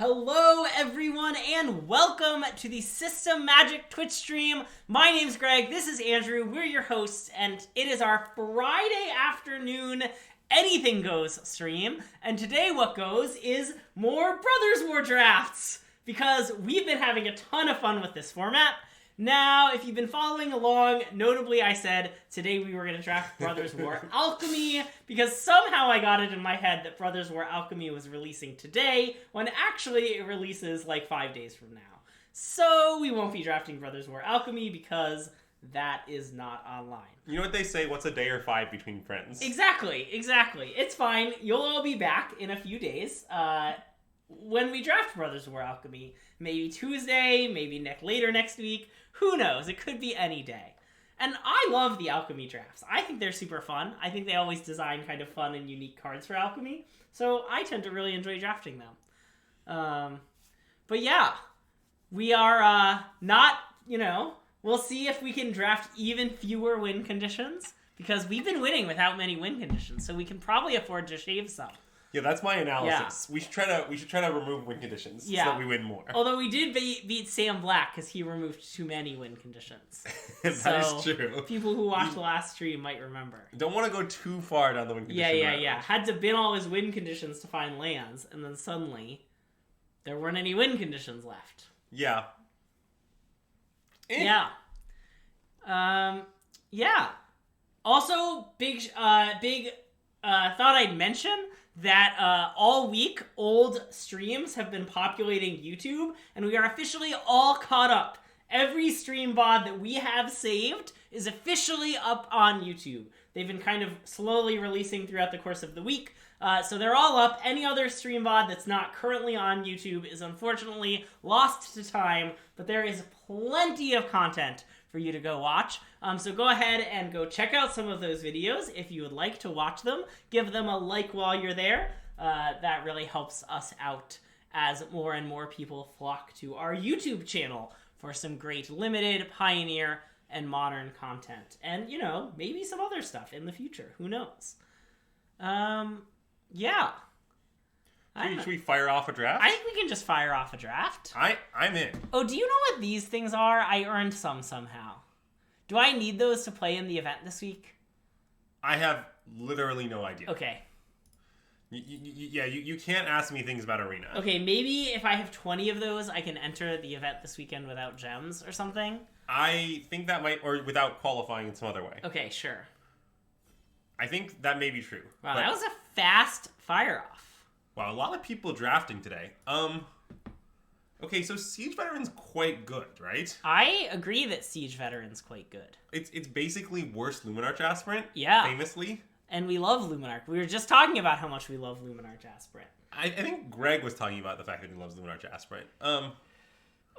Hello everyone and welcome to the SystemMagic Twitch stream. My name's Greg, this is Andrew, we're your hosts, and it is our Friday afternoon Anything Goes stream. And today what goes is more Brothers War drafts, because we've been having a ton of fun with this format. Now, if you've been following along, notably I said today we were going to draft Brothers War Alchemy, because somehow I got it in my head that Brothers War Alchemy was releasing today, when actually it releases like 5 days from now. So we won't be drafting Brothers War Alchemy because that is not online. You know what they say, what's a day or 5 between friends? Exactly. It's fine. You'll all be back in a few days. When we draft Brothers War Alchemy, maybe Tuesday, maybe later next week, who knows? It could be any day. And I love the Alchemy drafts. I think they're super fun. I think they always design kind of fun and unique cards for Alchemy, so I tend to really enjoy drafting them. But yeah, we are not, we'll see if we can draft even fewer win conditions, because we've been winning without many win conditions, so we can probably afford to shave some. Yeah, that's my analysis. Yeah. We should try to remove win conditions so that we win more. Although we did beat Sam Black because he removed too many win conditions. That is true. People who watched the last stream might remember. Don't want to go too far down the win condition. Yeah. Had to bin all his win conditions to find lands, and then suddenly there weren't any win conditions left. Yeah. Yeah. Yeah. Also, big thought I'd mention that all week, old streams have been populating YouTube, and we are officially all caught up. Every stream VOD that we have saved is officially up on YouTube. They've been kind of slowly releasing throughout the course of the week, so they're all up. Any other stream VOD that's not currently on YouTube is unfortunately lost to time, but there is plenty of content for you to go watch. So go ahead and go check out some of those videos if you would like to watch them. Give them a like while you're there. That really helps us out as more and more people flock to our YouTube channel for some great limited, pioneer, and modern content. And, maybe some other stuff in the future. Who knows? Yeah. Should we fire off a draft? I think we can just fire off a draft. I'm in. Oh, do you know what these things are? I earned some somehow. Do I need those to play in the event this week? I have literally no idea. Okay. You can't ask me things about Arena. Okay, maybe if I have 20 of those, I can enter the event this weekend without gems or something? I think that might, or without qualifying in some other way. Okay, sure. I think that may be true. Wow, that was a fast fire-off. Wow, a lot of people drafting today. Okay, so Siege Veteran's quite good, right? I agree that Siege Veteran's quite good. It's basically worse Luminarch Aspirant. Yeah. Famously. And we love Luminarch. We were just talking about how much we love Luminarch Aspirant. I think Greg was talking about the fact that he loves Luminarch Aspirant.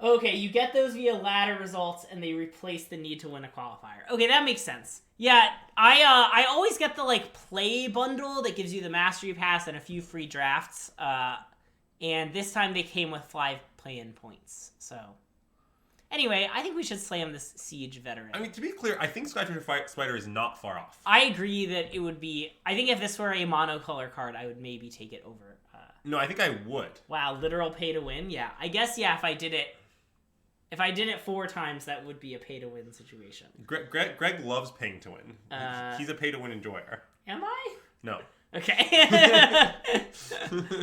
Okay, you get those via ladder results, and they replace the need to win a qualifier. Okay, that makes sense. Yeah, I always get the, play bundle that gives you the Mastery Pass and a few free drafts. And this time they came with 5 play-in points. So, anyway, I think we should slam this Siege Veteran. I mean, to be clear, I think Skytrailer Spider is not far off. I agree that it would be... I think if this were a monocolor card, I would maybe take it over. No, I think I would. Wow, literal pay to win? Yeah. I guess, if I did it 4 times, that would be a pay-to-win situation. Greg loves paying to win. He's a pay-to-win enjoyer. Am I? No. Okay. I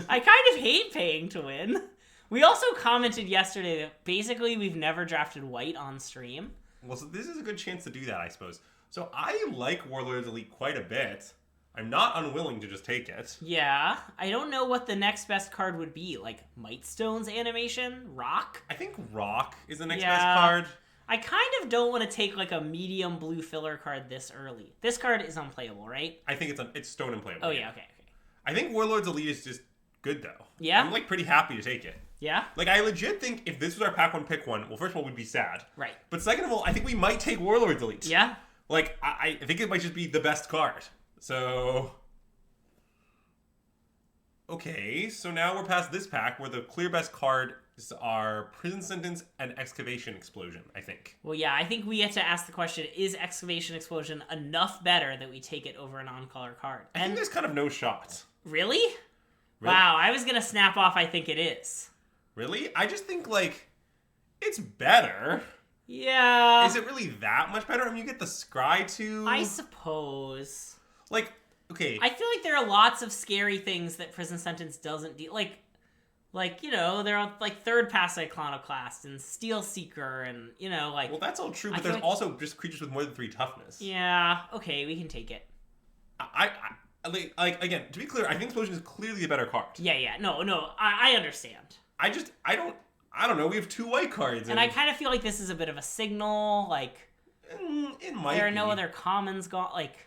kind of hate paying to win. We also commented yesterday that basically we've never drafted white on stream. Well, so this is a good chance to do that, I suppose. So I like Warlords Elite quite a bit. I'm not unwilling to just take it. Yeah. I don't know what the next best card would be. Like, Mightstone's animation? Rock? I think Rock is the next best card. I kind of don't want to take, a medium blue filler card this early. This card is unplayable, right? I think it's stone unplayable. Oh, yeah, okay. I think Warlords Elite is just good, though. Yeah? I'm, pretty happy to take it. Yeah? I legit think if this was our pack 1 pick 1, well, first of all, we'd be sad. Right. But second of all, I think we might take Warlords Elite. Yeah? I think it might just be the best card. So... Okay, so now we're past this pack where the clear best cards are Prison Sentence and Excavation Explosion, I think. Well, yeah, I think we have to ask the question, is Excavation Explosion enough better that we take it over a non-color card? I think there's kind of no shot. Really? Wow, I was going to snap off I think it is. Really? I just think, like, it's better. Yeah. Is it really that much better? I mean, you get the scry too. I suppose. Like, okay. I feel like there are lots of scary things that Prison Sentence doesn't do. Like, you know, there are, like, Third Pass Iconoclast and Steel Seeker and, you know, like... Well, that's all true, but there's also just creatures with more than 3 toughness. Yeah, okay, we can take it. I like, again, to be clear, I think Explosion is clearly the better card. Yeah, no, I understand. I don't know, we have 2 white cards. And I kind of feel like this is a bit of a signal, like... It might There are be. no other commons gone, like...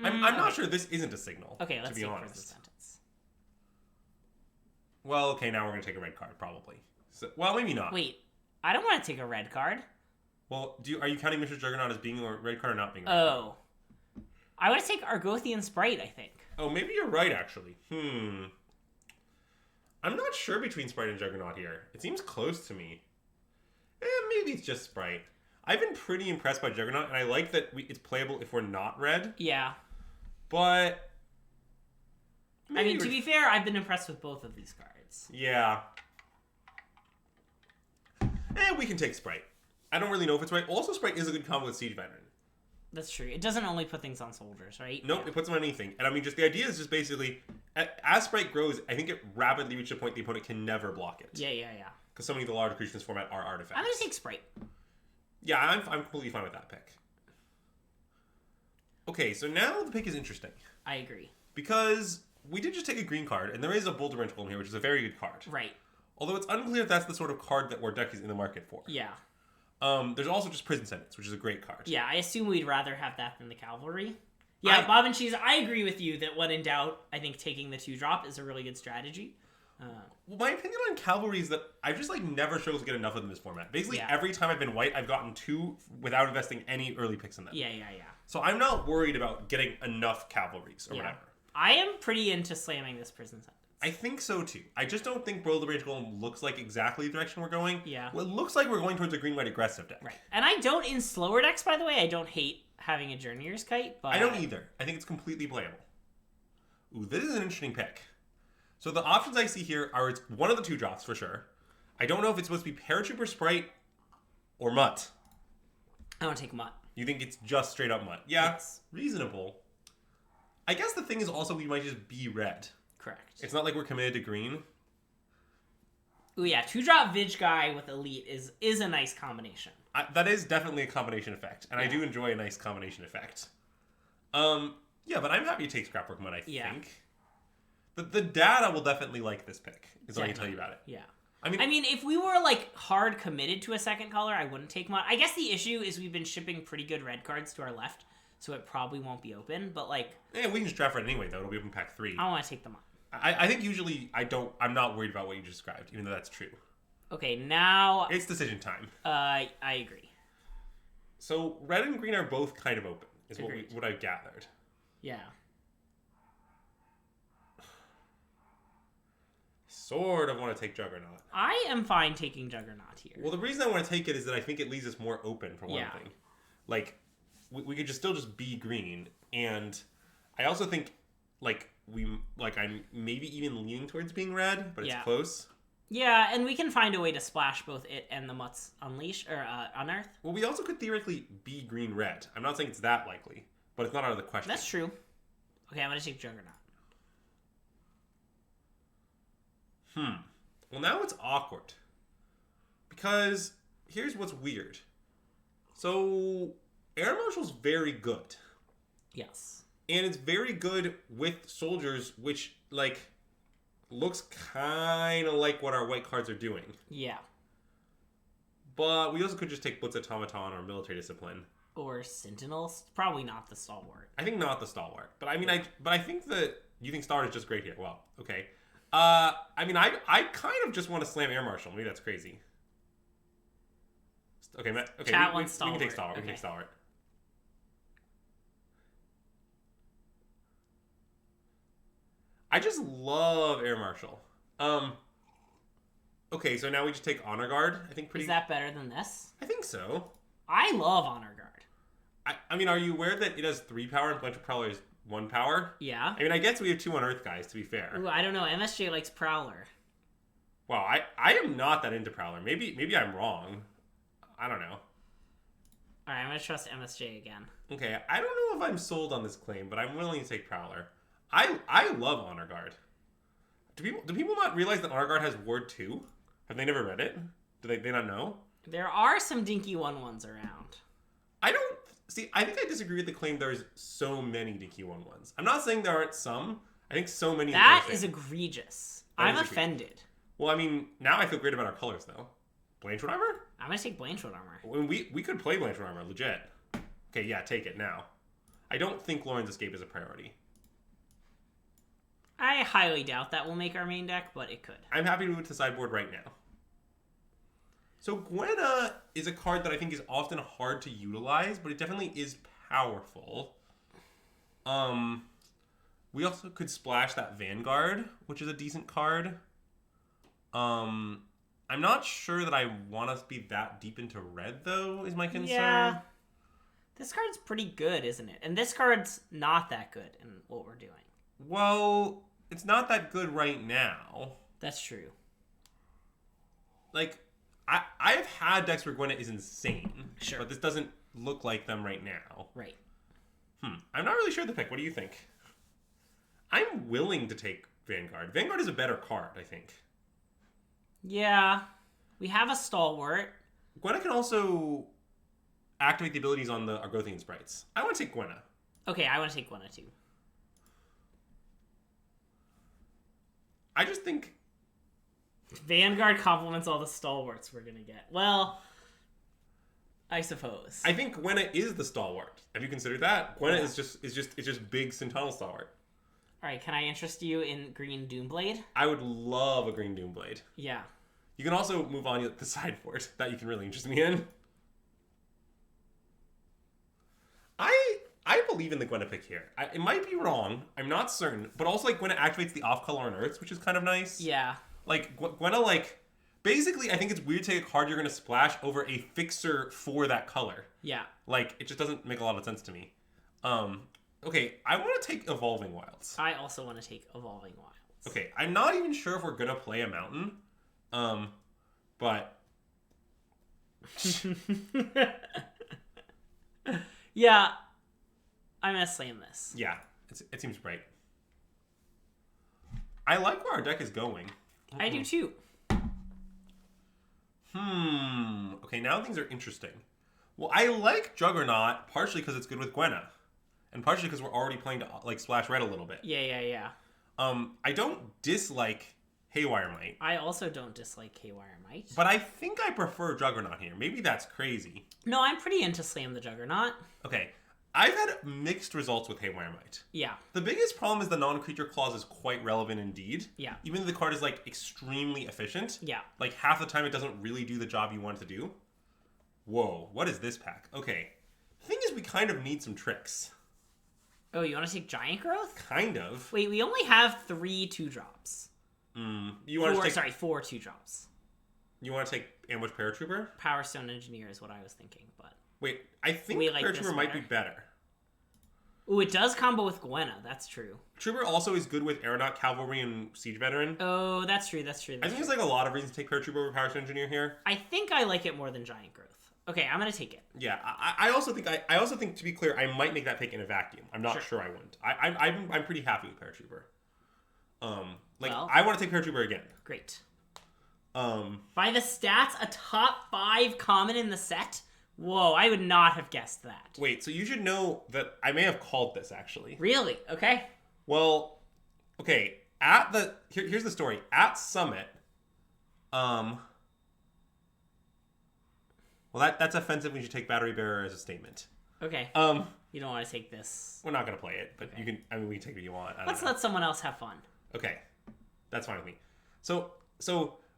I'm not sure this isn't a signal. Okay, let's to be take honest. Prison Sentence. Well, okay, now we're going to take a red card, probably. So, well, maybe not. Wait, I don't want to take a red card. Well, are you counting Mr. Juggernaut as being a red card or not being a red card? Oh. I want to take Argothian Sprite, I think. Oh, maybe you're right, actually. I'm not sure between Sprite and Juggernaut here. It seems close to me. Maybe it's just Sprite. I've been pretty impressed by Juggernaut, and I like that it's playable if we're not red. Yeah. But... I mean, to be fair, I've been impressed with both of these cards. Yeah. We can take Sprite. I don't really know if it's right. Also, Sprite is a good combo with Siege Veteran. That's true. It doesn't only put things on soldiers, right? Nope, Yeah. it puts them on anything. And I mean, just the idea is just basically, as Sprite grows, I think it rapidly reaches a point the opponent can never block it. Yeah. Because so many of the large creatures in this format are artifacts. I'm going to take Sprite. Yeah, I'm completely fine with that pick. Okay, so now the pick is interesting. I agree. Because we did just take a green card, and there is a Boulder Ritual in here, which is a very good card. Right. Although it's unclear if that's the sort of card that our deck is in the market for. Yeah. There's also just Prison Sentence, which is a great card. Yeah, I assume we'd rather have that than the Cavalry. Yeah, Bob and Cheese, I agree with you that when in doubt, I think taking the 2-drop is a really good strategy. Well, my opinion on Cavalry is that I've just never struggled to get enough of them in this format. Basically, every time I've been white, I've gotten 2 without investing any early picks in them. Yeah. So I'm not worried about getting enough Cavalries or whatever. I am pretty into slamming this Prison Sentence. I think so too. I just don't think Boulder Rage Golem looks like exactly the direction we're going. Yeah. Well, it looks like we're going towards a green-white aggressive deck. Right. And I don't, in slower decks, by the way, I don't hate having a Journeyer's Kite, but... I don't either. I think it's completely playable. Ooh, this is an interesting pick. So the options I see here are it's one of the 2-drops for sure. I don't know if it's supposed to be Paratrooper Sprite or Mutt. I want to take Mutt. You think it's just straight up Mutt? Yeah, Yes. Reasonable. I guess the thing is also we might just be red. Correct. It's not like we're committed to green. Ooh, yeah, 2-drop Vig Guy with Elite is a nice combination. That is definitely a combination effect, and I do enjoy a nice combination effect. Yeah, but I'm happy to take Scrapwork Mutt, I think. The data will definitely like this pick, is all I can tell you about it. Yeah. I mean, if we were, hard committed to a second color, I wouldn't take Mutt. I guess the issue is we've been shipping pretty good red cards to our left, so it probably won't be open, but, we can just draft red anyway, though. It'll be open pack 3. I want to take the Mutt. I think usually I'm not worried about what you just described, even though that's true. Okay, now... It's decision time. I agree. So, red and green are both kind of open, is Agreed. what I've gathered. Yeah. Sort of want to take Juggernaut. I am fine taking Juggernaut here. Well, the reason I want to take it is that I think it leaves us more open, for one thing. We could just still just be green, and I also think, I'm maybe even leaning towards being red, but it's close. Yeah, and we can find a way to splash both it and the Mutt's Unleash, or Unearth. Well, we also could theoretically be green-red. I'm not saying it's that likely, but it's not out of the question. That's true. Okay, I'm going to take Juggernaut. Well, now it's awkward. Because here's what's weird. So, Air Marshal's very good. Yes. And it's very good with soldiers, which, looks kind of like what our white cards are doing. Yeah. But we also could just take Blitz Automaton or Military Discipline. Or Sentinels. Probably not the Stalwart. I think not the Stalwart. But I think that you think Stalwart is just great here. Well, okay. I kind of just want to slam Air Marshal. Maybe that's crazy. Okay, Chat we wants Stalwart. can take Stalwart. Okay. We can take Stalwart. I just love Air Marshal. Okay, so now we just take Honor Guard. I think pretty. Is that better than this? I think so. I love Honor Guard. I mean, are you aware that it has 3 power and Blanchard Prowler is 1 power? Yeah. I mean, I guess we have 2 on Earth guys, to be fair. Ooh, I don't know. MSJ likes Prowler. Wow, I am not that into Prowler. Maybe I'm wrong. I don't know. Alright, I'm going to trust MSJ again. Okay, I don't know if I'm sold on this claim, but I'm willing to take Prowler. I love Honor Guard. Do people not realize that Honor Guard has Ward 2? Have they never read it? Do they not know? There are some dinky 1/1s around. I don't... See, I think I disagree with the claim there's so many dinky 1/1s. I'm not saying there aren't some. I think so many... That is egregious. I'm offended. Well, I mean, now I feel great about our colors, though. Blanchwood Armor? I'm going to take Blanchwood Armor. We could play Blanchwood Armor, legit. Okay, yeah, take it now. I don't think Lauren's Escape is a priority. I highly doubt that will make our main deck, but it could. I'm happy to move to the sideboard right now. So Gwenna is a card that I think is often hard to utilize, but it definitely is powerful. We also could splash that Vanguard, which is a decent card. I'm not sure that I want us to be that deep into red, though, is my concern. Yeah. This card's pretty good, isn't it? And this card's not that good in what we're doing. Well, it's not that good right now. That's true. Like, I've had decks where Gwenna is insane. Sure. But this doesn't look like them right now. Right. I'm not really sure of the pick. What do you think? I'm willing to take Vanguard. Vanguard is a better card, I think. Yeah. We have a Stalwart. Gwenna can also activate the abilities on the Argothian sprites. I want to take Gwenna. Okay, I want to take Gwenna too. I just think... Vanguard complements all the Stalwarts we're going to get. Well, I suppose. I think Gwenna is the Stalwart. Have you considered that? Gwenna is just big Centennial Stalwart. Alright, can I interest you in Green Doomblade? I would love a Green Doomblade. Yeah. You can also move on to the sideboard. That you can really interest me in. I believe in the Gwenna pick here. It might be wrong. I'm not certain. But also, like, Gwenna activates the off-color on Earths, which is kind of nice. Yeah. Like, Gwenna, like... Basically, I think it's weird to take a card you're going to splash over a fixer for that color. Yeah. Like, it just doesn't make a lot of sense to me. Okay, I want to take Evolving Wilds. I also want to take Evolving Wilds. Okay, I'm not even sure if we're going to play a mountain. But... Yeah. I'm going to slam this. Yeah, it seems right. I like where our deck is going. I do too. Okay, now things are interesting. Well, I like Juggernaut partially because it's good with Gwenna. And partially because we're already playing to, like, splash red a little bit. Yeah. I don't dislike Haywire Might. I also don't dislike Haywire Might. But I think I prefer Juggernaut here. Maybe that's crazy. No, I'm pretty into Slam the Juggernaut. Okay, I've had mixed results with Haywire Might. Yeah. The biggest problem is the non-creature clause is quite relevant indeed. Yeah. Even though the card is, like, extremely efficient. Yeah. Like, half the time it doesn't really do the job you want it to do. Whoa, what is this pack? Okay. The thing is, we kind of need some tricks. Oh, you want to take Giant Growth? Kind of. Wait, we only have 3 2-drops. You want to take... Sorry, 4 2-drops. You want to take Ambush Paratrooper? Power Stone Engineer is what I was thinking, but... Wait, I think We like Paratrooper might be better. Ooh, it does combo with Gwenna. That's true. Trooper also is good with Aeronaut, Cavalry, and Siege Veteran. Oh, that's true. I think there's, like, a lot of reasons to take Paratrooper over Power Stone Engineer here. I think I like it more than Giant Growth. Okay, I'm gonna take it. Yeah, I also think to be clear, I might make that pick in a vacuum. I'm not sure I wouldn't. I'm pretty happy with Paratrooper. I want to take Paratrooper again. Great. By the stats, a top 5 common in the set? Whoa, I would not have guessed that. Wait, so you should know that I may have called this, actually. Really? Okay. Well, okay, here's the story. At Summit, well, that's offensive when you take Battery Bearer as a statement. Okay. You don't want to take this. We're not going to play it, but okay. We can take what you want. Let's let someone else have fun. Okay. That's fine with me. So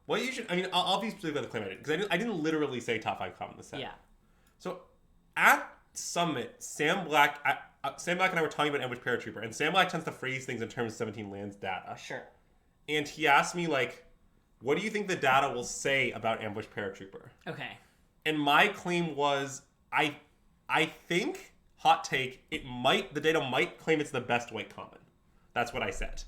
what you should, I'll be specific about the claim I did, because I didn't literally say top 5 common in the set. Yeah. So, at Summit, Sam Black and I were talking about Ambush Paratrooper, and Sam Black tends to phrase things in terms of 17 lands data. Sure. And he asked me, like, what do you think the data will say about Ambush Paratrooper? Okay. And my claim was, I think, hot take, the data might claim it's the best white common. That's what I said.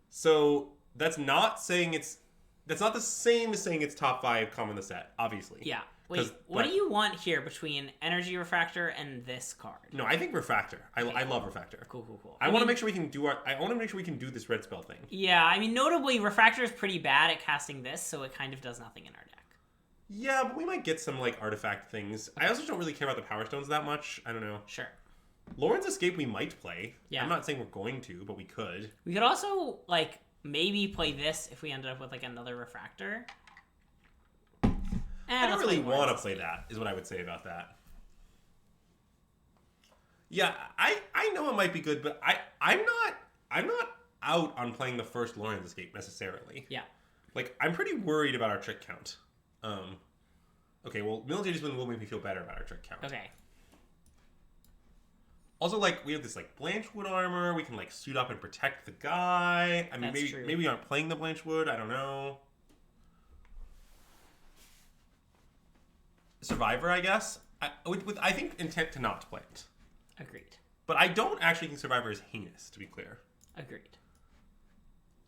So that's not saying it's... That's not the same as saying it's top 5 common in the set, obviously. Yeah. Wait, what do you want here between Energy Refractor and this card? No, I think Refractor. I love Refractor. Cool. I want to make sure we can do I want to make sure we can do this red spell thing. Yeah, I mean, notably, Refractor is pretty bad at casting this, so it kind of does nothing in our deck. Yeah, but we might get some, like, artifact things. Okay. I also don't really care about the Power Stones that much. I don't know. Sure. Lauren's Escape we might play. Yeah. I'm not saying we're going to, but we could. We could also, like, maybe play this if we ended up with, like, another Refractor. I don't really want to play that, is what I would say about that. Yeah, I know it might be good, but I'm not out on playing the first Lauren's Escape necessarily. Yeah. Like, I'm pretty worried about our trick count. Okay, well, Military Discipline will make me feel better about our trick count. Okay. Also, like, we have this, like, Blanchwood armor. We can, like, suit up and protect the guy. I mean, maybe we aren't playing the Blanchwood. I don't know. Survivor, I guess. With I think, intent to not play it. Agreed. But I don't actually think Survivor is heinous, to be clear. Agreed.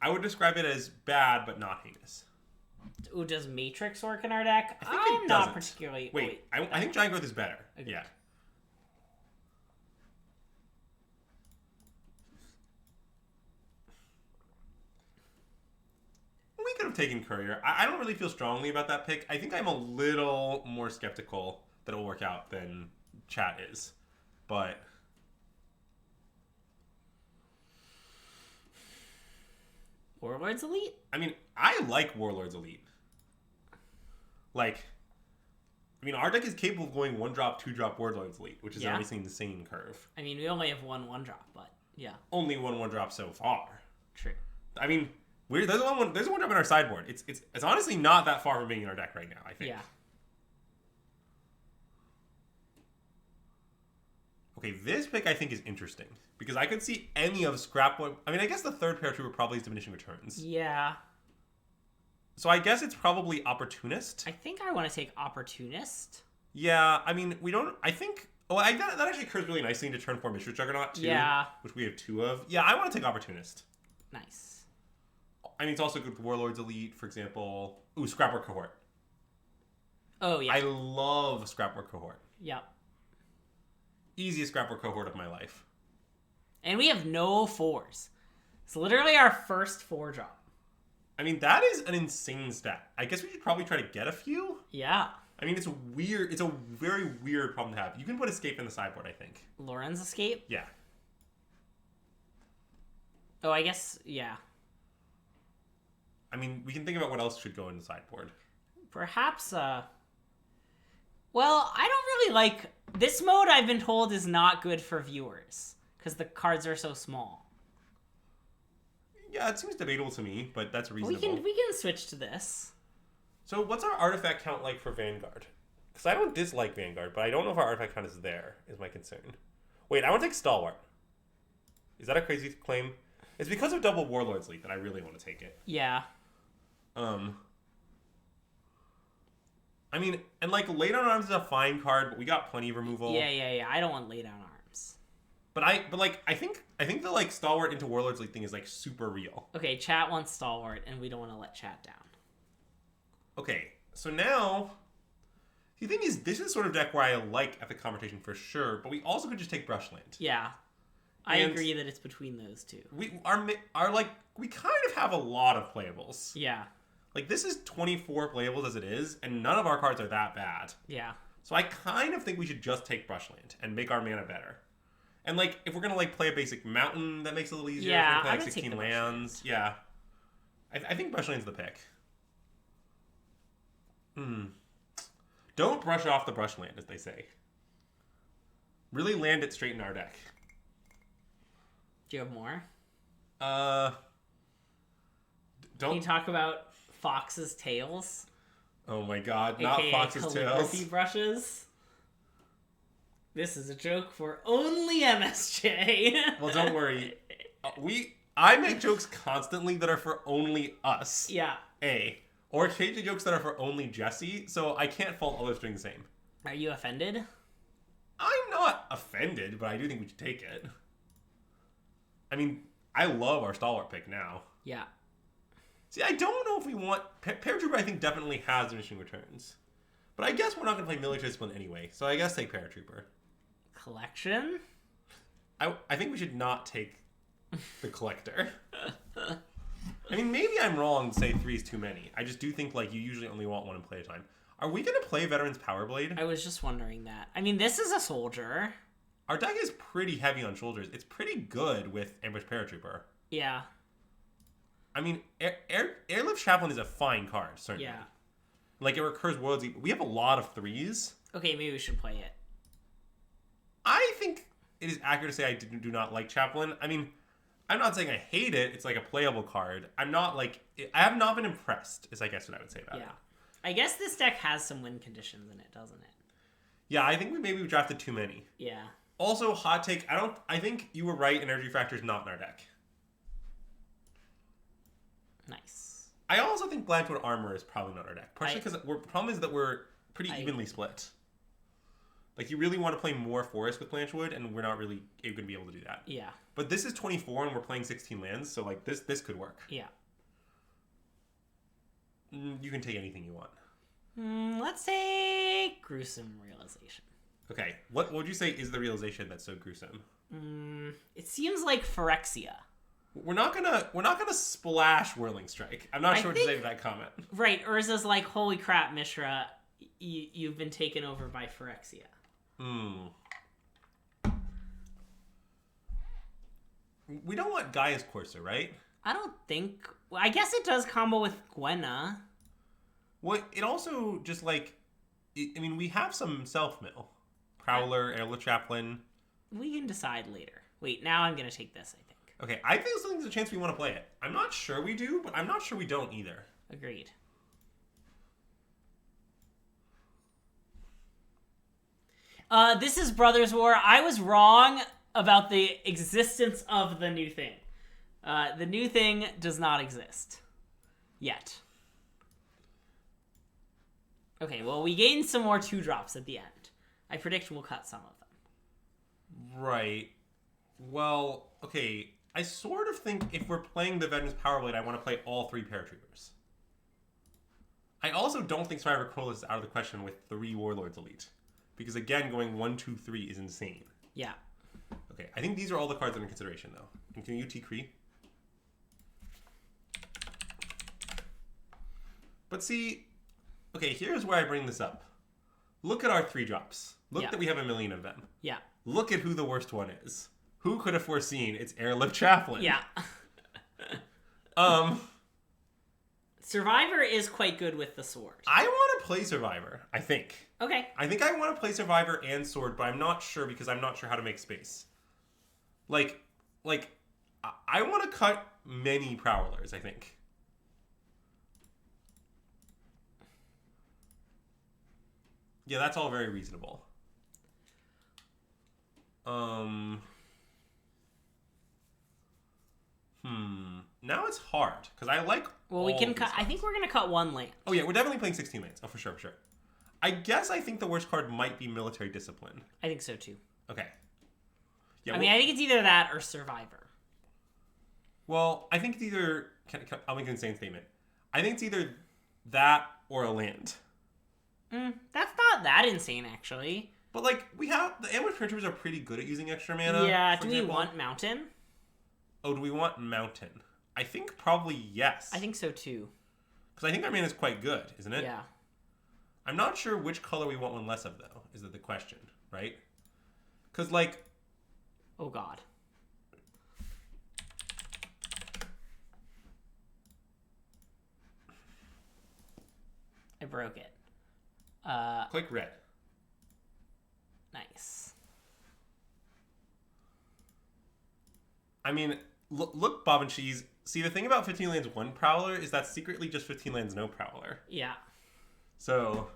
I would describe it as bad, but not heinous. Ooh, does Matrix work in our deck? I think I'm not particularly... Wait, I think Giant Growth is better. Agreed. Yeah. We could have taken Courier. I don't really feel strongly about that pick. I think I'm a little more skeptical that it'll work out than chat is. But... Warlords Elite? I mean, I like Warlords Elite. Like, I mean, our deck is capable of going 1-drop, 2-drop Warlords Elite, which is obviously insane curve. I mean, we only have one 1-drop, but yeah. Only one 1-drop so far. True. I mean... There's a 1-drop in our sideboard. It's honestly not that far from being in our deck right now, I think. Yeah. Okay, this pick I think is interesting. Because I could see any of Scrapbook... I mean, I guess the third Paratrooper probably is Diminishing Returns. Yeah. So I guess it's probably Opportunist. I think I want to take Opportunist. Yeah, I mean, we don't... I think... Oh, that actually occurs really nicely into turn 4 Mishra Juggernaut, too. Yeah. Which we have 2 of. Yeah, I want to take Opportunist. Nice. I mean, it's also good with Warlords Elite, for example. Ooh, Scrapwork Cohort. Oh, yeah. I love Scrapwork Cohort. Yep. Easiest Scrapwork Cohort of my life. And we have no 4s. It's literally our first 4-drop. I mean, that is an insane stat. I guess we should probably try to get a few. Yeah. I mean, it's weird. It's a very weird problem to have. You can put Escape in the sideboard, I think. Lauren's Escape? Yeah. Oh, I guess, yeah. I mean, we can think about what else should go in the sideboard. Perhaps, well, I don't really like... This mode, I've been told, is not good for viewers. Because the cards are so small. Yeah, it seems debatable to me, but that's reasonable. We can switch to this. So what's our artifact count like for Vanguard? Because I don't dislike Vanguard, but I don't know if our artifact count is there, is my concern. Wait, I want to take Stalwart. Is that a crazy claim? It's because of double Warlords Elite that I really want to take it. Yeah. I mean, and like Lay Down Arms is a fine card, but we got plenty of removal. Yeah. I don't want Lay Down Arms. But I think the like Stalwart into Warlords League thing is like super real. Okay, chat wants Stalwart, and we don't want to let chat down. Okay, so now the thing is, this is sort of deck where I like Epic Confrontation for sure, but we also could just take Brushland. Yeah, I agree that it's between those two. We we kind of have a lot of playables. Yeah. Like, this is 24 playables as it is, and none of our cards are that bad. Yeah. So I kind of think we should just take Brushland and make our mana better. And, like, if we're going to, like, play a basic mountain, that makes it a little easier. Yeah, if we're gonna I'm play, like, 16 lands. Yeah. I think Brushland's the pick. Don't brush off the Brushland, as they say. Really land it straight in our deck. Do you have more? Don't... Can you talk about Fox's Tails? Oh my god, AKA not Fox's calligraphy Tails. brushes. This is a joke for only MSJ. Well, don't worry. I make jokes constantly that are for only us. Yeah. Or occasionally jokes that are for only Jesse, so I can't fault others doing the same. Are you offended? I'm not offended, but I do think we should take it. I mean, I love our Stalwart pick now. Yeah. See, I don't know if we want... Paratrooper, I think, definitely has diminishing returns. But I guess we're not going to play military discipline anyway, so I guess take Paratrooper. Collection? I think we should not take the Collector. I mean, maybe I'm wrong to say 3 is too many. I just do think, like, you usually only want one in play at a time. Are we going to play Veterans Power Blade? I was just wondering that. I mean, this is a soldier. Our deck is pretty heavy on soldiers. It's pretty good with Ambush Paratrooper. Yeah. I mean, Airlift Chaplain is a fine card, certainly. Yeah. Like, it recurs worlds. We have a lot of 3s. Okay, maybe we should play it. I think it is accurate to say I do not like Chaplain. I mean, I'm not saying I hate it. It's like a playable card. I'm not like... I have not been impressed, is I guess what I would say about it. I guess this deck has some win conditions in it, doesn't it? Yeah, I think we drafted too many. Yeah. Also, hot take, I think you were right, Energy Factor is not in our deck. Nice. I also think Blanchwood Armor is probably not our deck. Partially because the problem is that we're pretty evenly split. Like, you really want to play more Forest with Blanchwood, and we're not really going to be able to do that. Yeah. But this is 24, and we're playing 16 lands, so, like, this could work. Yeah. You can take anything you want. Let's say Gruesome Realization. Okay. What would you say is the realization that's so gruesome? It seems like Phyrexia. We're not gonna splash Whirling Strike. I'm not sure what to say to that comment. Right, Urza's like, holy crap, Mishra, you've been taken over by Phyrexia. We don't want Gaia's Courser, right? I don't think... Well, I guess it does combo with Gwenna. Well, it also just like... I mean, we have some self-mill. Prowler, Airlift Chaplain. We can decide later. Wait, now I'm going to take this, I think. Okay, I think there's a chance we want to play it. I'm not sure we do, but I'm not sure we don't either. Agreed. This is Brothers War. I was wrong about the existence of the new thing. The new thing does not exist. Yet. Okay, well, we gained some more 2-drops at the end. I predict we'll cut some of them. Right. Well, okay. I sort of think if we're playing the Veterans Power Blade, I want to play all 3 Paratroopers. I also don't think Survivor Crawlers is out of the question with 3 Warlords Elite. Because again, going 1, 2, 3 is insane. Yeah. Okay, I think these are all the cards under consideration, though. And can you T-Cree? But see, okay, here's where I bring this up. Look at our 3-drops. Look that we have a million of them. Yeah. Look at who the worst one is. Who could have foreseen it's Airlift Chaplain? Yeah. Survivor is quite good with the sword. I want to play Survivor, I think. Okay. I think I want to play Survivor and Sword, but I'm not sure because I'm not sure how to make space. Like, I want to cut many Prowlers, I think. Yeah, that's all very reasonable. Now it's hard because I like. Well, we can cut. I think we're gonna cut 1 land. Oh yeah, we're definitely playing 16 lands. Oh, for sure, for sure. I guess I think the worst card might be Military Discipline. I think so too. Okay. Yeah. I mean, I think it's either that or Survivor. Well, I think it's either. I'll make an insane statement. I think it's either that or a land. That's not that insane, actually. But like, we have the Ambush Paratroopers are pretty good at using extra mana. Yeah. Do we want Mountain? Oh, do we want Mountain? I think probably yes. I think so too. Because I think our mana is quite good, isn't it? Yeah. I'm not sure which color we want one less of, though. Is that the question, right? Because like. Oh God. I broke it. Click red. Nice. I mean, look, Bob and Cheese. See, the thing about 15 lands 1 Prowler is that secretly just 15 lands no Prowler. Yeah. So.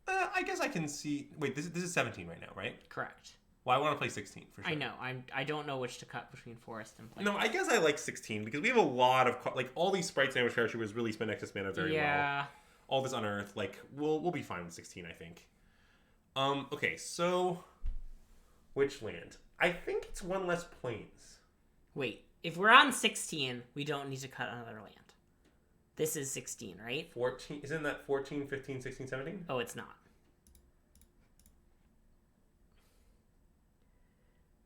I guess I can see. Wait, this is 17 right now, right? Correct. Well, I want to play 16 for sure. I know. I don't know which to cut between Forest and Play. No, I guess I like 16 because we have a lot of like all these sprites and Ambush Paratroopers really spend excess mana very well. All this Unearth, like we'll be fine with 16, I think. Okay, so which land? I think it's one less planes. Wait, if we're on 16, we don't need to cut another land. This is 16, right? 14. Isn't that 14, 15, 16, 17? Oh, it's not.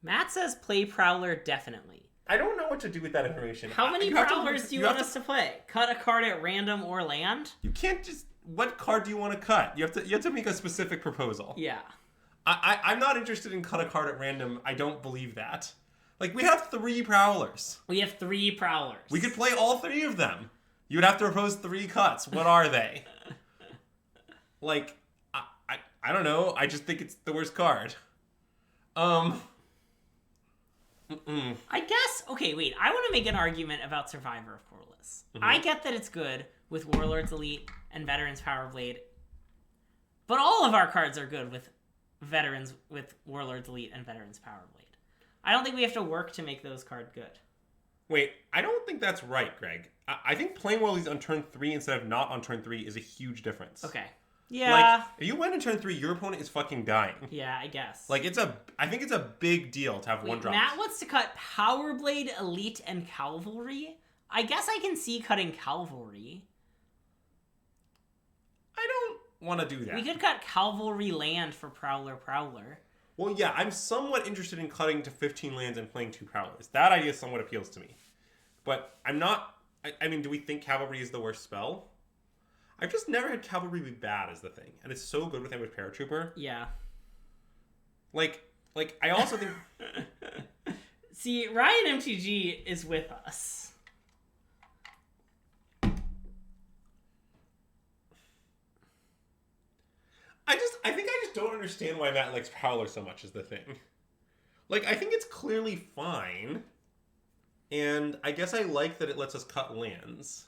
Matt says play Prowler definitely. I don't know what to do with that information. How many Prowlers do you want us to play? Cut a card at random or land? You can't just... What card do you want to cut? You have to make a specific proposal. Yeah. I'm not interested in cut a card at random. I don't believe that. Like, we have 3 Prowlers. We have 3 Prowlers. We could play all 3 of them. You would have to propose 3 cuts. What are they? Like, I don't know. I just think it's the worst card. I guess... Okay, wait. I want to make an argument about Survivor of Corliss. Mm-hmm. I get that it's good with Warlords Elite and Veterans Power Blade. But all of our cards are good with Veterans, with Warlords Elite and Veterans Power Blade. I don't think we have to work to make those cards good. Wait, I don't think that's right, Greg. I think playing Warlords on turn 3 instead of not on turn 3 is a huge difference. Okay. Yeah. Like, if you win in turn 3, your opponent is fucking dying. Yeah, I guess. Like, I think it's a big deal to have one drop. Matt wants to cut Power Blade, Elite, and Cavalry. I guess I can see cutting Cavalry. I don't want to do that. We could cut Cavalry land for Prowler. Well, yeah, I'm somewhat interested in cutting to 15 lands and playing 2 Prowlers. That idea somewhat appeals to me. But I'm not... I mean, do we think Cavalry is the worst spell? I've just never had Cavalry be bad is the thing. And it's so good with him with Paratrooper. Yeah. Like I also think... See, Ryan MTG is with us. I think I just don't understand why Matt likes Prowler so much is the thing. Like, I think it's clearly fine. And I guess I like that it lets us cut lands.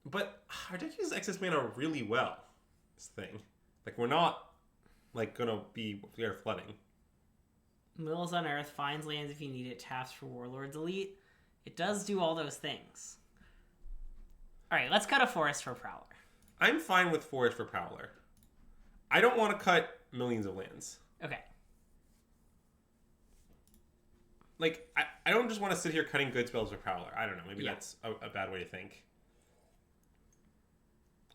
But our deck uses excess mana really well. This thing. Like, we're not, like, gonna be flooding. Mills on Earth finds lands if you need it, taps for Warlords Elite. It does do all those things. Alright, let's cut a forest for Prowler. I'm fine with forest for Prowler. I don't want to cut millions of lands. Okay. Like, I don't just want to sit here cutting good spells for Prowler. I don't know. Maybe that's a bad way to think.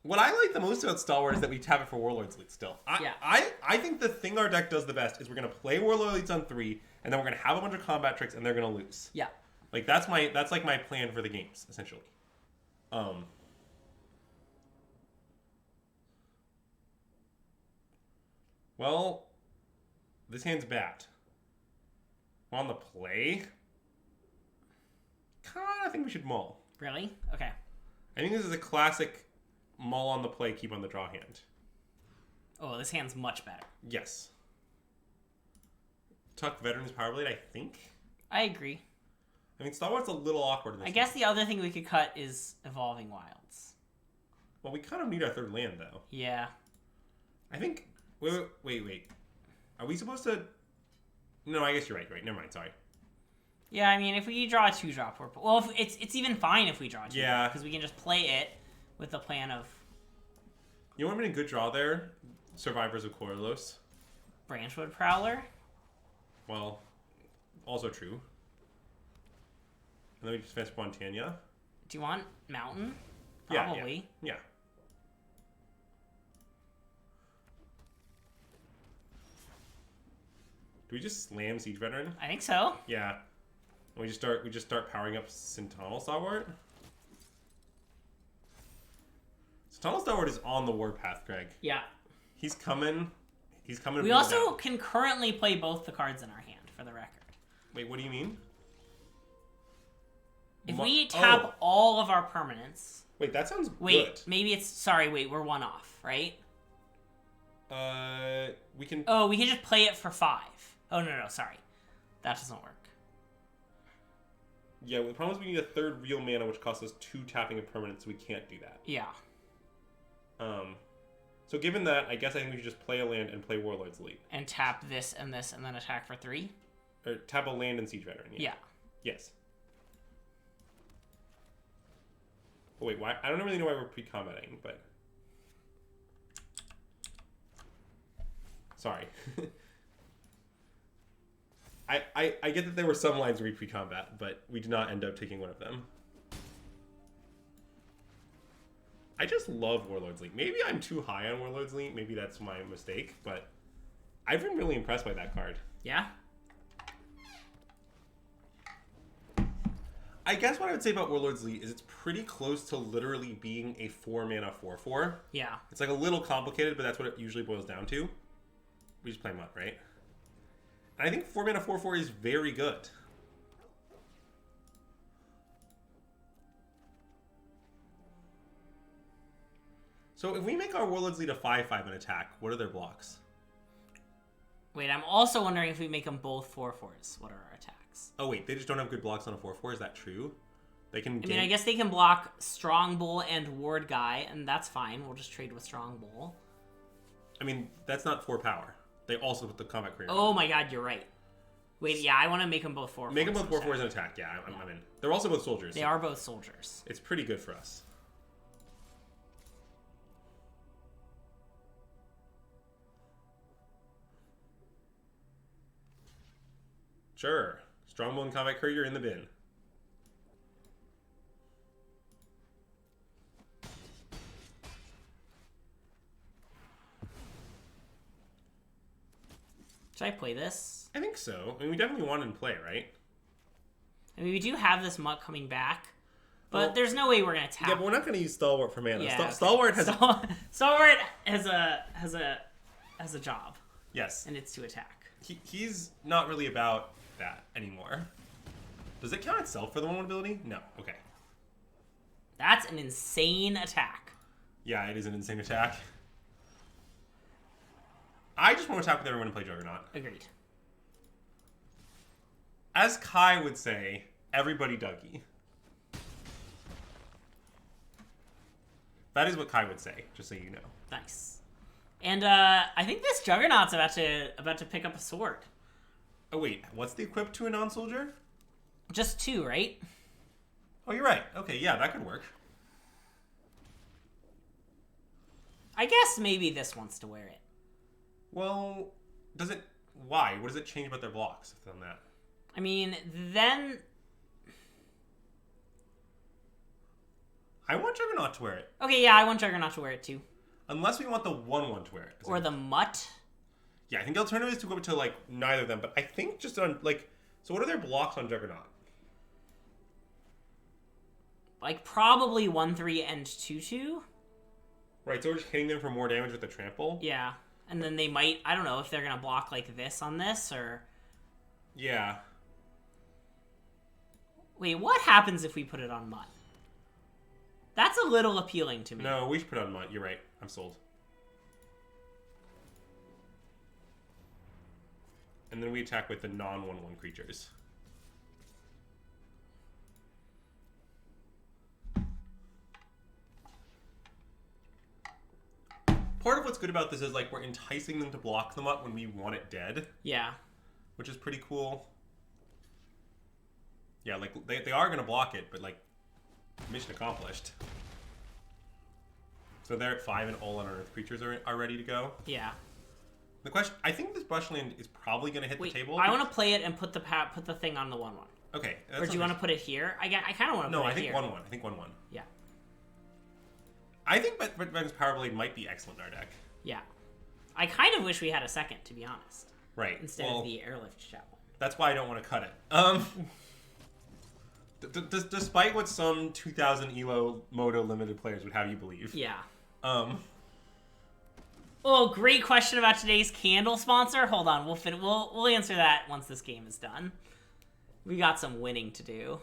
What I like the most about Stalwart is that we tap it for Warlords Elite still. I think the thing our deck does the best is we're going to play Warlords Elites on 3, and then we're going to have a bunch of combat tricks, and they're going to lose. Yeah. Like, that's like my plan for the games, essentially. Well, this hand's bad. On the play? I think we should mull. Really? Okay. I think this is a classic mull on the play, keep on the draw hand. Oh, this hand's much better. Yes. Tuck Veterans Power Blade, I think. I agree. I mean, Stalwart's a little awkward in this I guess the other thing we could cut is Evolving Wilds. Well, we kind of need our 3rd land, though. Yeah. I think... Wait. Are we supposed to... No, I guess you're right. Never mind, sorry. Yeah, I mean, if we draw a 2-drop, well, it's even fine if we draw a 2-drop. Yeah. Because we can just play it with the plan of... You know what would be a good draw there? Survivors of Corliss. Branchwood Prowler? Well, also true. And then we just fetch Montana. Do you want Mountain? Probably. Yeah. Do we just slam Siege Veteran? I think so. Yeah. And we just start powering up Sentinel Stalwart. Sentinel Stalwart is on the warpath, Greg. Yeah. He's coming. We also can currently play both the cards in our hand, for the record. Wait, what do you mean? If we tap all of our permanents... Wait, that sounds good. Maybe it's... Sorry, we're 1 off, right? We can... Oh, we can just play it for 5. Oh, no, sorry. That doesn't work. Yeah, the problem is we need a 3rd real mana, which costs us 2 tapping of permanents, so we can't do that. Yeah. So given that, I guess I think we should just play a land and play Warlords Elite. And tap this, and then attack for 3? Or tap a land and Siege Veteran, yeah. Yes. Oh, wait, why? I don't really know why we're pre-combating, but... Sorry. I get that there were some lines where we pre-combat, but we did not end up taking one of them. I just love Warlord's Leap. Maybe I'm too high on Warlord's Leap. Maybe that's my mistake, but I've been really impressed by that card. Yeah? I guess what I would say about Warlord's Leap is it's pretty close to literally being a 4-mana 4/4. Yeah. It's like a little complicated, but that's what it usually boils down to. We just play Mutt, right? And I think 4-mana 4/4 is very good. So if we make our Warlords lead a 5/5 and attack, what are their blocks? Wait, I'm also wondering if we make them both 4/4s. What are our attacks? Oh wait, they just don't have good blocks on a 4/4. Is that true? They can. I mean, I guess they can block Strong Bull and Ward Guy, and that's fine. We'll just trade with Strong Bull. I mean, that's not 4 power. They also put the combat career. Oh my god, you're right. Wait, yeah, I want to make them both 4/4s. Make them both 4/4s and attack. Yeah, I'm in. They're also both soldiers. They are both soldiers. It's pretty good for us. Sure. Strongbow and combat courier in the bin. Should I play this? I think so. I mean, we definitely want him to play, right? I mean, we do have this Mutt coming back, but there's no way we're gonna tap. Yeah, but we're not gonna use Stalwart for mana. Yeah, Stalwart has Stalwart has a job. Yes, and it's to attack. He's not really about that anymore. Does it count itself for the 1/1 ability? No. Okay. That's an insane attack. Yeah, it is an insane attack. I just want to attack with everyone and play Juggernaut. Agreed. As Kai would say, everybody Dougie. That is what Kai would say, just so you know. Nice. And I think this Juggernaut's about to pick up a sword. Oh wait, what's the equip to a non-soldier? Just 2, right? Oh, you're right. Okay, yeah, that could work. I guess maybe this wants to wear it. Well, does it... Why? What does it change about their blocks if on that? I mean, then... I want Juggernaut to wear it. Okay, yeah, I want Juggernaut to wear it too. Unless we want the 1/1 to wear it. Or the Mutt. Yeah, I think the alternative is to go to, like, neither of them. But I think just on, like... So what are their blocks on Juggernaut? Like, probably 1/3 and 2/2. Right, so we're just hitting them for more damage with the trample? Yeah. And then they might... I don't know if they're going to block like this on this, or... Yeah. Wait, what happens if we put it on Mutt? That's a little appealing to me. No, we should put it on Mutt. You're right. I'm sold. And then we attack with the non-1/1 creatures. Part of what's good about this is, like, we're enticing them to block the Mutt when we want it dead. Yeah. Which is pretty cool. Yeah, like, they are going to block it, but, like, mission accomplished. So they're at 5 and all unearthed creatures are ready to go. Yeah. The question, I think this Brushland is probably going to hit the table. I want to play it and put the thing on the 1/1. Okay. Or do you want to put it here? I kind of want to put it here. No, I think 1/1. Yeah. I think Ven's Power Blade might be excellent in our deck. Yeah. I kind of wish we had a second, to be honest. Right. Instead of the Airlift Chaplain. That's why I don't want to cut it. Despite what some 2000 ELO Moto limited players would have you believe. Yeah. Oh, great question about today's candle sponsor. Hold on, we'll answer that once this game is done. We got some winning to do.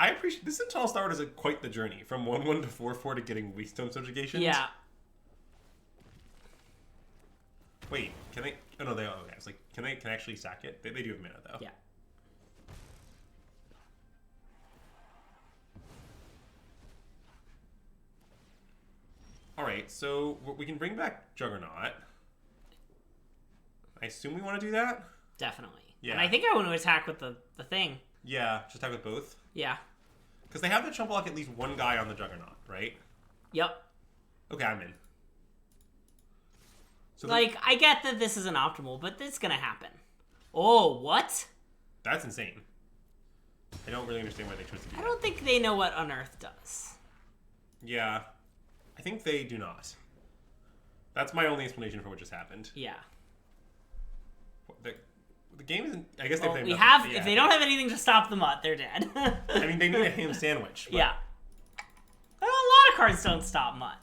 I appreciate this. Internal Star Wars is quite the journey from 1/1 to 4/4 to getting Weakstone subjugations. Yeah. Wait, can they? Oh no, they. Oh, okay. It's like, can they actually sack it? They do have mana though. Yeah. All right, so we can bring back Juggernaut. I assume we want to do that. Definitely. Yeah. And I think I want to attack with the thing. Yeah, just attack with both. Yeah. Because they have to chump block at least one guy on the Juggernaut, right? Yep. Okay, I'm in. So like, I get that this isn't optimal, but it's gonna happen. Oh, what? That's insane. I don't really understand why they chose to do that. I don't think they know what Unearth does. Yeah. I think they do not. That's my only explanation for what just happened. Yeah. The game isn't... I guess they Well, play we nothing. have... Yeah. If they don't have anything to stop the mutt, they're dead. I mean, they need a ham sandwich. But... Yeah. Well, a lot of cards don't stop mutt.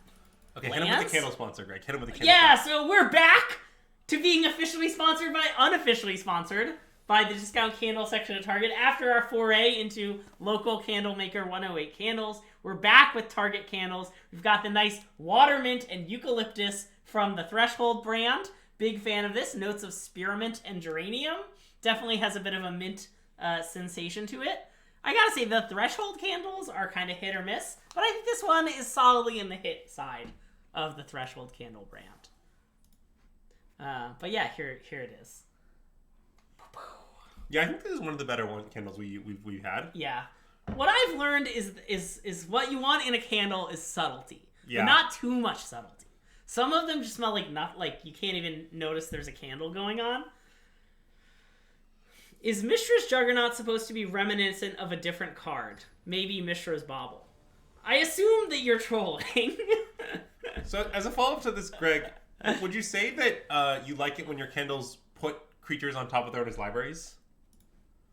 Okay, hit him with the candle sponsor, Greg. Hit him with the candle sponsor. So we're back to being officially sponsored by unofficially sponsored by the discount candle section of Target. After our foray into local candle maker 108 candles, we're back with Target candles. We've got the nice water mint and eucalyptus from the Threshold brand. Big fan of this. Notes of spearmint and geranium. Definitely has a bit of a mint sensation to it. I gotta say, the Threshold candles are kind of hit or miss, but I think this one is solidly in the hit side of the Threshold candle brand. But yeah, here it is. Yeah, I think this is one of the better candles we've had. Yeah. What I've learned is what you want in a candle is subtlety. Yeah. But not too much subtlety. Some of them just smell like you can't even notice there's a candle going on. Is Mishra's Juggernaut supposed to be reminiscent of a different card? Maybe Mishra's Bauble. I assume that you're trolling. So, as a follow-up to this, Greg, would you say that you like it when your candles put creatures on top of their own libraries?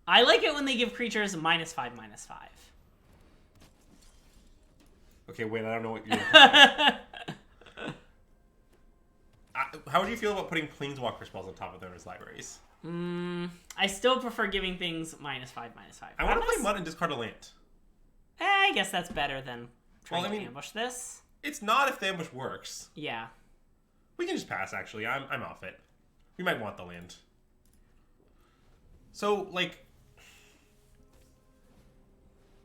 I like it when they give creatures -5/-5. Okay, wait, I don't know what you're... How would you feel about putting Planeswalker spells on top of their own libraries? I still prefer giving things -5/-5. I want to play Mud and discard a land. I guess that's better than trying to ambush this. It's not if the ambush works. Yeah. We can just pass, actually. I'm off it. We might want the land. So, like...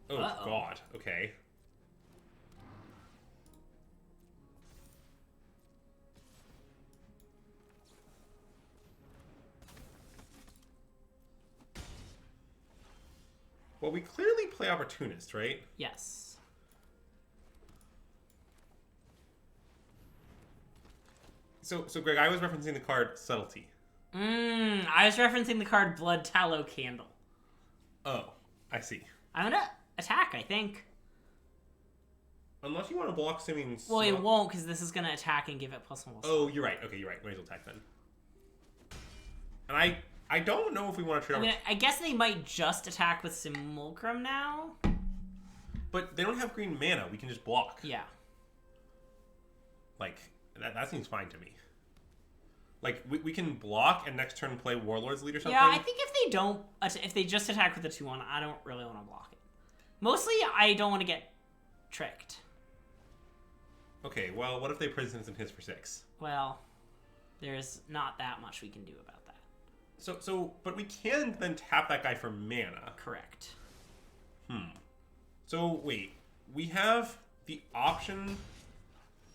Oh, God. Okay. Well, we clearly play Opportunist, right? Yes. So Greg, I was referencing the card Subtlety. I was referencing the card Blood Tallow Candle. Oh, I see. I'm gonna attack, I think. Unless you want to block Simming... Well, it won't, because this is gonna attack and give it +1/+1. Oh, you're right. Okay, you're right. Might as well attack then. And I don't know if we want to trade... I guess they might just attack with Simulacrum now. But they don't have green mana. We can just block. Yeah. Like, that seems fine to me. Like, we can block and next turn play Warlord's Lead or something. Yeah, I think if they just attack with the 2/1, I don't really want to block it. Mostly, I don't want to get tricked. Okay, well, what if they Prisons and hits for 6? Well, there's not that much we can do about that. But we can then tap that guy for mana. Correct. So, wait. We have the option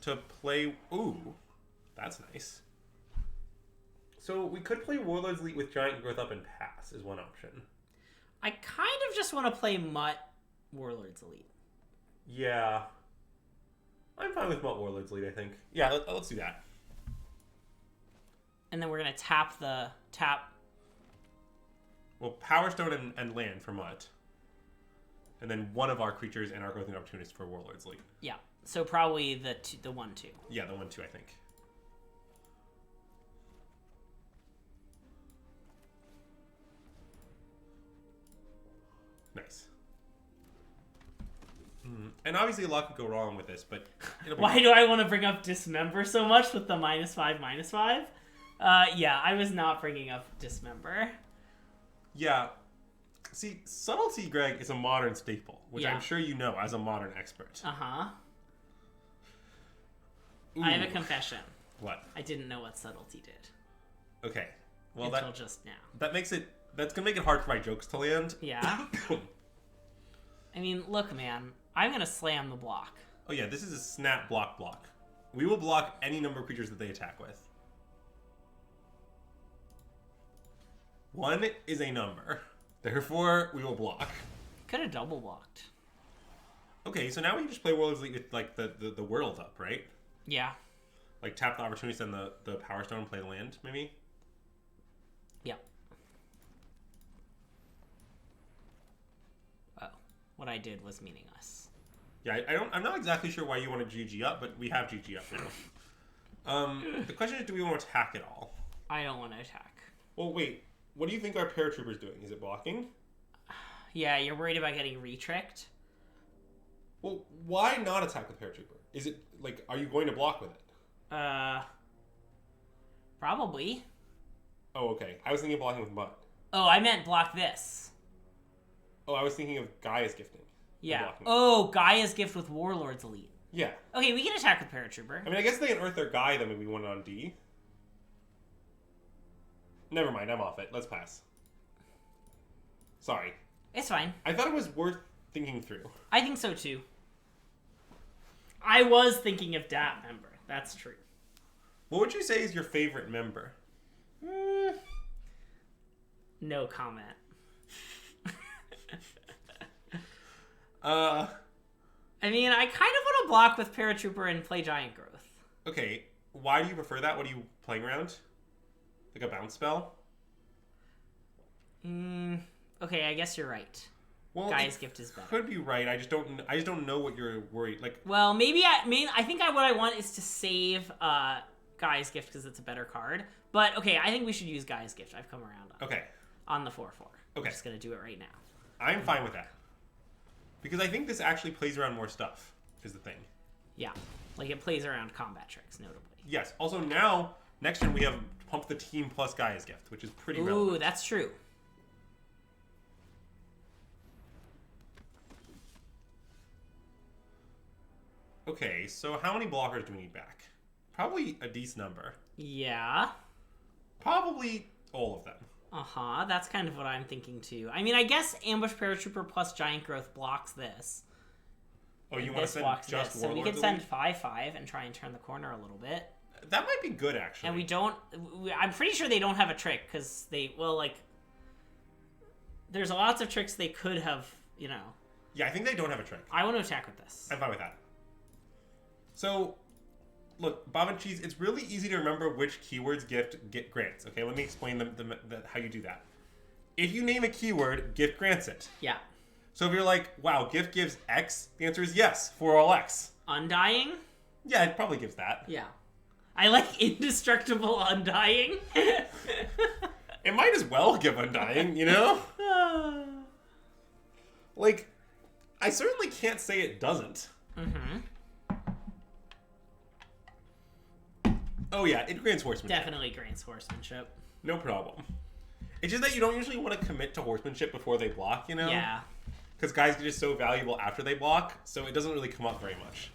to play... Ooh, that's nice. So, we could play Warlord's Lead with Giant Growth up and pass, is one option. I kind of just want to play Mutt Warlord's Elite. Yeah. I'm fine with Mutt Warlord's Lead, I think. Yeah, let's do that. And then we're going to tap Well, Power Stone and land for Mutt. And then one of our creatures and our Growth and Opportunist for Warlord's Lead. Yeah. So probably the 1/2. Yeah, the 1/2, I think. Nice. And obviously a lot could go wrong with this, but... Why do I want to bring up Dismember so much with the -5/-5? Yeah, I was not bringing up Dismember. Yeah. See, Subtlety, Greg, is a modern staple, which Yeah. I'm sure you know as a modern expert. Uh-huh. Ooh. I have a confession. What? I didn't know what Subtlety did. Okay. Well, until just now. That's going to make it hard for my jokes to land. Yeah. I mean, look, man. I'm going to slam the block. Oh, yeah, this is a snap block. We will block any number of creatures that they attack with. 1 is a number. Therefore, we will block. Could have double blocked. Okay, so now we can just play Warlord's League with, like, the world up, right? Yeah. Like tap the opportunity, send the Power Stone, play the land, maybe? Yep. Oh, what I did was meaningless. Yeah, I'm not exactly sure why you want to GG up, but we have GG up now. The question is, do we want to attack at all? I don't want to attack. Well, wait. What do you think our paratrooper's doing? Is it blocking? Yeah, you're worried about getting retricked? Well, why not attack with paratrooper? Is it, like, are you going to block with it? Probably. Oh, okay. I was thinking of blocking with Mud. Oh, I meant block this. Oh, I was thinking of Gaia's gifting. Yeah. Oh, Gaia's gift with Warlord's Elite. Yeah. Okay, we can attack with Paratrooper. I mean, I guess they unearth their Gaia, then maybe one on D. Never mind, I'm off it. Let's pass. Sorry. It's fine. I thought it was worth thinking through. I think so, too. I was thinking of that member. That's true. What would you say is your favorite member? No comment. I mean, I kind of want to block with Paratrooper and play Giant Growth. Okay, why do you prefer that? What are you playing around? Like a bounce spell? Okay, I guess you're right. Well, Gaia's gift is better. Could be right. I just don't know what you're worried. Like, well, maybe I think what I want is to save Gaia's gift because it's a better card. But okay, I think we should use Gaia's gift. I've come around. Okay. On the 4/4. Okay. I'm just gonna do it right now. I'm fine with that because I think this actually plays around more stuff. Is the thing. Yeah, like it plays around combat tricks, notably. Yes. Also, now next turn we have Pump the Team plus Gaia's gift, which is pretty relevant. Ooh, that's true. Okay, so how many blockers do we need back? Probably a decent number. Yeah. Probably all of them. That's kind of what I'm thinking too. I mean, I guess Ambush Paratrooper plus Giant Growth blocks this. Oh, you want to send just this. So we could send 5/5 and try and turn the corner a little bit. That might be good, actually. And we don't... I'm pretty sure they don't have a trick, because they... Well, like... There's lots of tricks they could have, you know... Yeah, I think they don't have a trick. I want to attack with this. I'm fine with that. So, look, Bob and Cheese, it's really easy to remember which keywords gift grants. Okay, let me explain how you do that. If you name a keyword, gift grants it. Yeah. So if you're like, wow, gift gives X, the answer is yes, for all X. Undying? Yeah, it probably gives that. Yeah. I like Indestructible Undying. It might as well give Undying, you know? Like, I certainly can't say it doesn't. Mm-hmm. Oh yeah, it grants horsemanship. Definitely grants horsemanship. No problem. It's just that you don't usually want to commit to horsemanship before they block, you know? Yeah. Because guys are just so valuable after they block, so it doesn't really come up very much.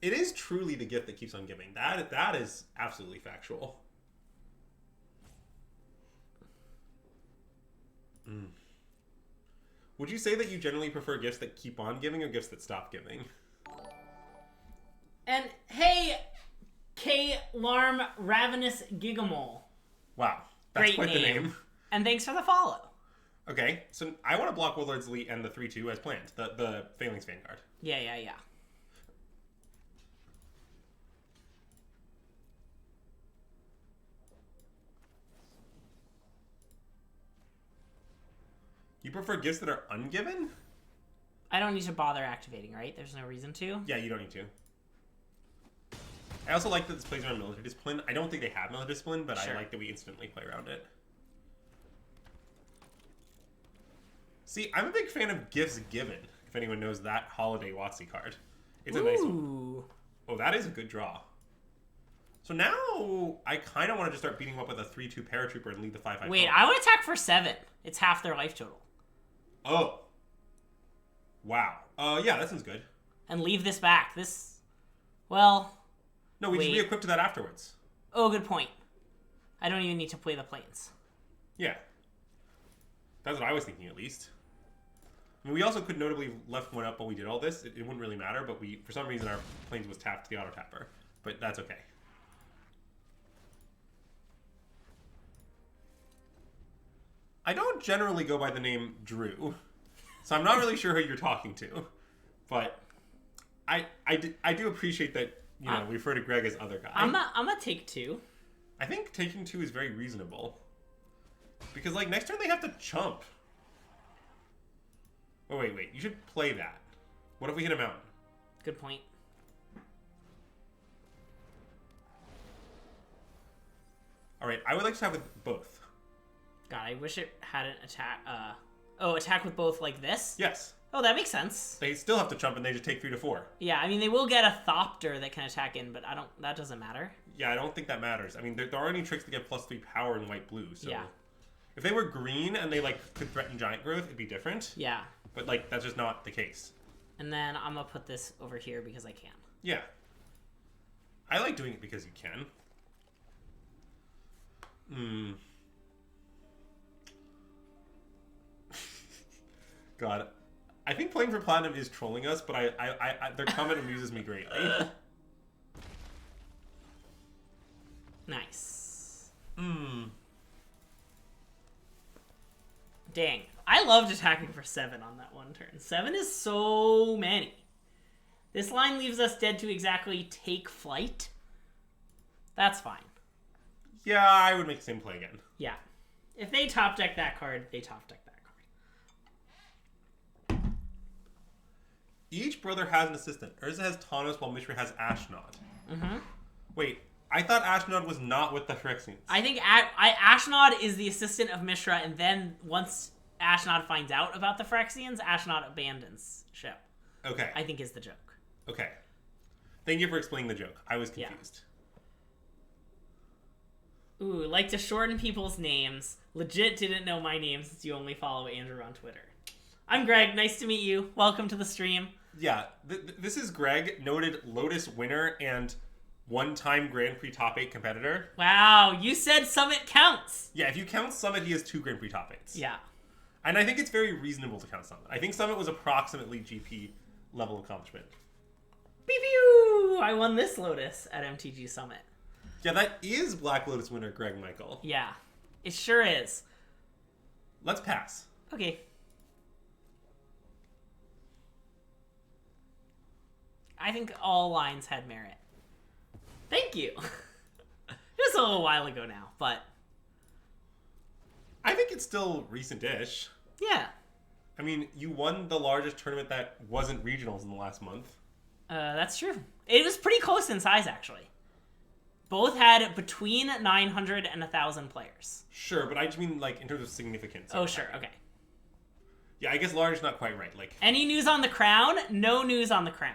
It is truly the gift that keeps on giving. That is absolutely factual. Would you say that you generally prefer gifts that keep on giving or gifts that stop giving? And hey, K. Larm Ravenous Gigamole. Wow, that's Great quite the name. And thanks for the follow. Okay, so I want to block Warlord's Elite and the 3/2 as planned. The Phalanx Vanguard. Yeah. You prefer gifts that are ungiven? I don't need to bother activating, right? There's no reason to. Yeah, you don't need to. I also like that this plays around military discipline. I don't think they have military discipline, but Sure. I like that we instantly play around it. See, I'm a big fan of Gifts Given, if anyone knows that Holiday WotC card. It's a nice one. Oh, that is a good draw. So now, I kind of want to just start beating him up with a 3/2 Paratrooper and lead the 5/5. Wait, I want to attack for 7. It's half their life total. Oh. Wow. Yeah, that sounds good. And leave this back. This... Well... No, we just re-equip to that afterwards. Oh, good point. I don't even need to play the planes. Yeah. That's what I was thinking, at least. I mean, we also could notably left one up while we did all this. It wouldn't really matter, but for some reason our planes was tapped to the auto-tapper. But that's okay. I don't generally go by the name Drew. So I'm not really sure who you're talking to, but I do appreciate that, you know, we refer to Greg as other guy. I'm gonna take 2. I think taking 2 is very reasonable. Because, like, next turn they have to chump. Oh, wait. You should play that. What if we hit a mountain? Good point. Alright, I would like to have with both. God, I wish it had an attack. Attack with both like this? Yes. Oh, that makes sense. They still have to chump and they just take 3 to 4. Yeah, I mean, they will get a Thopter that can attack in, but that doesn't matter. Yeah, I don't think that matters. I mean, there are any tricks to get +3 power in white-blue, so... Yeah. If they were green and they, like, could threaten giant growth, it'd be different. Yeah. But, like, that's just not the case. And then I'm gonna put this over here because I can. Yeah. I like doing it because you can. God. I think playing for Platinum is trolling us, but their comment amuses me greatly. Nice. Dang. I loved attacking for 7 on that one turn. 7 is so many. This line leaves us dead to exactly take flight. That's fine. Yeah, I would make the same play again. Yeah. If they top deck that card, they top deck that card. Each brother has an assistant. Urza has Tawnos while Mishra has Ashnod. Mm-hmm. Wait, I thought Ashnod was not with the Phyrexians. I think Ashnod is the assistant of Mishra, and then once Ashnod finds out about the Phyrexians, Ashnod abandons ship. Okay. I think is the joke. Okay. Thank you for explaining the joke. I was confused. Yeah. Ooh, like to shorten people's names. Legit didn't know my name since you only follow Andrew on Twitter. I'm Greg. Nice to meet you. Welcome to the stream. Yeah, this is Greg, noted Lotus winner and one-time Grand Prix top 8 competitor. Wow, you said Summit counts. Yeah, if you count Summit, he has 2 Grand Prix top 8s. Yeah. And I think it's very reasonable to count Summit. I think Summit was approximately GP level accomplishment. Pew pew! I won this Lotus at MTG Summit. Yeah, that is Black Lotus winner Greg Michael. Yeah, it sure is. Let's pass. Okay. I think all lines had merit. Thank you. Just a little while ago now, but... I think it's still recent-ish. Yeah. I mean, you won the largest tournament that wasn't regionals in the last month. That's true. It was pretty close in size, actually. Both had between 900 and 1,000 players. Sure, but I just mean, like, in terms of significance. Oh, sure, okay. Yeah, I guess large is not quite right. Like, any news on the Crown? No news on the Crown.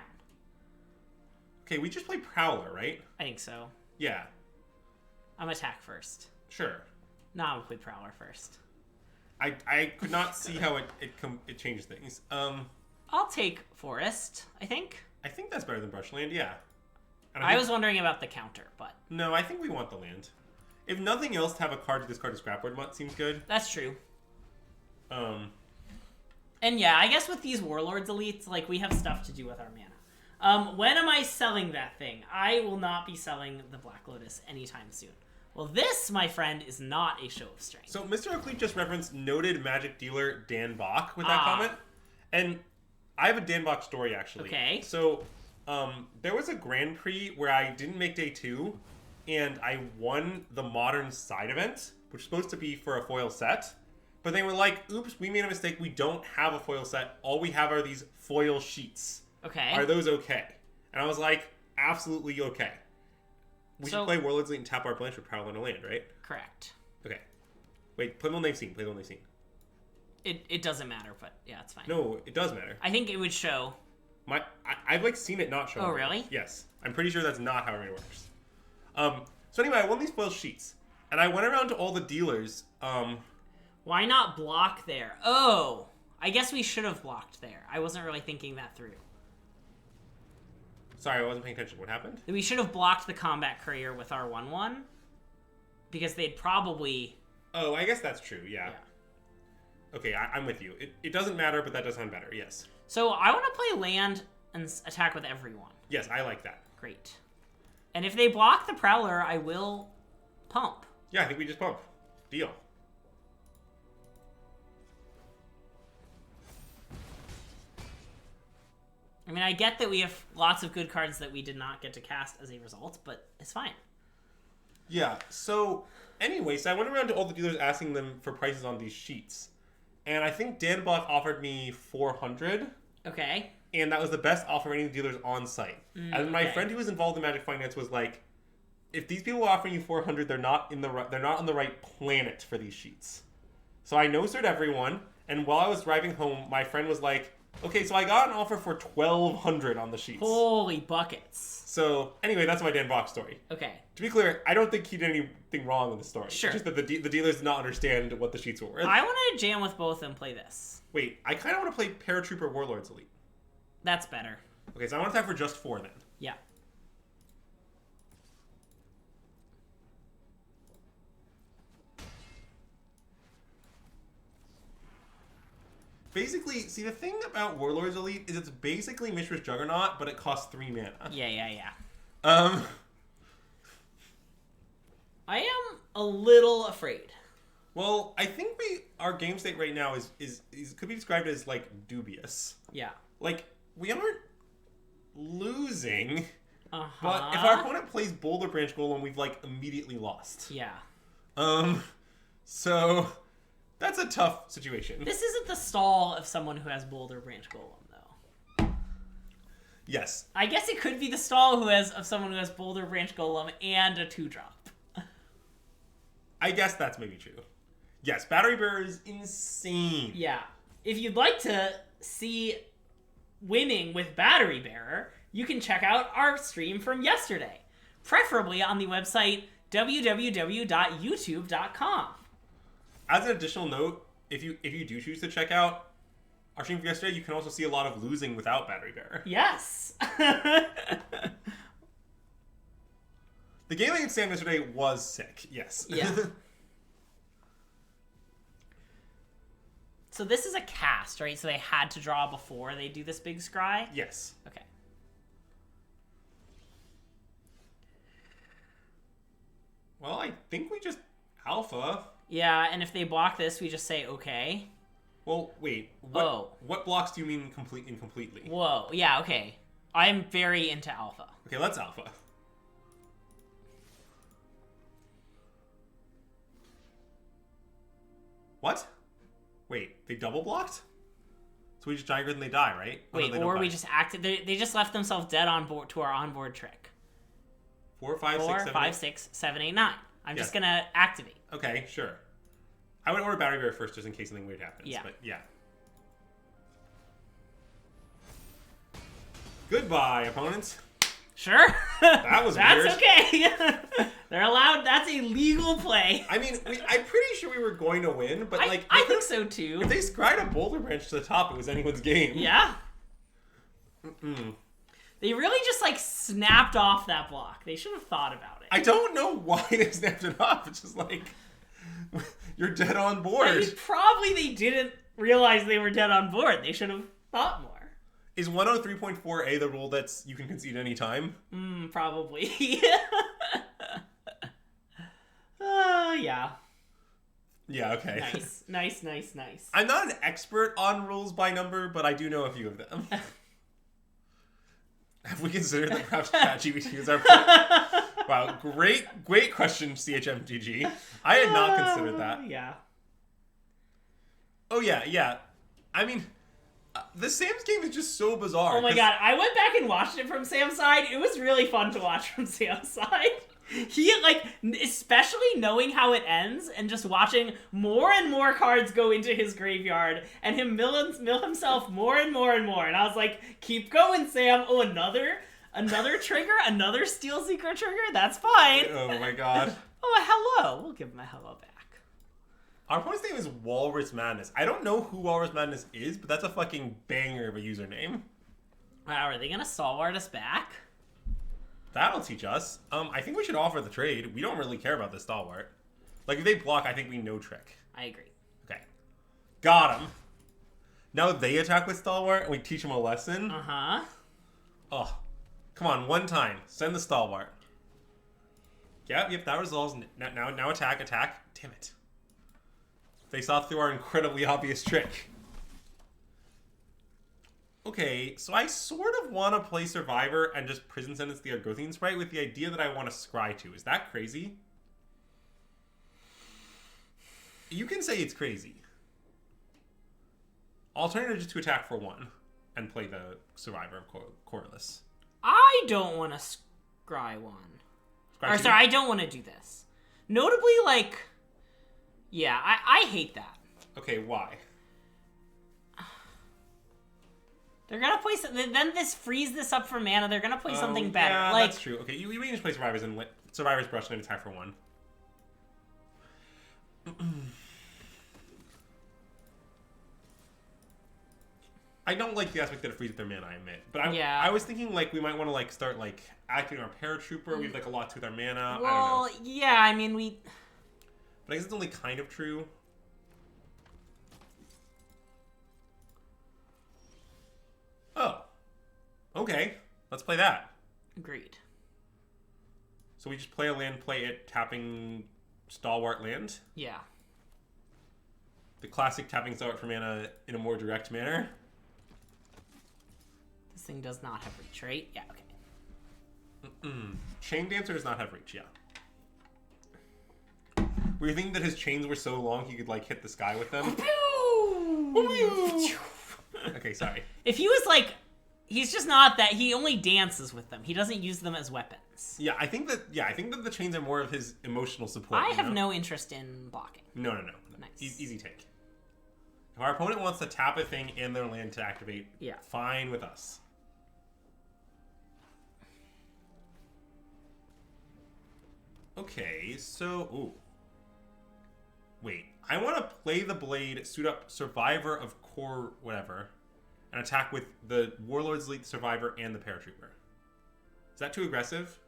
Okay, we just play Prowler, right? I think so. Yeah. I'm attack first. Sure. No, I'm gonna play Prowler first. I could not see how it changes things. I'll take Forest, I think. I think that's better than Brushland, yeah. And I was wondering about the counter, but... No, I think we want the land. If nothing else, to have a card to discard a scrapboard seems good. That's true. And yeah, I guess with these Warlords elites, like, we have stuff to do with our mana. When am I selling that thing? I will not be selling the Black Lotus anytime soon. Well, this, my friend, is not a show of strength. So Mr. Oakley just referenced noted Magic dealer Dan Bach with that comment. And I have a Dan Bach story, actually. Okay. So there was a Grand Prix where I didn't make day 2, and I won the Modern side event, which was supposed to be for a foil set. But they were like, oops, we made a mistake. We don't have a foil set. All we have are these foil sheets. Okay. Are those okay? And I was like, absolutely okay. We should play Warlords Elite and tap our Blanche with Prowler on a land, right? Correct. Okay. Wait, play the one they've seen. Play the one they've seen. It doesn't matter, but yeah, it's fine. No, it does matter. I think it would show. I've like seen it not show. Oh, really? Yes. I'm pretty sure that's not how it works. So anyway, I won these foil sheets. And I went around to all the dealers. Why not block there? Oh, I guess we should have blocked there. I wasn't really thinking that through. Sorry, I wasn't paying attention. What happened? We should have blocked the Combat Courier with our 1/1. Because they'd probably... Oh, I guess that's true, yeah. Okay, I'm with you. It doesn't matter, but that does sound better, yes. So I want to play land and attack with everyone. Yes, I like that. Great. And if they block the Prowler, I will pump. Yeah, I think we just pump. Deal. I mean, I get that we have lots of good cards that we did not get to cast as a result, but it's fine. Yeah, so anyway, so I went around to all the dealers asking them for prices on these sheets. And I think Dan Block offered me 400. Okay. And that was the best offer any dealers on site. And my friend who was involved in Magic Finance was like, if these people are offering you 400, they're not on the right planet for these sheets. So I no-sir'd everyone, and while I was driving home, my friend was like, okay, so I got an offer for 1,200 on the sheets. Holy buckets. So, anyway, that's my Dan Block story. Okay. To be clear, I don't think he did anything wrong in the story. Sure. It's just that the dealers did not understand what the sheets were worth. I want to jam with both and play this. Wait, I kind of want to play Paratrooper Warlords Elite. That's better. Okay, so I want to attack for just 4 then. Yeah. Basically, see, the thing about Warlords Elite is it's basically Mishra's Juggernaut, but it costs 3 mana. Yeah. I am a little afraid. Well, I think our game state right now is could be described as, like, dubious. Yeah. Like, we aren't losing, but if our opponent plays Boulder Branch Golem, we've, like, immediately lost. Yeah. So that's a tough situation. This isn't the stall of someone who has Boulder Branch Golem, though. Yes. I guess it could be the stall of someone who has Boulder Branch Golem and a 2-drop. I guess that's maybe true. Yes, Battery Bearer is insane. Yeah. If you'd like to see winning with Battery Bearer, you can check out our stream from yesterday, preferably on the website www.youtube.com. As an additional note, if you do choose to check out our stream from yesterday, you can also see a lot of losing without Battery Bearer. Yes. The game against Sam yesterday was sick, yes. Yeah. So this is a cast, right? So they had to draw before they do this big scry? Yes. Okay. Well, I think we just alpha. Yeah, and if they block this, we just say okay. Well, wait. What blocks do you mean incompletely? Whoa. Yeah, okay. I'm very into alpha. Okay, let's alpha. What? Wait, they double blocked? So we just Giant and they die, right? Wait, or we just acted. They just left themselves dead on board to our onboard trick. 4, 5, 6, 7, 8, 9. I'm just gonna activate. Okay, sure. I would order Battery Bearer first just in case something weird happens. Yeah. But yeah. Goodbye, opponents. Sure. That was weird. That's okay. They're allowed. That's a legal play. I mean, I'm pretty sure we were going to win, but I think so too. If they scried a Boulder Branch to the top, it was anyone's game. Yeah. They really just like snapped off that block. They should have thought about it. I don't know why they snapped it off. It's just like you're dead on board. I mean, probably they didn't realize they were dead on board. They should have thought more. Is 103.4a the rule that's you can concede any time? Probably. Yeah. Yeah, okay. Nice. I'm not an expert on rules by number, but I do know a few of them. Have we considered that perhaps ChatGPT is our... Wow, great question, CHMGG. I had not considered that. Yeah. Oh, yeah. I mean... the Sam's game is just so bizarre. Oh my god, I went back and watched it from Sam's side. It was really fun to watch from Sam's side. He, like, especially knowing how it ends and just watching more and more cards go into his graveyard and him mill himself more and more and more. And I was like, keep going, Sam. Oh, another trigger? Another Steel Seeker trigger? That's fine. Oh my god. Oh, a hello. We'll give him a hello back. Our opponent's name is Walrus Madness. I don't know who Walrus Madness is, but that's a fucking banger of a username. Wow, are they gonna stalwart us back? That'll teach us. I think we should offer the trade. We don't really care about the stalwart. Like, if they block, I think we no trick. I agree. Okay. Got him. Now they attack with stalwart, and we teach them a lesson. Uh-huh. Oh. Come on, one time. Send the stalwart. Yep, that resolves. Now attack. Damn it. They saw through our incredibly obvious trick. Okay, so I sort of want to play Survivor and just prison sentence the Argothian sprite with the idea that I want to scry to. Is that crazy? You can say it's crazy. Alternative just to attack for 1 and play the Survivor of Corliss. I don't want to scry 1. I don't want to do this. Notably, like, yeah, I hate that. Okay, why? They're gonna play then this frees this up for mana. They're gonna play something better. Yeah, like, that's true. Okay, you can just play Survivor's Brush and attack for 1. I don't like the aspect that it frees up their mana, I admit. But I was thinking, like, we might want to, like, start, like, activating our Paratrooper. We have, like, a lot to with our mana. Well, I don't know. yeah, I mean, But I guess it's only kind of true. Oh. Okay. Let's play that. Agreed. So we just play a land, play it, tapping Stalwart land? Yeah. The classic tapping Stalwart for mana in a more direct manner? This thing does not have reach, right? Yeah, okay. Chain Dancer does not have reach, yeah. Were you thinking that his chains were so long he could, like, hit the sky with them? Okay, sorry. If he was, like... He's just not that... He only dances with them. He doesn't use them as weapons. Yeah, I think that the chains are more of his emotional support. I have no interest in blocking. No. Nice. Easy take. If our opponent wants to tap a thing in their land to activate, fine with us. Okay, so... Ooh. Wait. I want to play the Blade, suit up Survivor of Core whatever, and attack with the Warlord's Elite Survivor and the Paratrooper. Is that too aggressive?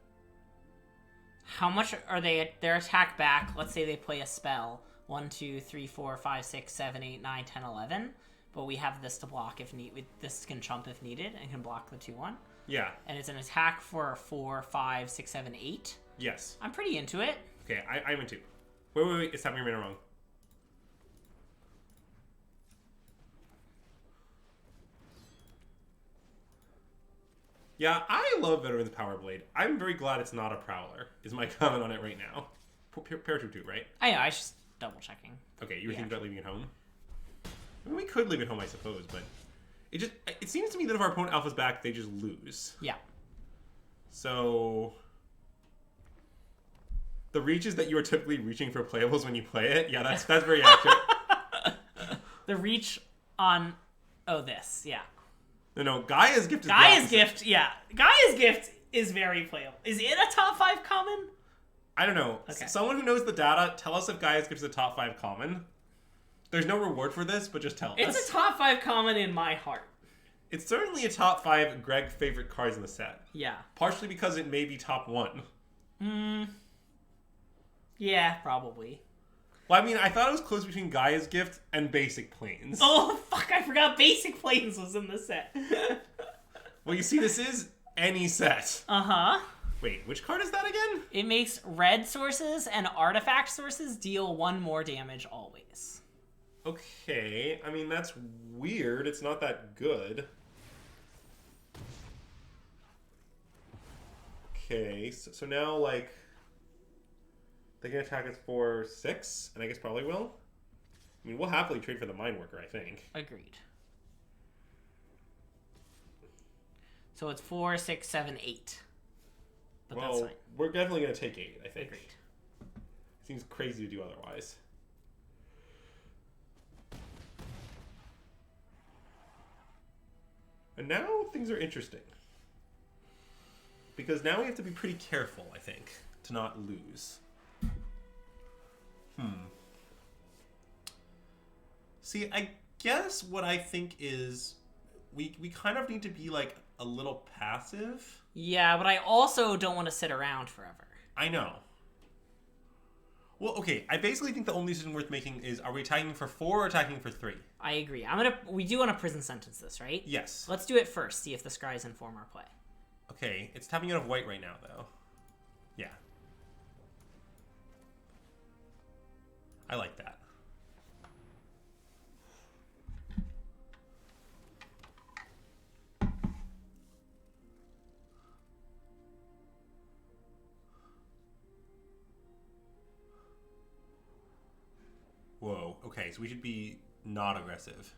How much are they... Their attack back, let's say they play a spell. 1, 2, 3, 4, 5, 6, 7, 8, 9, 10, 11. But we have this to block if need. This can chump if needed and can block the 2/1. Yeah. And it's an attack for 4, 5, 6, 7, 8. Yes. I'm pretty into it. Okay, I'm into. Wait. It's tapping your mana wrong. Yeah, I love Veteran's Power Blade. I'm very glad it's not a Prowler, is my comment on it right now. Paratroop 2, right? I know, I was just double checking. Okay, you were thinking about leaving it home? I mean, we could leave it home, I suppose, but... It seems to me that if our opponent alpha's back, they just lose. Yeah. So... The reaches that you are typically reaching for playables when you play it, yeah, that's very accurate. The reach on... Oh, this, yeah. No, Gaia's Gift is Gaia's Gift, yeah. Gaia's Gift is very playable. Is it a top 5 common? I don't know. Okay. Someone who knows the data, tell us if Gaia's Gift is a top 5 common. There's no reward for this, but just tell us. It's a top 5 common in my heart. It's certainly a top 5 Greg favorite cards in the set. Yeah. Partially because it may be top 1. Yeah, probably. Well, I mean, I thought it was close between Gaia's Gift and Basic Planes. Oh, fuck, I forgot Basic Planes was in the set. Well, you see, this is any set. Uh-huh. Wait, which card is that again? It makes red sources and artifact sources deal 1 more damage always. Okay, I mean, that's weird. It's not that good. Okay, so now, like... They can attack us for 6, and I guess probably will. I mean, we'll happily trade for the Mind Worker, I think. Agreed. So it's 4, 6, 7, 8. But well, that's fine. We're definitely going to take 8, I think. Agreed. Seems crazy to do otherwise. And now things are interesting. Because now we have to be pretty careful, I think, to not lose. See, I guess what I think is we kind of need to be, like, a little passive. Yeah, but I also don't want to sit around forever. I know. Well, okay, I basically think the only decision worth making is, are we attacking for 4 or attacking for 3? I agree. We do want to prison sentence this, right? Yes. Let's do it first, see if the scries inform our play. Okay, it's tapping out of white right now, though. Yeah. I like that. Okay, so we should be not aggressive.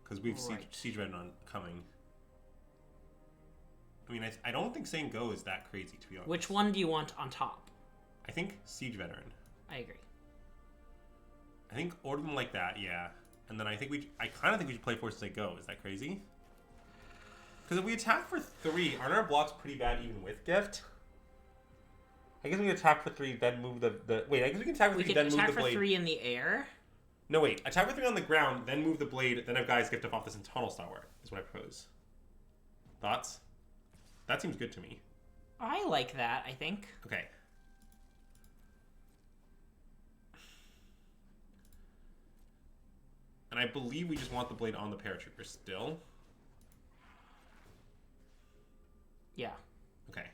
Because we've Siege Veteran coming. I mean, I don't think saying go is that crazy, to be honest. Which one do you want on top? I think Siege Veteran. I agree. I think order them like that, yeah. And then I kind of think we should play force say go. Is that crazy? Because if we attack for 3, aren't our blocks pretty bad even with gift? I guess we can attack for 3, then move the wait, I guess we can attack for 3, then move the blade. We can attack for 3 in the air. No, wait. Attack for 3 on the ground, then move the blade, then have guys gift off this tunnel stalwart, is what I propose. Thoughts? That seems good to me. I like that, I think. Okay. And I believe we just want the blade on the paratrooper still. Yeah. Okay.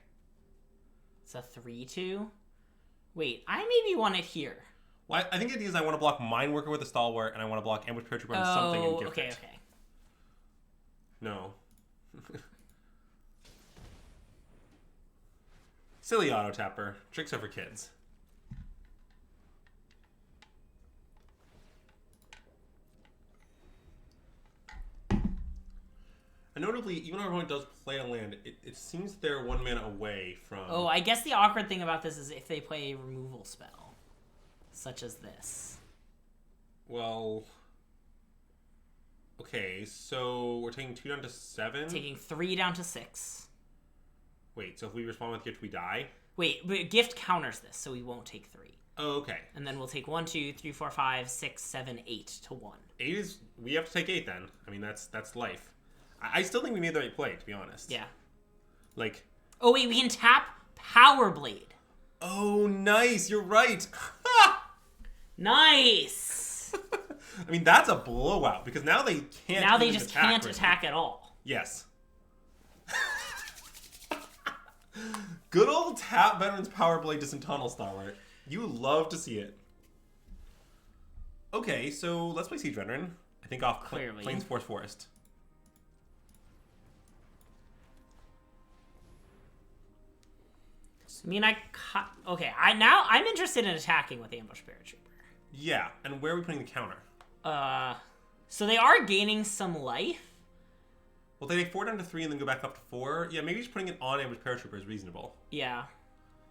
It's a 3-2. Wait, I maybe want it here. Well, I think the idea is I want to block Mine Worker with a stalwart, and I want to block Ambush Paratrooper on something and gift it. Okay. No. Silly auto tapper. Tricks are for kids. And notably, even though everyone does play a land, it seems they're 1 mana away from... Oh, I guess the awkward thing about this is if they play a removal spell, such as this. Well... Okay, so we're taking 2 down to 7? Taking 3 down to 6. Wait, so if we respond with gift, we die? Wait, but gift counters this, so we won't take 3. Oh, okay. And then we'll take 1, 2, 3, 4, 5, 6, 7, 8 to 1. 8 is... We have to take 8 then. I mean, that's life. I still think we made the right play, to be honest. Yeah. Like... Oh, wait, we can tap Power Blade. Oh, nice. You're right. Nice. I mean, that's a blowout, because now they can't Now they just can't attack at all. Yes. Good old tap Veteran's Power Blade to some Tunnel Stalwart. You love to see it. Okay, so let's play Siege Veteran. I think off Plains Force Forest. I mean, okay. I'm interested in attacking with Ambush Paratrooper. Yeah, and where are we putting the counter? So they are gaining some life. Well, they take 4 down to 3 and then go back up to 4. Yeah, maybe just putting it on Ambush Paratrooper is reasonable. Yeah.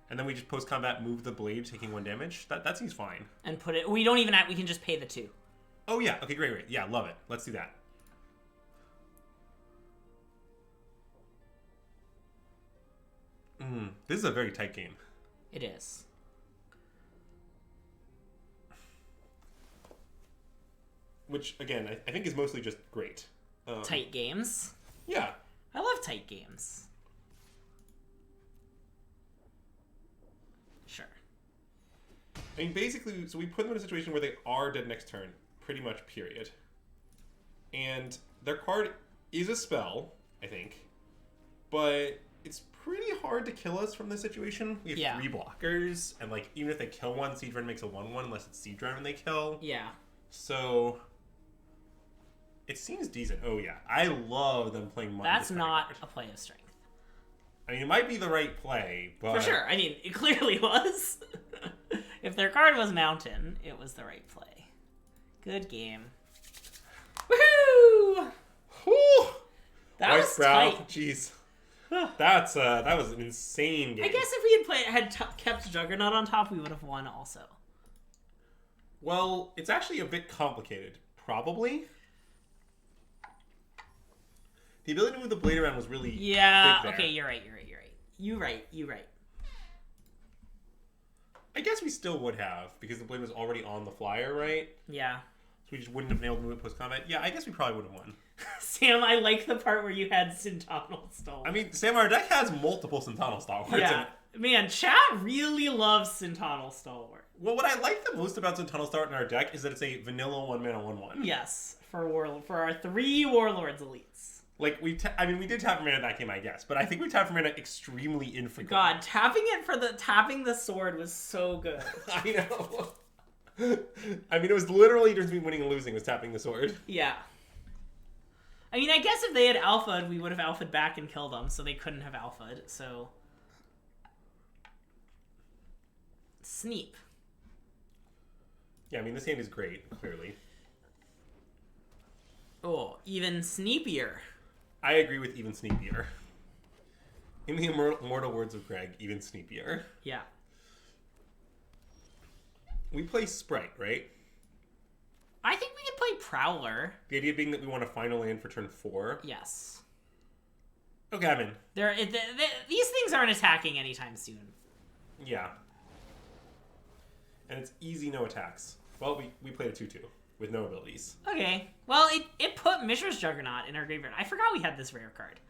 And then we just post-combat move the blade, taking 1 damage. That seems fine. And put it... We don't even have... We can just pay the 2. Oh, yeah. Okay, great. Yeah, love it. Let's do that. This is a very tight game. It is. Which, again, I think is mostly just great. Tight games? Yeah. I love tight games. Sure. I mean, basically, so we put them in a situation where they are dead next turn, pretty much, period. And their card is a spell, I think. But it's pretty hard to kill us from this situation. We have 3 blockers, and like even if they kill one, Siege Veteran makes a 1/1 unless it's Siege Veteran they kill. Yeah. So it seems decent. Oh yeah, I love them playing. That's not a play of strength. I mean, it might be the right play, but for sure. I mean, it clearly was. If their card was Mountain, it was the right play. Good game. Woohoo! Whew! That was tight. Jeez. That was an insane game. I guess if we had kept Juggernaut on top, we would have won also. Well, it's actually a bit complicated. Probably. The ability to move the blade around was really big there. Okay, you're right. I guess we still would have, because the blade was already on the flyer, right? Yeah. So we just wouldn't have been able to move it post-combat. Yeah, I guess we probably would have won. Sam, I like the part where you had Sentinel Stalwart. I mean, Sam, our deck has multiple Sentinel Stalwarts in it. Man, chat really loves Sentinel Stalwart. Well, what I like the most about Sentinel Stalwart in our deck is that it's a vanilla 1-mana 1/1. Yes, for our 3 Warlords elites. Like, we did tap for mana that game, I guess, but I think we tapped for mana extremely infrequently. God, tapping the sword was so good. I know. I mean, it was literally just between winning and losing was tapping the sword. Yeah. I mean, I guess if they had alpha'd, we would have alpha'd back and killed them, so they couldn't have alpha'd, so... Sneep. Yeah, I mean, this hand is great, clearly. Oh, even Sneepier. I agree with even Sneepier. In the immortal words of Greg, even Sneepier. Yeah. We play Sprite, right? I think we could play Prowler. The idea being that we want a final land for turn 4. Yes. Okay, I'm in. These things aren't attacking anytime soon. Yeah. And it's easy no attacks. Well, we played a 2-2 with no abilities. Okay. Well, it put Mishra's Juggernaut in our graveyard. I forgot we had this rare card.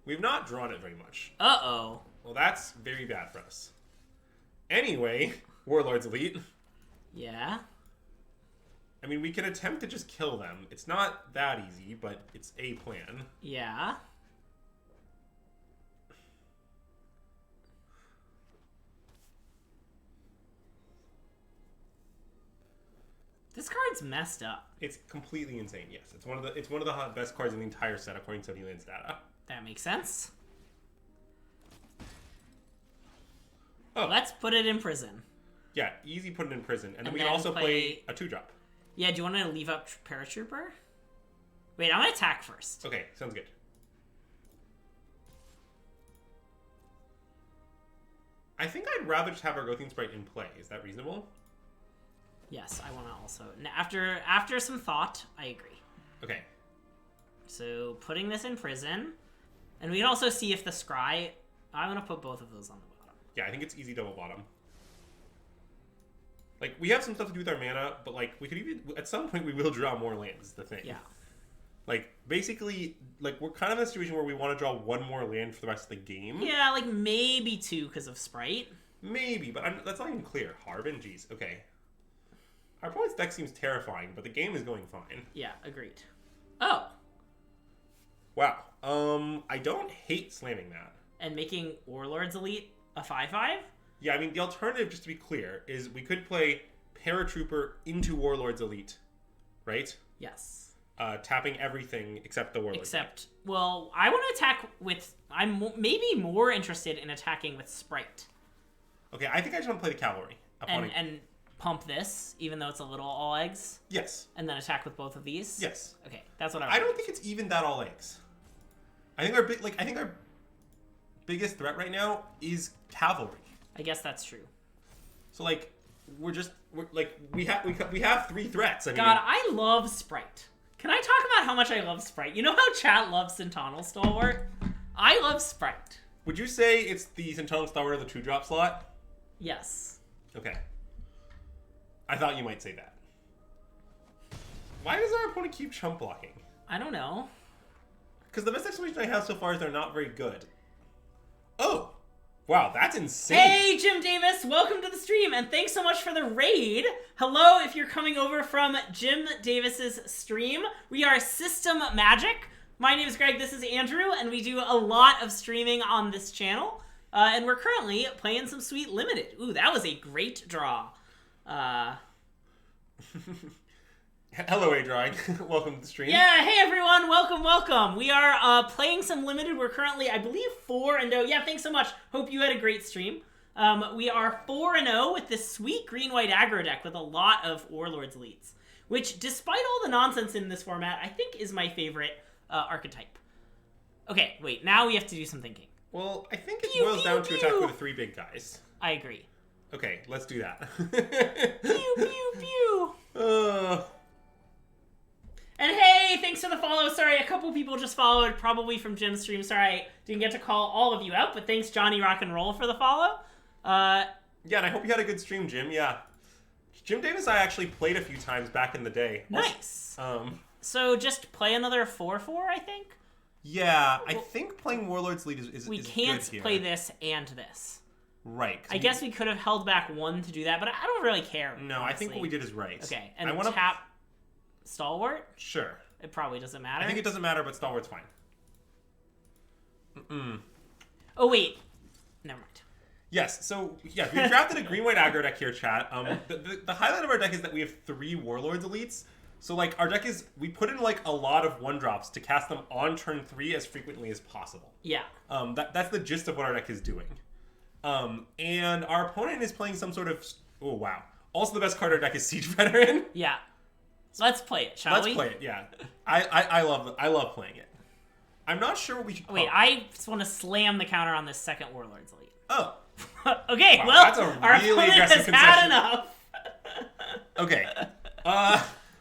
We've not drawn it very much. Uh-oh. Well, that's very bad for us. Anyway, Warlord's Elite. Yeah. I mean, we can attempt to just kill them. It's not that easy, but it's a plan. Yeah. This card's messed up. It's completely insane. Yes, it's one of the best cards in the entire set according to Newland's data. That makes sense. Oh, let's put it in prison. Yeah, easy put it in prison, and then we can also play a 2-drop. Yeah, do you want to leave up Paratrooper? Wait, I'm gonna attack first. Okay, sounds good. I think I'd rather just have our Gothian Sprite in play. Is that reasonable? Yes, I want to also... After some thought, I agree. Okay. So, putting this in prison. And we can also see if the Scry... I'm going to put both of those on the bottom. Yeah, I think it's easy double bottom. Like, we have some stuff to do with our mana, but, like, we could even... At some point, we will draw more lands, is the thing. Yeah. Like, basically, like, we're kind of in a situation where we want to draw one more land for the rest of the game. Yeah, like, maybe 2 because of Sprite. Maybe, but that's not even clear. Harbin? Jeez, okay. Our opponent's deck seems terrifying, but the game is going fine. Yeah, agreed. Oh. Wow. I don't hate slamming that. And making Warlord's Elite a 5/5? Yeah, I mean, the alternative, just to be clear, is we could play Paratrooper into Warlord's Elite, right? Yes. Tapping everything except the Warlord. Well, I want to attack with... I'm maybe more interested in attacking with Sprite. Okay, I think I just want to play the Cavalry. And pump this, even though it's a little all eggs? Yes. And then attack with both of these? Yes. Okay, that's what I want. I don't think it's even that all eggs. I think our biggest threat right now is Cavalry. I guess that's true. So, like, we have 3 threats. I mean, God, I love Sprite. Can I talk about how much I love Sprite? You know how chat loves Sentinel Stalwart? I love Sprite. Would you say it's the Sentinel Stalwart of the 2-drop slot? Yes. Okay. I thought you might say that. Why does our opponent keep chump blocking? I don't know. Because the best explanation I have so far is they're not very good. Oh! Wow, that's insane! Hey, Jim Davis! Welcome to the stream, and thanks so much for the raid! Hello, if you're coming over from Jim Davis's stream. We are SystemMagic. My name is Greg, this is Andrew, and we do a lot of streaming on this channel. And we're currently playing some sweet Limited. Ooh, that was a great draw. Hello, A-Drawing. Welcome to the stream. Yeah, hey everyone, welcome. We are playing some Limited. We're currently, I believe, 4-0. Yeah, thanks so much. Hope you had a great stream. We are 4-0 with this sweet green-white aggro deck with a lot of Warlord's Elites, which, despite all the nonsense in this format, I think is my favorite archetype. Okay, wait, now we have to do some thinking. Well, I think it boils down to attack with the 3 big guys. I agree. Okay, let's do that. Pew, pew, pew. And hey, thanks for the follow. Sorry, a couple people just followed, probably from Jim's stream. Sorry, I didn't get to call all of you out, but thanks, Johnny Rock and Roll, for the follow. Yeah, and I hope you had a good stream, Jim. Yeah. Jim Davis I actually played a few times back in the day. Nice. So just play another 4/4, I think? Yeah, I think playing Warlord's Lead is we good can't here. play this and this. Right. I guess we could have held back 1 to do that, but I don't really care. No, honestly. I think what we did is right. Okay, and tap Stalwart? Sure. It probably doesn't matter. I think it doesn't matter, but Stalwart's fine. Oh, wait. Never mind. Yes, so, yeah, we drafted a green-white aggro deck here, chat. The highlight of our deck is that we have 3 Warlords Elites. So, like, our deck is... We put in, like, a lot of 1-drops to cast them on turn 3 as frequently as possible. Yeah. That's the gist of what our deck is doing. And our opponent is playing some sort of... Oh, wow. Also, the best card in our deck is Siege Veteran. Yeah. Let's play it, shall we? Let's play it, yeah. I love playing it. I'm not sure what we should... Wait, I just want to slam the counter on this second Warlord's Elite. Oh. Okay, wow, well, that's a our really opponent aggressive has concession. had enough. Okay.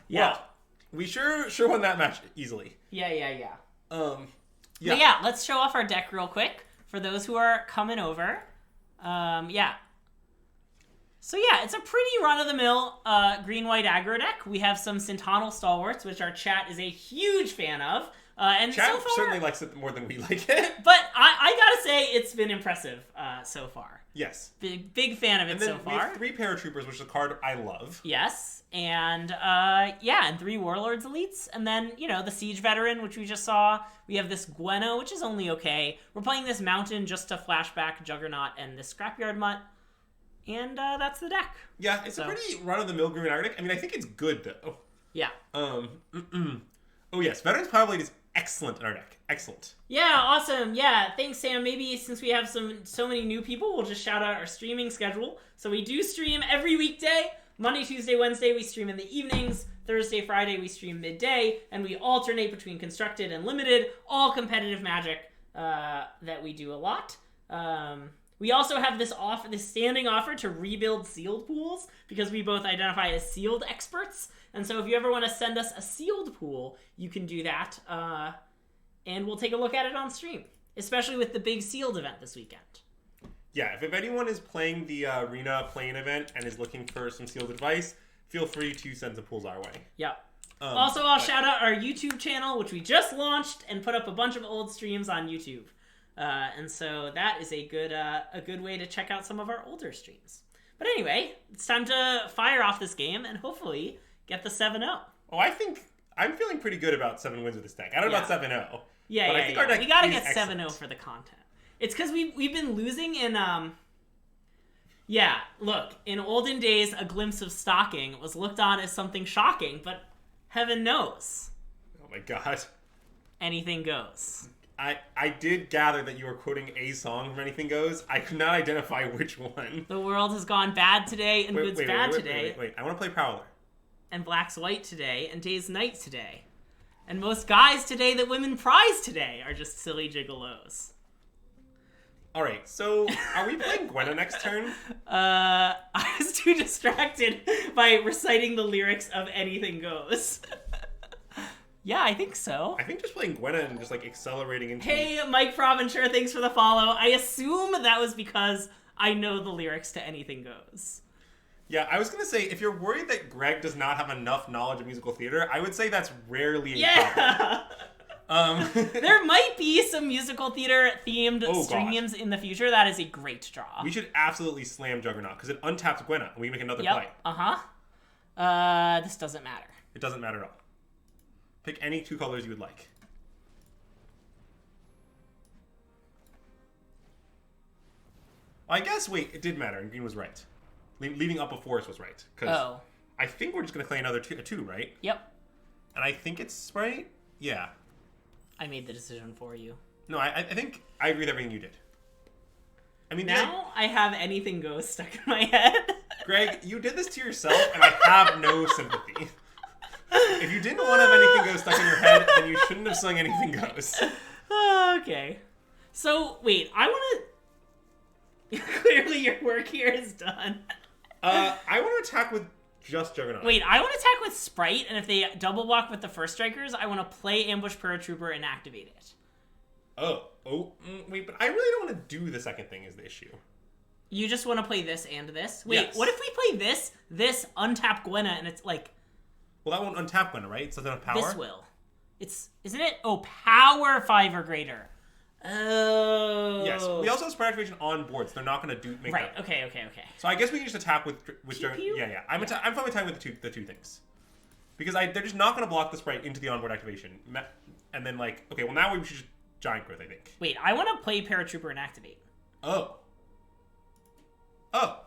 Yeah. Well, we sure won that match easily. Yeah. Yeah. But yeah, let's show off our deck real quick for those who are coming over. Yeah. So yeah, it's a pretty run-of-the-mill green-white aggro deck. We have some Centennial Stalwarts, which our chat is a huge fan of. And Chat so far, certainly likes it more than we like it. but I gotta say, it's been impressive so far. Yes. Big fan of it so far. We have 3 Paratroopers, which is a card I love. Yes, and and 3 Warlords Elites, and then, the Siege Veteran, which we just saw. We have this Gwenno, which is only okay. We're playing this Mountain just to flashback Juggernaut and this Scrapyard Mutt, and that's the deck. Yeah, it's a pretty run-of-the-mill green aggro deck. I mean, I think it's good, though. Yeah. Oh, yes, Veteran's Power Blade is excellent in our deck. Excellent. Yeah, awesome. Yeah, thanks, Sam. Maybe since we have so many new people, we'll just shout out our streaming schedule. So we do stream every weekday. Monday, Tuesday, Wednesday, we stream in the evenings. Thursday, Friday, we stream midday. And we alternate between Constructed and Limited, all competitive Magic that we do a lot. We also have this standing offer to rebuild sealed pools because we both identify as sealed experts. And so if you ever want to send us a sealed pool, you can do that. And we'll take a look at it on stream, especially with the big sealed event this weekend. Yeah, if anyone is playing the Arena Play-In event and is looking for some sealed advice, feel free to send some pools our way. Yep. Also, I'll shout out our YouTube channel, which we just launched and put up a bunch of old streams on YouTube. And so that is a good way to check out some of our older streams. But anyway, it's time to fire off this game and hopefully get the 7-0. Oh, I think I'm feeling pretty good about 7 wins with this deck. I don't know about 7-0. Yeah, but I think our deck we gotta get excellent. 7-0 for the content. It's because we've been losing in Yeah, look, in olden days, a glimpse of stocking was looked on as something shocking, but heaven knows. Oh my god. Anything goes. I did gather that you were quoting a song from Anything Goes. I could not identify which one. The world has gone bad today, and good's bad today. Wait. I want to play Prowler. And black's white today, and day's night today. And most guys today that women prize today are just silly gigolos. Alright, so are we playing Gwenna next turn? I was too distracted by reciting the lyrics of Anything Goes. Yeah, I think so. I think just playing Gwenna and just accelerating into... Hey, Mike Provencher, thanks for the follow. I assume that was because I know the lyrics to Anything Goes. Yeah, I was going to say, if you're worried that Greg does not have enough knowledge of musical theater, I would say that's rarely a problem. There might be some musical theater themed streams in the future. That is a great draw. We should absolutely slam Juggernaut, because it untaps Gwenna, and we make another play. This doesn't matter. It doesn't matter at all. Pick any 2 colors you would like. I guess, wait, it did matter, and green was right. Leaving up a forest was right. Because I think we're just going to play another 2, right? Yep. And I think it's right? Yeah. I made the decision for you. No, I think I agree with everything you did. I mean, now I have Anything Goes stuck in my head. Greg, you did this to yourself, and I have no sympathy. If you didn't want to have Anything Goes stuck in your head, then you shouldn't have sung Anything Goes. Okay. So, wait, I want to... Clearly your work here is done. I want to attack with just Juggernaut. Wait, I want to attack with Sprite, and if they double block with the first strikers, I want to play Ambush Paratrooper and activate it. Wait, but I really don't want to do the second thing is the issue. You just want to play this and this? Wait, yes. What if we play this, untap Gwenna, and it's like... Well, that won't untap Gwenna, right? It doesn't have power? This will. Isn't it? Oh, power 5 or greater. Oh. Yes. We also have Sprite activation on board, so they're not going to make right. that. Okay. So I guess we can just attack with Juggernaut. Yeah. I'm fine with attacking with the two things. Because they're just not going to block the Sprite into the onboard activation. And then, okay, well, now we should just Giant Growth, I think. Wait, I want to play Paratrooper and activate. Oh. Well,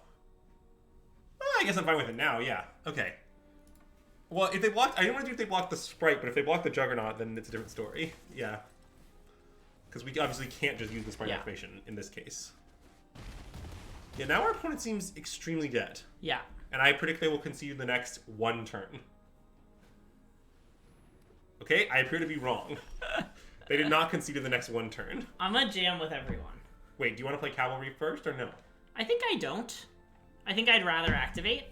I guess I'm fine with it now, yeah. Okay. Well, if they block... I didn't want to do if they block the Sprite, but if they block the Juggernaut, then it's a different story. Yeah. Because we obviously can't just use the Sprite activation in this case. Yeah, now our opponent seems extremely dead. Yeah. and I predict they will concede the next one turn. Okay, I appear to be wrong. They did not concede in the next one turn. I'm gonna jam with everyone. Wait, do you want to play Cavalry first or no? I think I don't. I think I'd rather activate.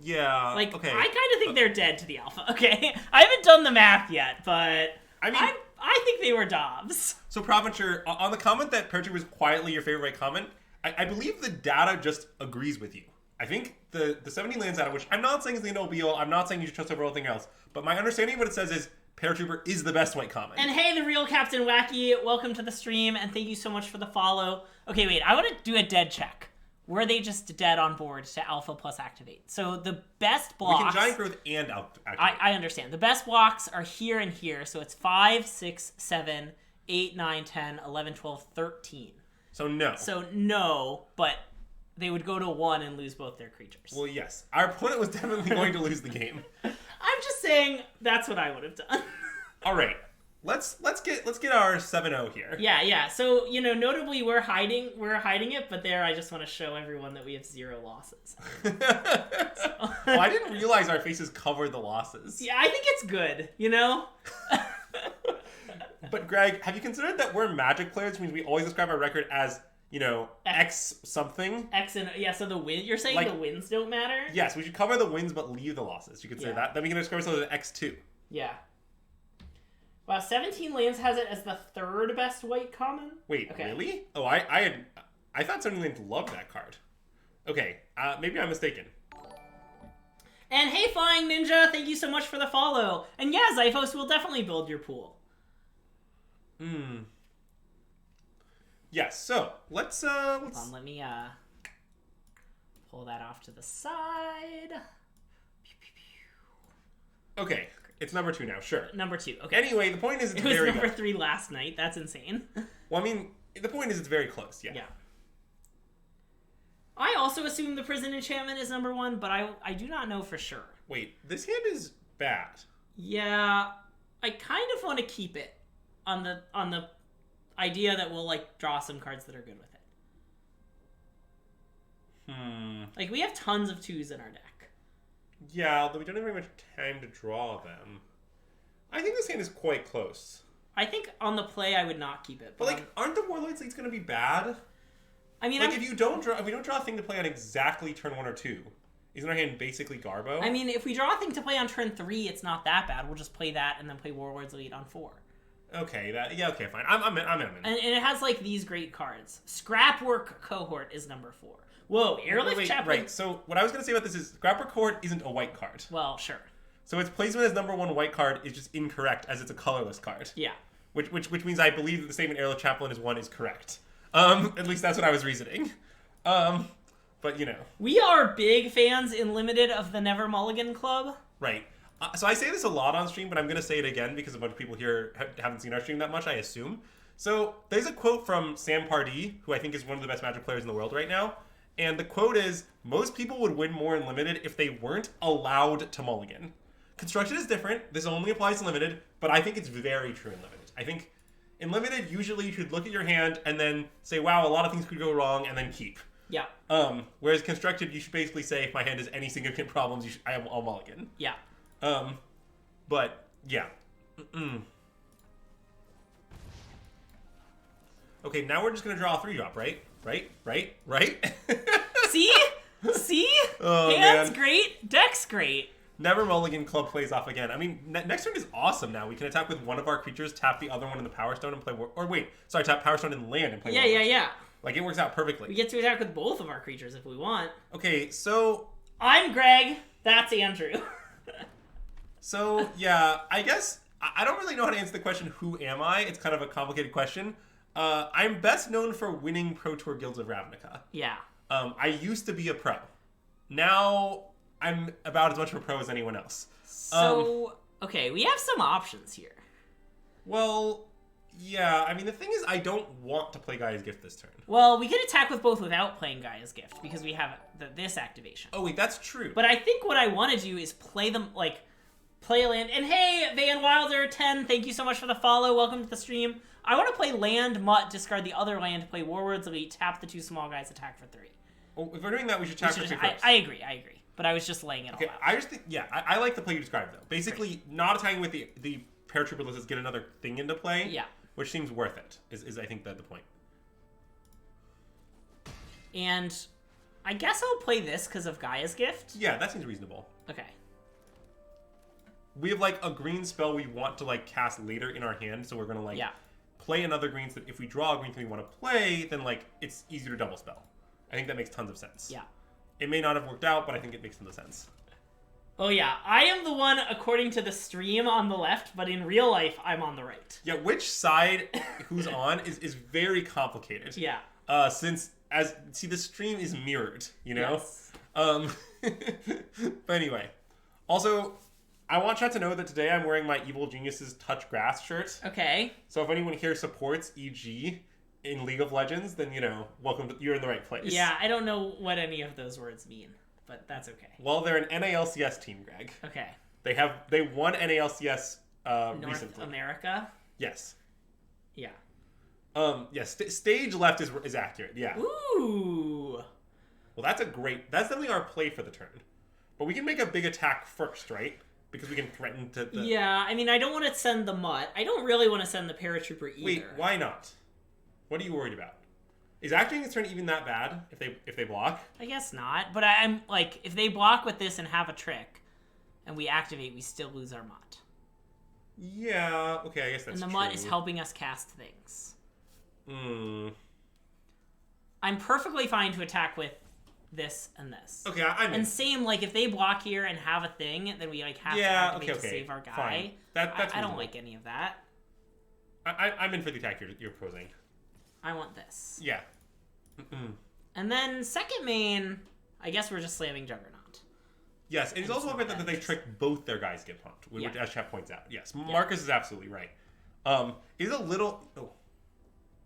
Yeah, Like, okay. I kind of think they're dead to the alpha, okay? I haven't done the math yet, but I mean, I think they were Dobbs. So, Provencher, on the comment that Paratrooper was quietly your favorite right comment, I believe the data just agrees with you. I think the 17 lands data, which I'm not saying is the end all be all, I'm not saying you should trust over everything else, but my understanding of what it says is Paratrooper is the best white comment. And hey, the real Captain Wacky, welcome to the stream, and thank you so much for the follow. Okay, wait, I want to do a dead check. Were they just dead on board to alpha plus activate? So the best blocks... We can giant growth and activate. I understand. The best blocks are here and here, so it's 5, 6, 7, 8, 9, 10, 11, 12, 13. So no. So no, but they would go to 1 and lose both their creatures. Well, yes. Our opponent was definitely going to lose the game. I'm just saying that's what I would have done. All right. Let's get our 7-0 here. Yeah. So, notably we're hiding it, but there I just want to show everyone that we have 0 losses. Well, I didn't realize our faces covered the losses. Yeah, I think it's good, But Greg, have you considered that we're Magic players, which means we always describe our record as, X something? X and so the win. You're saying the wins don't matter? Yes, we should cover the wins but leave the losses. You could say that. Then we can describe ourselves as X2. Yeah. Wow, 17 lands has it as the 3rd best white common? Wait, really? Oh, I thought 17 lands loved that card. Okay, maybe I'm mistaken. And hey, Flying Ninja, thank you so much for the follow. And yeah, Zyphos will definitely build your pool. Yes, so let's Hold on, let me pull that off to the side. Okay, it's number 2 now, sure. Number 2, okay. Anyway, the point is it's very It was number good. 3 last night. That's insane. Well, I mean, the point is it's very close, yeah. Yeah. I also assume the Prison Enchantment is number 1, but I do not know for sure. Wait, this hand is bad. Yeah, I kind of want to keep it on the idea that we'll draw some cards that are good with it. Like, we have tons of 2s in our deck. Yeah, although we don't have very much time to draw them. I think this hand is quite close. I think on the play I would not keep it. But aren't the Warlords Leagues going to be bad? I mean, if we don't draw a thing to play on exactly turn 1 or 2, isn't our hand basically Garbo? I mean, if we draw a thing to play on turn 3, it's not that bad. We'll just play that and then play Warlords Elite on 4. Okay, okay, fine. I'm in. And it has these great cards. Scrapwork Cohort is number 4. Whoa, Airlift Chaplain. Right, so what I was going to say about this is Scrapwork Cohort isn't a white card. Well, sure. So its placement as number 1 white card is just incorrect, as it's a colorless card. Yeah. Which means I believe that the statement Airlift Chaplain is 1 is correct. At least that's what I was reasoning. But we are big fans in Limited of the Never Mulligan Club. Right. So I say this a lot on stream, but I'm going to say it again because a bunch of people here haven't seen our stream that much, I assume. So there's a quote from Sam Pardee, who I think is one of the best Magic players in the world right now. And the quote is, most people would win more in Limited if they weren't allowed to mulligan. Construction is different. This only applies to Limited, but I think it's very true in Limited. I think in Limited, usually you should look at your hand and then say, wow, a lot of things could go wrong, and then keep. Yeah. Whereas Constructed, you should basically say, if my hand has any significant problems, I'll mulligan. Yeah. But, yeah. Okay, now we're just going to draw a 3-drop, right? Right? See? Oh, Hand's man. great. Deck's great. Never Mulligan Club plays off again. I mean, next turn is awesome now. We can attack with one of our creatures, tap the other one in the Power Stone and play... tap Power Stone in land and play... Yeah. It works out perfectly. We get to attack with both of our creatures if we want. Okay, so... I'm Greg. That's Andrew. So, yeah, I guess... I don't really know how to answer the question, who am I? It's kind of a complicated question. I'm best known for winning Pro Tour Guilds of Ravnica. Yeah. I used to be a pro. Now, I'm about as much of a pro as anyone else. So, okay, we have some options here. Well, yeah, I mean, the thing is, I don't want to play Gaia's Gift this turn. Well, we could attack with both without playing Gaia's Gift, because we have this activation. Oh, wait, that's true. But I think what I want to do is play them, play a land. And hey, Van Wilder 10, thank you so much for the follow. Welcome to the stream. I want to play land, mutt, discard the other land, play Warlords Elite, tap the 2 small guys, attack for 3. Oh, if we're doing that, we should attack quickly first. I agree. But I was just laying it all out. I just think, I like the play you described, though. Basically, not attacking with the paratrooper lets us get another thing into play. Yeah. Which seems worth it, is I think, the point. And I guess I'll play this because of Gaia's Gift. Yeah, that seems reasonable. Okay. We have, like, a green spell we want to, like, cast later in our hand, so we're going to, like, play another green so that if we draw a green thing we want to play, then, like, it's easier to double spell. I think that makes tons of sense. Yeah. It may not have worked out, but I think it makes tons of sense. Oh, yeah. I am the one, according to the stream, on the left, but in real life, I'm on the right. Yeah, which side who's on is very complicated. Yeah. Since, the stream is mirrored, you know? Yes. But anyway. Also, I want chat to know that today I'm wearing my Evil Geniuses Touch Grass shirt. Okay. So if anyone here supports EG in League of Legends, then, you know, you're in the right place. Yeah, I don't know what any of those words mean, but that's okay. Well, they're an NALCS team, Greg. Okay. They won NALCS North recently. America? Yes. Yeah. Yes, stage left is accurate, yeah. Ooh. Well, that's definitely our play for the turn. But we can make a big attack first, right? Because we can threaten to... Yeah, I mean, I don't want to send the mutt. I don't really want to send the paratrooper either. Wait, why not? What are you worried about? Is activating this turn even that bad if they block? I guess not, but I'm like, if they block with this and have a trick, and we activate, we still lose our mutt. Yeah, okay, I guess that's true. And the mutt is helping us cast things. I'm perfectly fine to attack with this and this. Okay, I'm in. And same, like, if they block here and have a thing, then we, like, have to activate to save our guy. Fine. That's I don't like any of that. I'm in for the attack you're proposing. I want this. Yeah. And then second main, I guess we're just slamming Juggernaut. Yes, and it's also important that they trick both their guys get pumped, which as chat points out. Yes, Marcus is absolutely right. Is a little... Oh.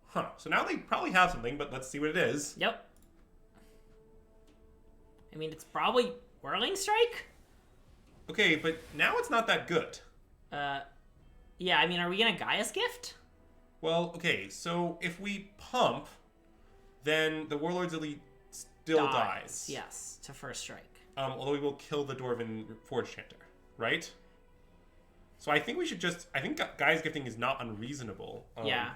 Huh. So now they probably have something, but let's see what it is. Yep. I mean, it's probably Whirling Strike? Okay, but now it's not that good. Yeah, I mean, are we gonna Gaia's Gift? Well, okay, so if we pump, then the Warlord's Elite still dies. Yes, to first strike. Although we will kill the Dwarven Forge Chanter, right? So I think we should just... I think Gaia's Gifting is not unreasonable. Yeah.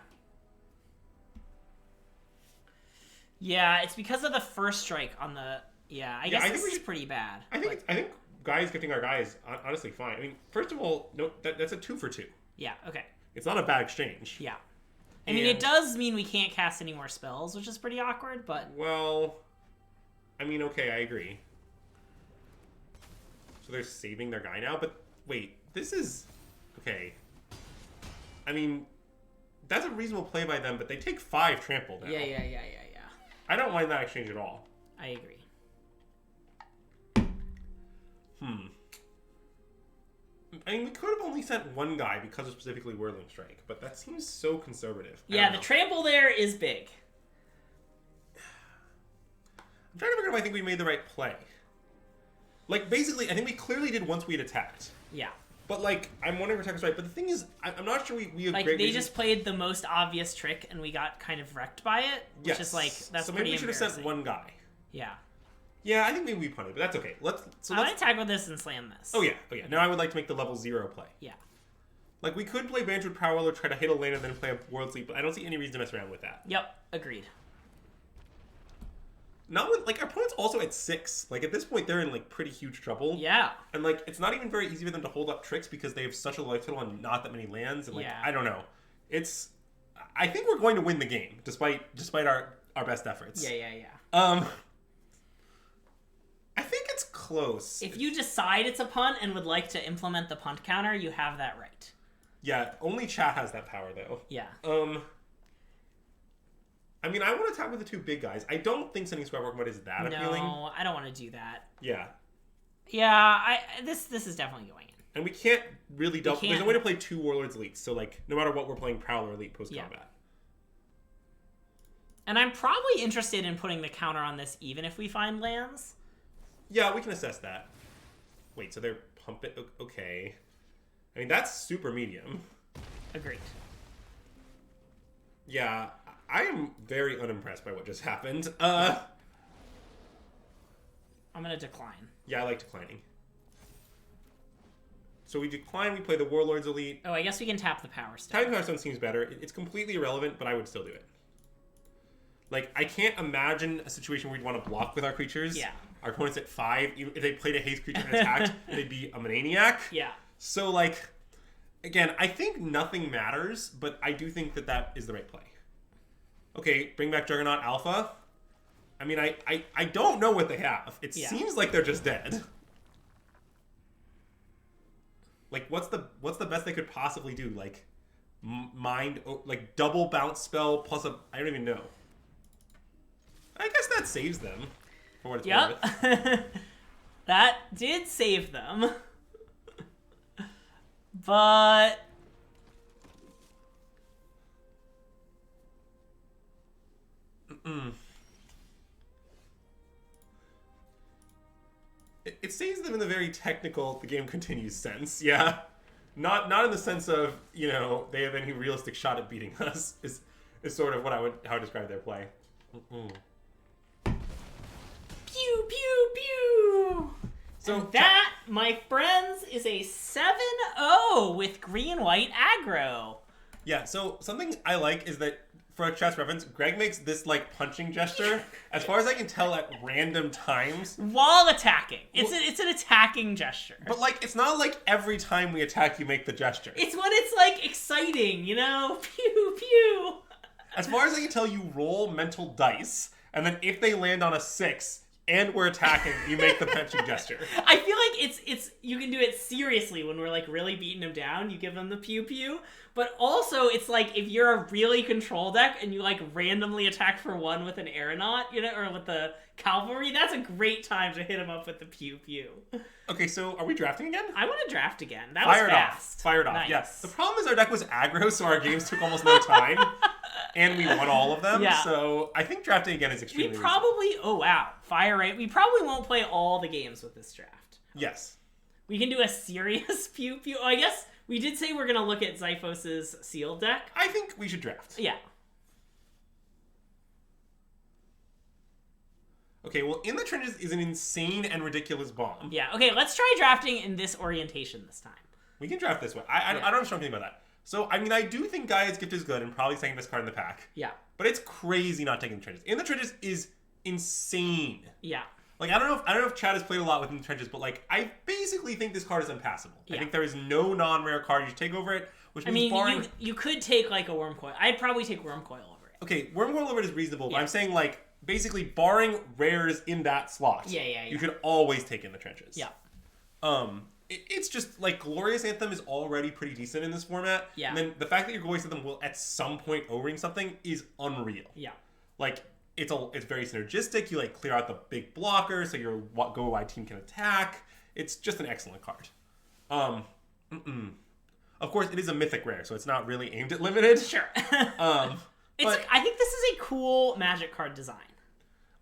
Yeah, it's because of the first strike on the... Yeah, I guess this is pretty bad. I think Gaia's Gifting our guy is honestly fine. I mean, first of all, no, that's a 2 for 2. Yeah, okay. It's not a bad exchange. Yeah. I mean, it does mean we can't cast any more spells, which is pretty awkward, but... Well, I mean, okay, I agree. So they're saving their guy now, but wait, this is... Okay. I mean, that's a reasonable play by them, but they take 5 trample now. Yeah. I don't mind that exchange at all. I agree. I mean, we could have only sent one guy because of specifically Whirling Strike, but that seems so conservative. Yeah, the trample there is big. I'm trying to figure out if I think we made the right play. Like, basically, I think we clearly did once we had attacked. Yeah. But, like, I'm wondering if attack was right. But the thing is, I'm not sure we have like, great they reason. just played the most obvious trick, and we got kind of wrecked by it. Which is, like, that's so pretty maybe we should have sent one guy. Yeah. Yeah, I think maybe we punted, but that's okay. Let's attack with this and slam this. Oh, yeah. Now I would like to make the level 0 play. Yeah. Like, we could play Banjo Power or try to hit a lane and then play a World Sleep, but I don't see any reason to mess around with that. Yep, agreed. Not with, like, our opponent's also at 6. Like, at this point, they're in, like, pretty huge trouble. Yeah. And, like, it's not even very easy for them to hold up tricks because they have such a life total and not that many lands. And, like, I don't know. I think we're going to win the game, despite our best efforts. Yeah. I think it's close. If you decide it's a punt and would like to implement the punt counter, you have that right. Yeah, only chat has that power, though. Yeah. I mean, I want to attack with the 2 big guys. I don't think sending Square Work is that appealing. No, I don't want to do that. Yeah. Yeah, this is definitely going in. And we can't really double... There's no way to play 2 Warlords Elites, so, like, no matter what, we're playing Prowler Elite post-combat. Yeah. And I'm probably interested in putting the counter on this even if we find lands. Yeah, we can assess that. Wait, so they're pumping... Okay. I mean, that's super medium. Agreed. Yeah, I am very unimpressed by what just happened. I'm gonna decline. Yeah, I like declining. So we decline, we play the Warlord's Elite. Oh, I guess we can tap the Power Stone. Tapping Power Stone seems better. It's completely irrelevant, but I would still do it. Like, I can't imagine a situation where we'd want to block with our creatures. Yeah. Our opponents at 5, even if they played a haste creature and attacked, they'd be a Maniac. Yeah. So, like, again, I think nothing matters, but I do think that that is the right play. Okay, bring back Juggernaut Alpha. I mean, I don't know what they have. It seems like they're just dead. Like, what's the best they could possibly do? Like, like, double bounce spell plus a... I don't even know. I guess that saves them, for what it's worth. That did save them. But... It saves them in the very technical, the game continues sense, yeah. Not in the sense of, you know, they have any realistic shot at beating us, is sort of what how I would describe their play. Pew, pew, pew! So and that, my friends, is a 7-0 with green-white aggro. Yeah, so something I like is that, for a chess reference, Greg makes this, like, punching gesture, as far as I can tell, at random times. While attacking. It's an attacking gesture. But, like, it's not like every time we attack you make the gesture. It's when it's, like, exciting, you know? Pew, pew! As far as I can tell, you roll mental dice, and then if they land on a 6, and we're attacking, you make the punching gesture. I feel like it's you can do it seriously when we're, like, really beating them down. You give them the pew pew. But also, it's like, if you're a really control deck and you, like, randomly attack for 1 with an aeronaut, you know, or with the cavalry, that's a great time to hit them up with the pew pew. Okay, so are we drafting again? I want to draft again. That was fast. Fired off. Nice. Yes. The problem is our deck was aggro, so our games took almost no time. And we won all of them, so I think drafting again is extremely oh wow, fire rate. We probably won't play all the games with this draft. Yes. We can do a serious pew pew. Oh, I guess we did say we're going to look at Xiphos's sealed deck. I think we should draft. Yeah. Okay, well, In the Trenches is an insane and ridiculous bomb. Yeah, okay, let's try drafting in this orientation this time. We can draft this way. I don't have a strong feeling about that. So, I mean, I do think Gaia's Gift is good and probably second best card in the pack. Yeah. But it's crazy not taking the Trenches. In the Trenches is insane. Yeah. Like, I don't know if Chad has played a lot with In the Trenches, but, like, I basically think this card is unpassable. Yeah. I think there is no non-rare card you should take over it, which means barring... you could take, like, a Wormcoil. I'd probably take Wormcoil over it. Okay, Wormcoil over it is reasonable, but I'm saying, like, basically barring rares in that slot, you should always take In the Trenches. Yeah. It's just, like, Glorious Anthem is already pretty decent in this format. Yeah. And then the fact that your Glorious Anthem will, at some point, O-ring something is unreal. Yeah. Like, it's very synergistic. You, like, clear out the big blocker so your go-wide team can attack. It's just an excellent card. Of course, it is a mythic rare, so it's not really aimed at limited. Sure. But I think this is a cool Magic card design.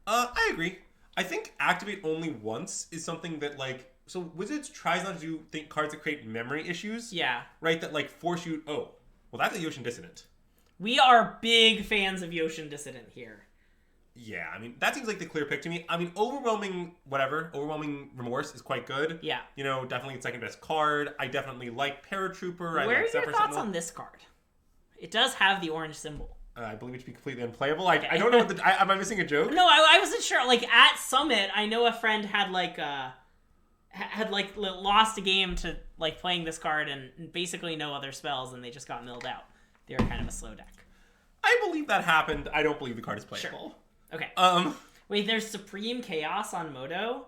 I agree. I think activate only once is something that, like... So Wizards tries not to do cards that create memory issues. Yeah. Right? That, like, force you... Oh, well, that's a Yoshin Dissident. We are big fans of Yoshin Dissident here. Yeah, I mean, that seems like the clear pick to me. I mean, Overwhelming Remorse is quite good. Yeah. You know, definitely its second best card. I definitely like Paratrooper. Where are your thoughts on this card? It does have the orange symbol. I believe it to be completely unplayable. I don't know what am I missing a joke? No, I wasn't sure. Like, at Summit, I know a friend had, lost a game to, like, playing this card and basically no other spells, and they just got milled out. They were kind of a slow deck. I believe that happened. I don't believe the card is playable. Sure. Okay. Wait, there's Supreme Chaos on Moto?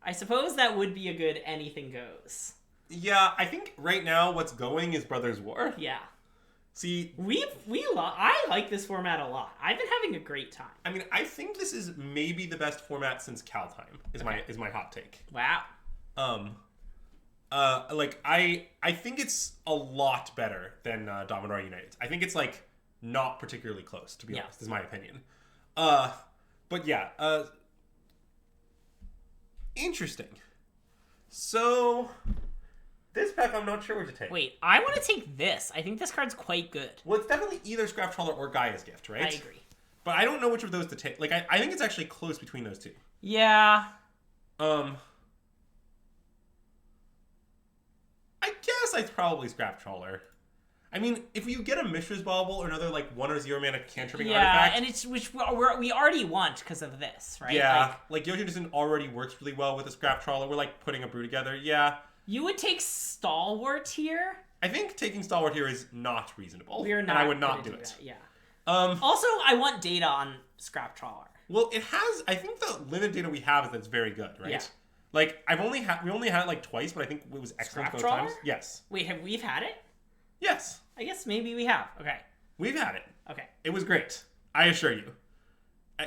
I suppose that would be a good anything goes. Yeah, I think right now what's going is Brothers War. Yeah. See, I like this format a lot. I've been having a great time. I mean, I think this is maybe the best format since Kaldheim. Is my hot take. Wow. I think it's a lot better than Dominar United. I think it's, like, not particularly close, to be honest, is my opinion. But yeah, interesting. So, this pack I'm not sure what to take. Wait, I want to take this. I think this card's quite good. Well, it's definitely either Scrap Trawler or Gaia's Gift, right? I agree. But I don't know which of those to take. Like, I think it's actually close between those two. Yeah. I guess I'd probably scrap Trawler. I mean, if you get a Mishra's Bauble or another like 1 or 0 mana cantripping artifact, and it's which we already want because of this, right? Yeah, like Yoshin Dissident already works really well with a scrap Trawler. We're like putting a brew together. Yeah, you would take Stalwart here. I think taking Stalwart here is not reasonable. We are not, and I would not do it. That, yeah. Also, I want data on scrap Trawler. Well, it has. I think the limited data we have is that's very good, right? Yeah. Like we only had it like twice, but I think it was excellent both times. Yes. Wait, we've had it? Yes. I guess maybe we have. Okay. We've had it. Okay. It was great. I assure you.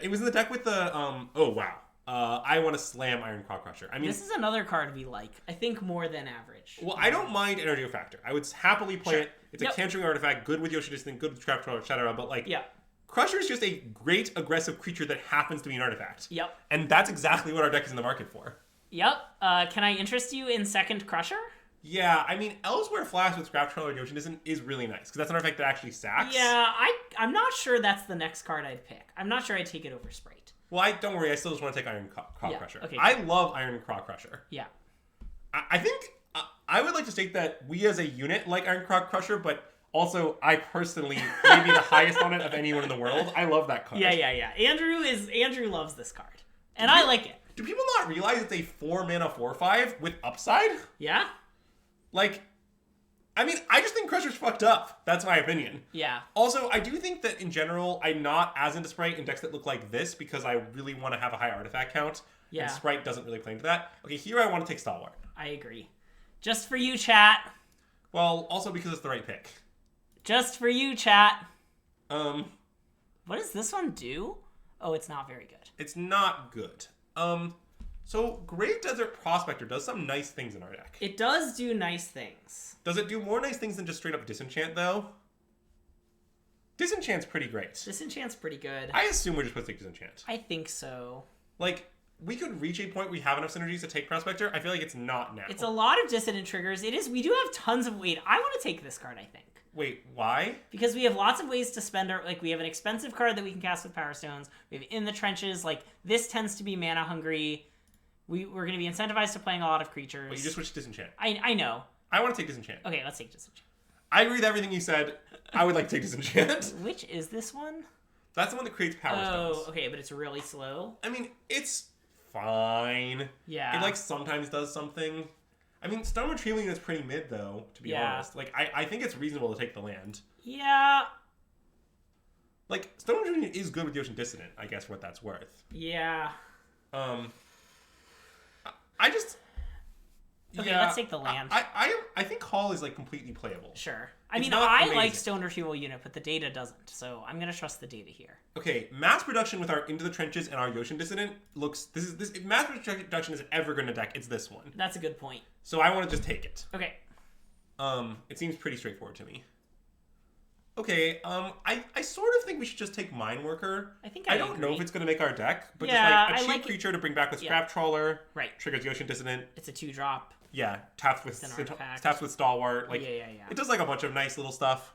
It was in the deck with the Oh wow. I want to slam Iron Claw Crusher. I mean, this is another card we like. I think more than average. Well, I don't mind Energy Factor. I would happily play it. It's a cantripping artifact, good with Yoshin Dissident, good with Trap Troll, etc. But like, Crusher is just a great aggressive creature that happens to be an artifact. Yep. And that's exactly what our deck is in the market for. Yep. Can I interest you in second Crusher? Yeah, I mean, Elsewhere Flash with Scrap Troll or Yoshin Dissident is really nice, because that's an artifact that actually sacks. Yeah, I'm not sure that's the next card I'd pick. I'm not sure I'd take it over Sprite. Well, don't worry, I still just want to take Iron Claw Crusher. Okay, I love Iron Claw Crusher. Yeah. I think I would like to state that we as a unit like Iron Claw Crusher, but also I personally may be the highest on it of anyone in the world. I love that card. Yeah. Andrew loves this card. And I like it. Do people not realize it's a 4 mana 4/5 with upside? Yeah. Like, I mean, I just think Crusher's fucked up. That's my opinion. Yeah. Also, I do think that in general, I'm not as into Sprite in decks that look like this because I really want to have a high artifact count. Yeah. And Sprite doesn't really play into that. Okay, here I want to take Stalwart. I agree. Just for you, chat. Well, also because it's the right pick. Just for you, chat. What does this one do? Oh, it's not very good. It's not good. So Great Desert Prospector does some nice things in our deck. It does do nice things. Does it do more nice things than just straight up Disenchant, though? Disenchant's pretty great. Disenchant's pretty good. I assume we're just supposed to take Disenchant. I think so. Like, we could reach a point we have enough synergies to take Prospector. I feel like it's not now. It's a lot of dissonant triggers. It is. We do have tons of... Wait, I want to take this card, I think. Wait, why? Because we have lots of ways to spend our... Like, we have an expensive card that we can cast with Power Stones. We have In the Trenches. Like, this tends to be mana hungry. We're going to be incentivized to playing a lot of creatures. But you just switched Disenchant. I know. I want to take Disenchant. Okay, let's take Disenchant. I agree with everything you said. I would like to take Disenchant. Which is this one? That's the one that creates Power Stones. Oh, okay, but it's really slow. I mean, it's fine. Yeah. It, like, sometimes does something. I mean, Stone Retrieval is pretty mid, though, to be honest. Like, I think it's reasonable to take the land. Yeah. Like, Stone Retrieval is good with Yoshin Dissident, I guess, for what that's worth. Yeah. I just... Okay, let's take the land. I think Hall is, like, completely playable. Sure. I mean, I like Stone Retrieval unit, but the data doesn't, so I'm going to trust the data here. Okay, mass production with our Into the Trenches and our Yoshin Dissident looks... If mass production is ever going to deck, it's this one. That's a good point. So I want to just take it. Okay. It seems pretty straightforward to me. Okay, I sort of think we should just take Mine Worker. I don't know if it's going to make our deck, but yeah, just like a cheap creature to bring back with Scrap Trawler. Right. Triggers Yoshin Dissident. It's a 2-drop. Yeah, taps with Stalwart. Like, yeah. It does like a bunch of nice little stuff.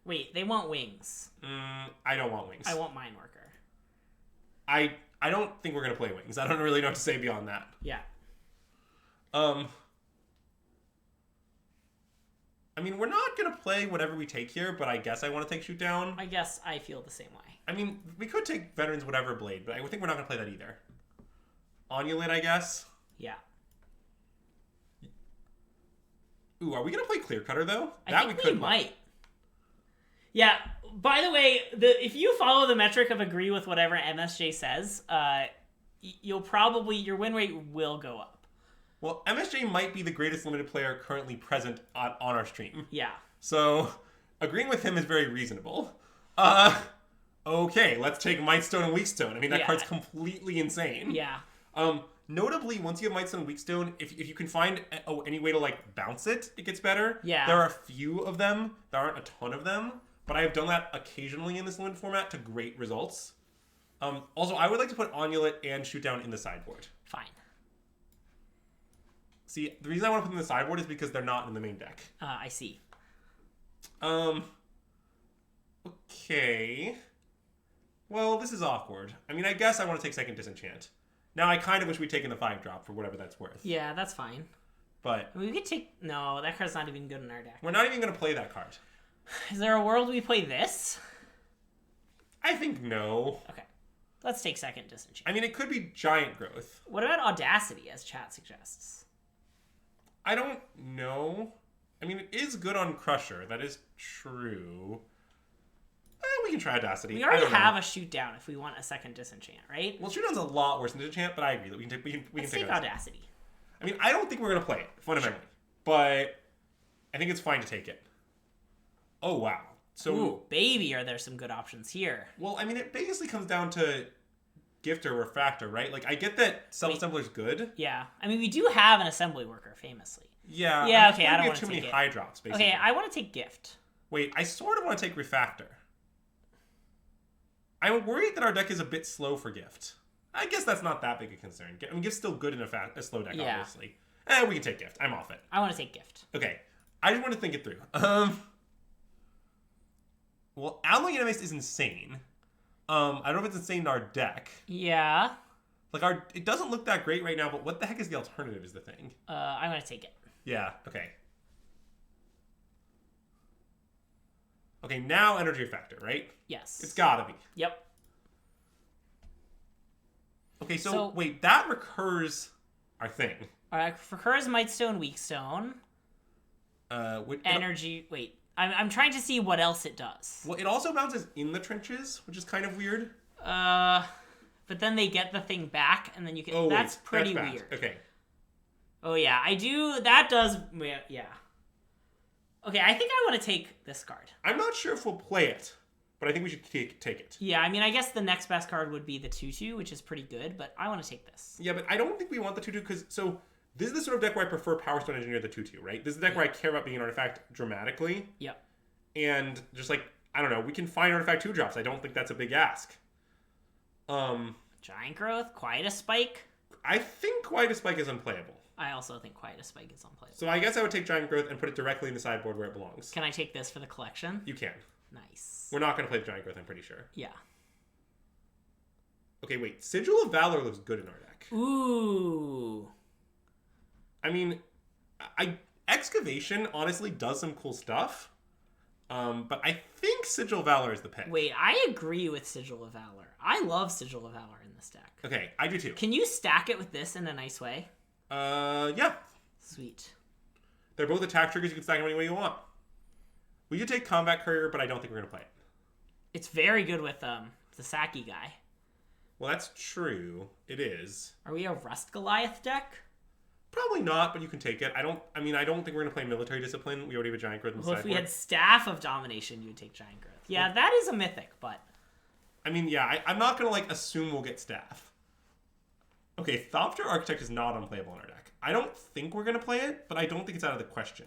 Wait, they want wings. I don't want wings. I want Mine Worker. I don't think we're going to play wings. I don't really know what to say beyond that. Yeah. I mean, we're not going to play whatever we take here, but I guess I want to take Shoot Down. I guess I feel the same way. I mean, we could take Veteran's Whatever Blade, but I think we're not going to play that either. Onulet, I guess? Yeah. Ooh, are we going to play Clear Cutter, though? I think we might. Yeah, by the way, if you follow the metric of agree with whatever MSJ says, your win rate will go up. Well, MSJ might be the greatest limited player currently present on our stream. Yeah. So, agreeing with him is very reasonable. Okay, let's take Mightstone and Weakstone. I mean, that card's completely insane. Yeah. Notably, once you have Mightstone and Weakstone, if you can find any way to, like, bounce it, it gets better. Yeah. There are a few of them. There aren't a ton of them. But I have done that occasionally in this limited format to great results. Also, I would like to put Onulet and Shoot Down in the sideboard. Fine. See, the reason I want to put them in the sideboard is because they're not in the main deck. I see. Okay. Well, this is awkward. I mean, I guess I want to take second Disenchant. Now, I kind of wish we'd taken the 5-drop for whatever that's worth. Yeah, that's fine. But... I mean, we could take... No, that card's not even good in our deck. We're not even going to play that card. Is there a world we play this? I think no. Okay. Let's take second disenchant. I mean, it could be Giant Growth. What about Audacity, as chat suggests? I don't know. I mean, it is good on Crusher. That is true. We can try Audacity. We already have a shoot down if we want a second disenchant, right? Well, shoot down's a lot worse than disenchant, but I agree that we can take Audacity. I mean, I don't think we're going to play it, fundamentally. Sure. But I think it's fine to take it. Oh, wow. So, ooh, baby, are there some good options here. Well, I mean, it basically comes down to Gifter or Refractor, right? Like, I get that Self-Assembler's good. Yeah. I mean, we do have an assembly worker, famously. Yeah. Yeah, okay, I don't want to take it. Too many high drops, basically. Okay, I want to take Gift. Wait, I sort of want to take Refactor. I'm worried that our deck is a bit slow for Gift. I guess that's not that big a concern. I mean, Gift's still good in a slow deck, obviously. We can take Gift. I'm off it. I want to take Gift. Okay. I just want to think it through. Well, Alloy Animist is insane. I don't know if it's insane in our deck. Yeah. Like, it doesn't look that great right now, but what the heck is the alternative is the thing. I'm going to take it. Yeah, okay. Okay, now Energy Refactor, right? Yes. It's gotta be. Yep. Okay, so wait, that recurs our thing. Alright, recurs Mightstone, Weakstone. Energy, wait. I'm trying to see what else it does. Well, it also bounces in the trenches, which is kind of weird. But then they get the thing back, and then you can... Oh, that's pretty bad. weird. Okay. Oh, yeah, I do... That does... Yeah. Okay, I think I want to take this card. I'm not sure if we'll play it, but I think we should take it. Yeah, I mean, I guess the next best card would be the 2/2, which is pretty good, but I want to take this. Yeah, but I don't think we want the 2/2, because... So, this is the sort of deck where I prefer Power Stone Engineer the 2/2, right? This is the deck where I care about being an artifact dramatically. Yep. And just like, I don't know, we can find artifact 2-drops. I don't think that's a big ask. Giant Growth, Quietus Spike. I think Quietus Spike is unplayable. I also think Quietus Spike is unplayable. So I guess I would take Giant Growth and put it directly in the sideboard where it belongs. Can I take this for the collection? You can. Nice. We're not going to play the Giant Growth, I'm pretty sure. Yeah. Okay, wait. Sigil of Valor looks good in our deck. Ooh. I mean, Excavation honestly does some cool stuff. But I think Sigil of Valor is the pick. Wait, I agree with Sigil of Valor. I love Sigil of Valor in this deck. Okay, I do too. Can you stack it with this in a nice way? Yeah. Sweet. They're both attack triggers. You can stack them any way you want. We could take Combat Courier, but I don't think we're going to play it. It's very good with the Saki guy. Well, that's true. It is. Are we a Rust Goliath deck? Probably not, but you can take it. I don't think we're going to play Military Discipline. We already have a Giant Growth in the sideboard. If we had Staff of Domination, you would take Giant Growth. Yeah, that is a mythic, but... I mean, yeah, I'm not going to, assume we'll get Staff. Okay, Thopter Architect is not unplayable in our deck. I don't think we're going to play it, but I don't think it's out of the question.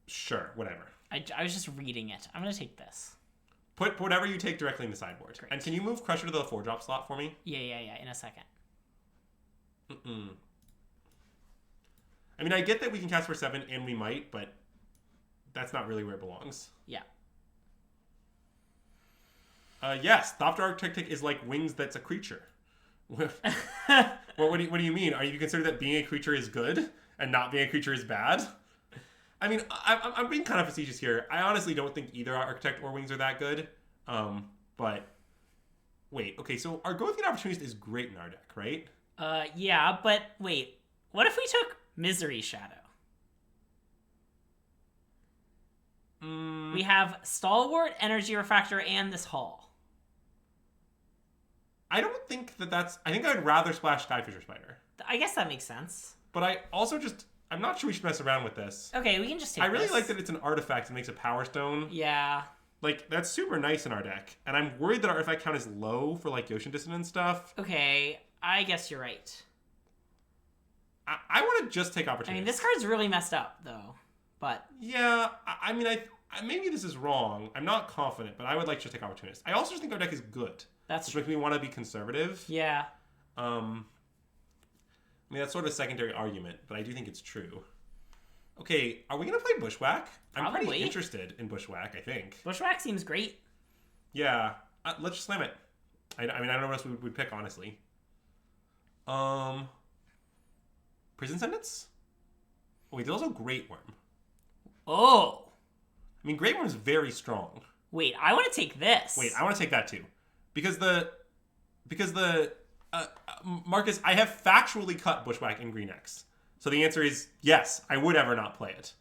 Sure, whatever. I was just reading it. I'm going to take this. Put whatever you take directly in the sideboard. Great. And can you move Crusher to the 4-drop slot for me? Yeah, in a second. I mean, I get that we can cast for 7, and we might, but that's not really where it belongs. Yeah. Yes, Thopter Architect is like Wings that's a creature. Well, what do you mean? Are you consider that being a creature is good, and not being a creature is bad? I mean, I'm being kind of facetious here. I honestly don't think either Architect or Wings are that good. But wait, okay, so our Growth Gate Opportunist is great in our deck, right? Yeah, but wait, what if we took Misery Shadow? We have Stalwart, Energy Refractor, and this Hall. I don't think that's... I think I'd rather splash Skyfisher Spider. I guess that makes sense. But I also just... I'm not sure we should mess around with this. Okay, we can just take I really like that it's an artifact that makes a Power Stone. Yeah. Like, that's super nice in our deck. And I'm worried that our artifact count is low for, Ocean Dissonance stuff. Okay, I guess you're right. I want to just take Opportunist. I mean, this card's really messed up, though. But... Yeah, I mean, maybe this is wrong. I'm not confident, but I would like to take Opportunist. I also just think our deck is good. Which makes me want to be conservative. Yeah. I mean, that's sort of a secondary argument, but I do think it's true. Okay, are we going to play Bushwhack? Probably. I'm pretty interested in Bushwhack, I think. Bushwhack seems great. Yeah. let's just slam it. I mean, I don't know what else we would pick, honestly. Prison Sentence? Oh, wait, there's also Great Worm. Oh. I mean, Great Worm is very strong. Wait, I want to take this. Wait, I want to take that too. Because Marcus, I have factually cut Bushwhack in Green X. So the answer is yes, I would ever not play it.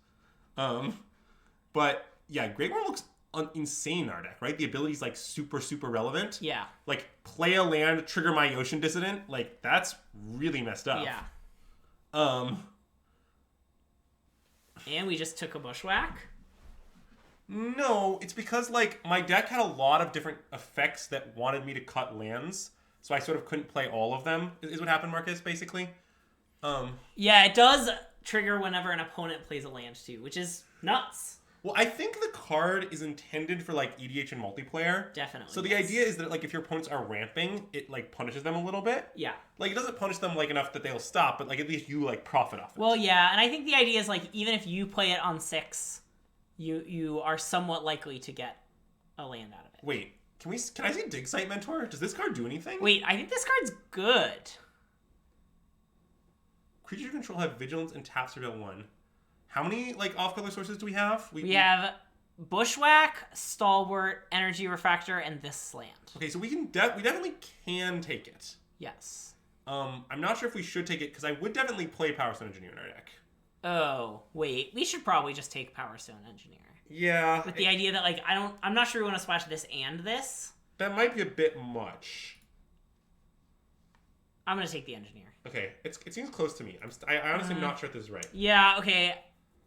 But yeah, Great Worm looks insane in our deck, right? The ability's like super, super relevant. Yeah. Like play a land, trigger my Ocean Dissident. Like that's really messed up. Yeah. And we just took a Bushwhack? No, it's because like my deck had a lot of different effects that wanted me to cut lands. So I sort of couldn't play all of them, is what happened, Marcus, basically. Yeah, it does trigger whenever an opponent plays a land too, which is nuts. Well, I think the card is intended for like EDH and multiplayer. Definitely. So the idea is that like if your opponents are ramping, it like punishes them a little bit. Yeah. Like it doesn't punish them like enough that they'll stop, but like at least you like profit off it. Well, yeah, and I think the idea is like even if you play it on 6, you are somewhat likely to get a land out of it. Wait, can I see Dig Site Mentor? Does this card do anything? Wait, I think this card's good. Creature you control have vigilance and tap surveil 1. How many like off-color sources do we have? We have Bushwhack, Stalwart, Energy Refractor, and this land. Okay, so we definitely can take it. Yes. I'm not sure if we should take it because I would definitely play Power Stone Engineer in our deck. Oh, wait. We should probably just take Power Stone Engineer. Yeah. With the idea that like I'm not sure we want to splash this and this. That might be a bit much. I'm gonna take the Engineer. Okay, it seems close to me. I honestly am not sure if this is right. Yeah, okay.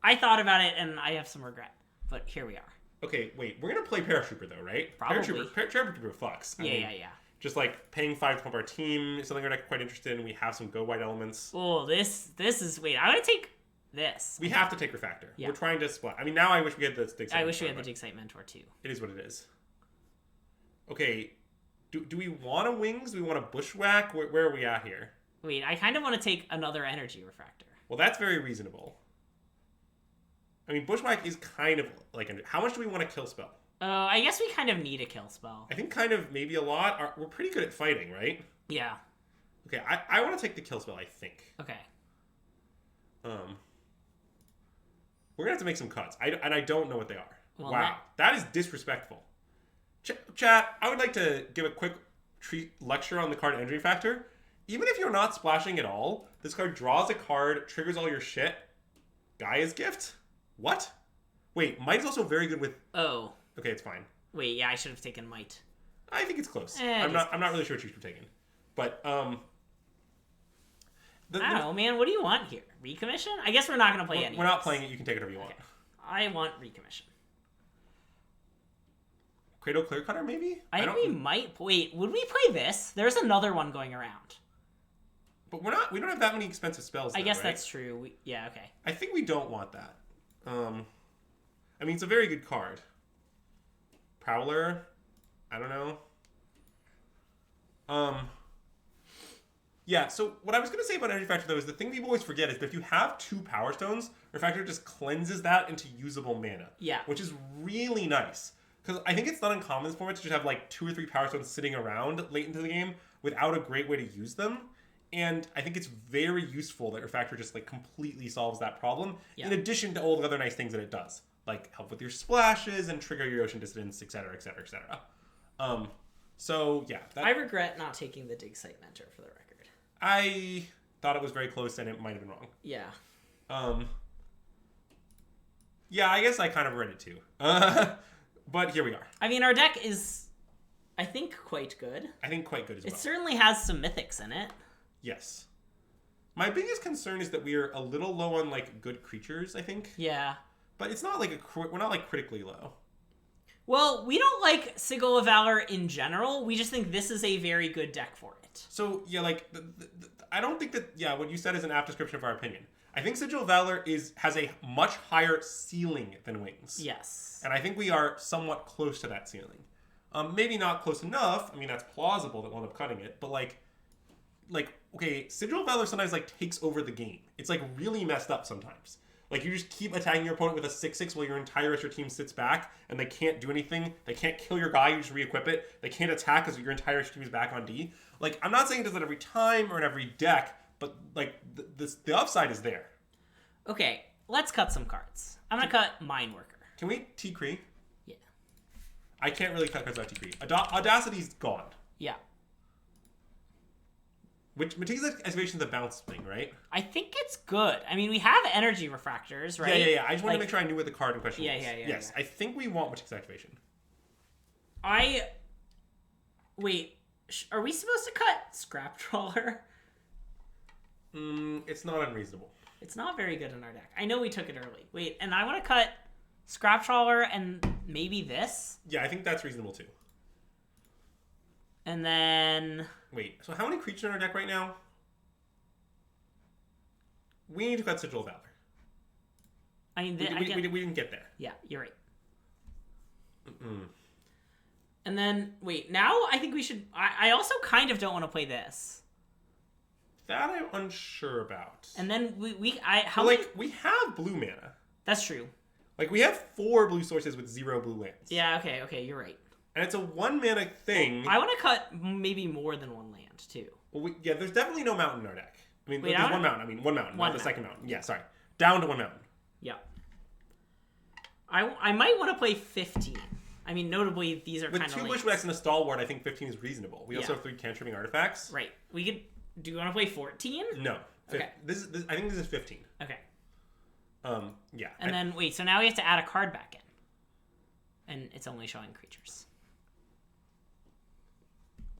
I thought about it and I have some regret, but here we are. Okay, wait. We're gonna play Paratrooper though, right? Probably. Paratrooper fucks. I mean, Yeah. Just like paying 5 to pump our team is something we're quite interested in. We have some go white elements. Oh, this is wait. I'm gonna take this. We have to take Refactor. Yeah. We're trying to split. I mean, now I wish we had the Dig Site. I wish we had the Dig Site Mentor too. It is what it is. Okay, do we want a Wings? Do we want a Bushwhack? Where are we at here? Wait, I kind of want to take another Energy Refractor. Well, that's very reasonable. I mean, Bushwhack is kind of like... How much do we want to kill spell? I guess we kind of need a kill spell. I think kind of maybe a lot. We're pretty good at fighting, right? Yeah. Okay, I want to take the kill spell, I think. Okay. We're going to have to make some cuts. And I don't know what they are. Well, wow, that is disrespectful. Chat, I would like to give a quick lecture on the card Energy Factor. Even if you're not splashing at all, this card draws a card, triggers all your shit. Gaia's Gift? What? Wait, Might is also very good with... Oh. Okay, it's fine. Wait, yeah, I should have taken Might. I think it's close. I'm not really sure what you should have taken. But, I don't know, man. What do you want here? Recommission? I guess we're not going to play any. We're not playing it. You can take it whatever you want. Okay. I want Recommission. Cradle Clear Cutter, maybe? I think we might... Wait, would we play this? There's another one going around. But we don't have that many expensive spells, though, I guess right? that's true. Yeah, okay. I think we don't want that. I mean, it's a very good card. Prowler? I don't know. Yeah, so what I was going to say about Energy Factor, though, is the thing people always forget is that if you have 2 Power Stones, Refactor just cleanses that into usable mana. Yeah. Which is really nice. Because I think it's not uncommon in this format to just have like 2 or 3 Power Stones sitting around late into the game without a great way to use them. And I think it's very useful that Refactor just like completely solves that problem, in addition to all the other nice things that it does. Like help with your splashes and trigger your Ocean Dissidents, etc., etc., etc. So, yeah. I regret not taking the Dig Site Mentor for the record. I thought it was very close and it might have been wrong. Yeah. Yeah, I guess I kind of read it too. But here we are. I mean, our deck is, I think, quite good. I think quite good as well. It certainly has some mythics in it. Yes. My biggest concern is that we are a little low on like good creatures, I think. Yeah. But it's not like we're not like critically low. Well, we don't like Sigil of Valor in general. We just think this is a very good deck for it. So, yeah, like, I don't think that, yeah, what you said is an apt description of our opinion. I think Sigil of Valor has a much higher ceiling than Wings. Yes. And I think we are somewhat close to that ceiling. Maybe not close enough. I mean, that's plausible that we'll end up cutting it. But, like, okay, Sigil of Valor sometimes, like, takes over the game. It's, like, really messed up sometimes. Like, you just keep attacking your opponent with a 6/6 while your entire rest of your team sits back, and they can't do anything. They can't kill your guy, you just re-equip it. They can't attack because your entire rest of your team is back on D. Like, I'm not saying it does that every time or in every deck, but, like, the upside is there. Okay, let's cut some cards. I'm going to cut Mine Worker. Can we T-Cree? Yeah. I can't really cut cards without T-Cree. Audacity's gone. Yeah. Which Matega's Excavation's a bounce thing, right? I think it's good. I mean, we have Energy Refractors, right? Yeah. I just wanted to make sure I knew what the card in question was. Yeah. Yes, I think we want Matega's Activation. Wait, are we supposed to cut Scrap Trawler? It's not unreasonable. It's not very good in our deck. I know we took it early. Wait, and I want to cut Scrap Trawler and maybe this? Yeah, I think that's reasonable too. And then... Wait, so how many creatures in our deck right now? We need to cut Sigil of Valor. I mean, we didn't get there. Yeah, you're right. And then, wait, now I think we should... I also kind of don't want to play this. That I'm unsure about. And then we have blue mana. That's true. Like, we have 4 blue sources with 0 blue lands. Yeah, okay, you're right. And it's a 1 mana thing. Well, I want to cut maybe more than 1 land, too. Well, there's definitely no mountain in our deck. I mean, there's 1 mountain. One mountain, not the second mountain. Yeah, sorry. Down to 1 mountain. Yeah. I might want to play 15. I mean, notably, these are kind of With 2 Bushwhacks and a Stalwart, I think 15 is reasonable. We also have 3 cantripping artifacts. Right. We could... Do you want to play 14? No. Okay. I think this is 15. Okay. Yeah. And then, wait, so now we have to add a card back in. And it's only showing creatures.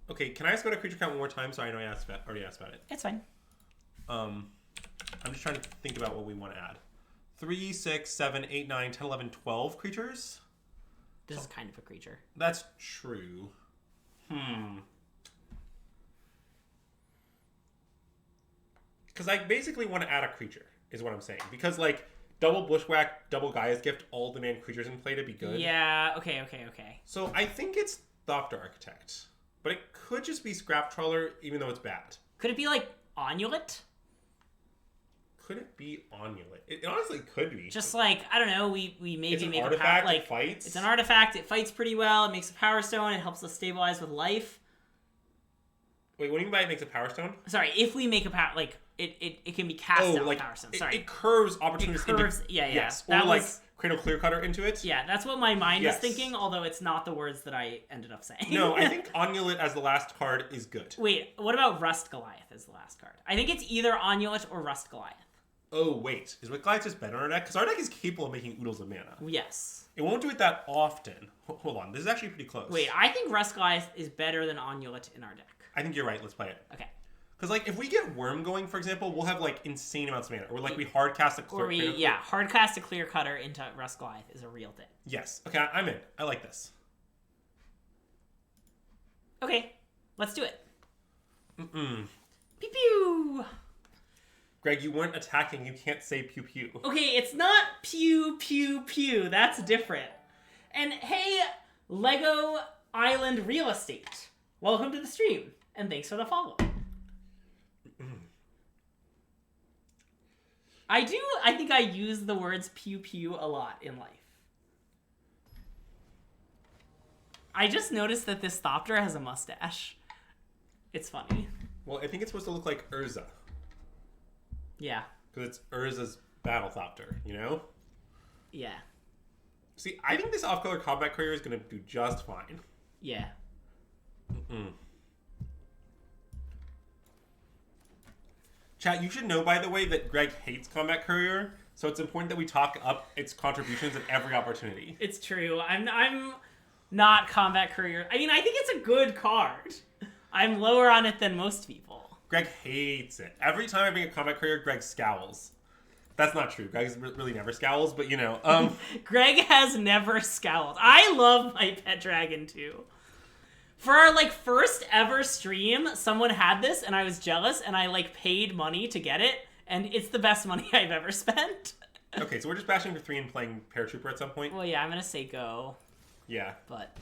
Okay, can I ask about a creature count one more time? Sorry, I know I already asked about it. It's fine. I'm just trying to think about what we want to add. 3, 6, 7, 8, 9, 10, 11, 12 creatures? This is kind of a creature. That's true. Because I basically want to add a creature, is what I'm saying. Because, like, double Bushwhack, double Gaia's Gift, all demand creatures in play to be good. Yeah, okay. So I think it's Thopter Architect. But it could just be Scrap Trawler, even though it's bad. Could it be, like, Onulet? Could it be Onulet? It honestly could be. Just like, I don't know, we maybe it's an make artifact, a power... Like, it fights. It's an artifact, it fights pretty well, it makes a Power Stone, it helps us stabilize with life. Wait, what do you mean by it makes a Power Stone? Sorry, if we make a power... Like, it can be cast out with Power Stone. Sorry. It curves opportunities into... Yeah. Yes, that or, was, like, Cradle Clear Cutter into it. Yeah, that's what my mind was thinking, although it's not the words that I ended up saying. No, I think Onulet as the last card is good. Wait, what about Rust Goliath as the last card? I think it's either Onulet or Rust Goliath. Oh, wait. Is Goliath just better in our deck? Because our deck is capable of making oodles of mana. Yes. It won't do it that often. Hold on. This is actually pretty close. Wait, I think Rust Goliath is better than Onulet in our deck. I think you're right. Let's play it. Okay. Because, like, if we get Worm going, for example, we'll have, like, insane amounts of mana. Or, like, we hardcast a clear... hardcast a Clear Cutter into Rust Goliath is a real thing. Yes. Okay, I'm in. I like this. Okay. Let's do it. Pew pew! Greg, you weren't attacking. You can't say pew pew. Okay, it's not pew pew pew. That's different. And hey, Lego Island Real Estate. Welcome to the stream. And thanks for the follow. I think I use the words pew pew a lot in life. I just noticed that this Thopter has a mustache. It's funny. Well, I think it's supposed to look like Urza. Yeah. Because it's Urza's Battle Thopter, you know? Yeah. See, I think this off-color combat courier is going to do just fine. Yeah. Chat, you should know, by the way, that Greg hates Combat Courier, so it's important that we talk up its contributions at every opportunity. It's true. I'm not Combat Courier. I mean, I think it's a good card. I'm lower on it than most people. Greg hates it. Every time I bring a Combat Courier, Greg scowls. That's not true. Greg really never scowls, but you know. Greg has never scowled. I love my pet dragon, too. For our, like, first ever stream, someone had this, and I was jealous, and I, like, paid money to get it, and it's the best money I've ever spent. Okay, so we're just bashing for 3 and playing Paratrooper at some point? Well, yeah, I'm gonna say go. Yeah. But...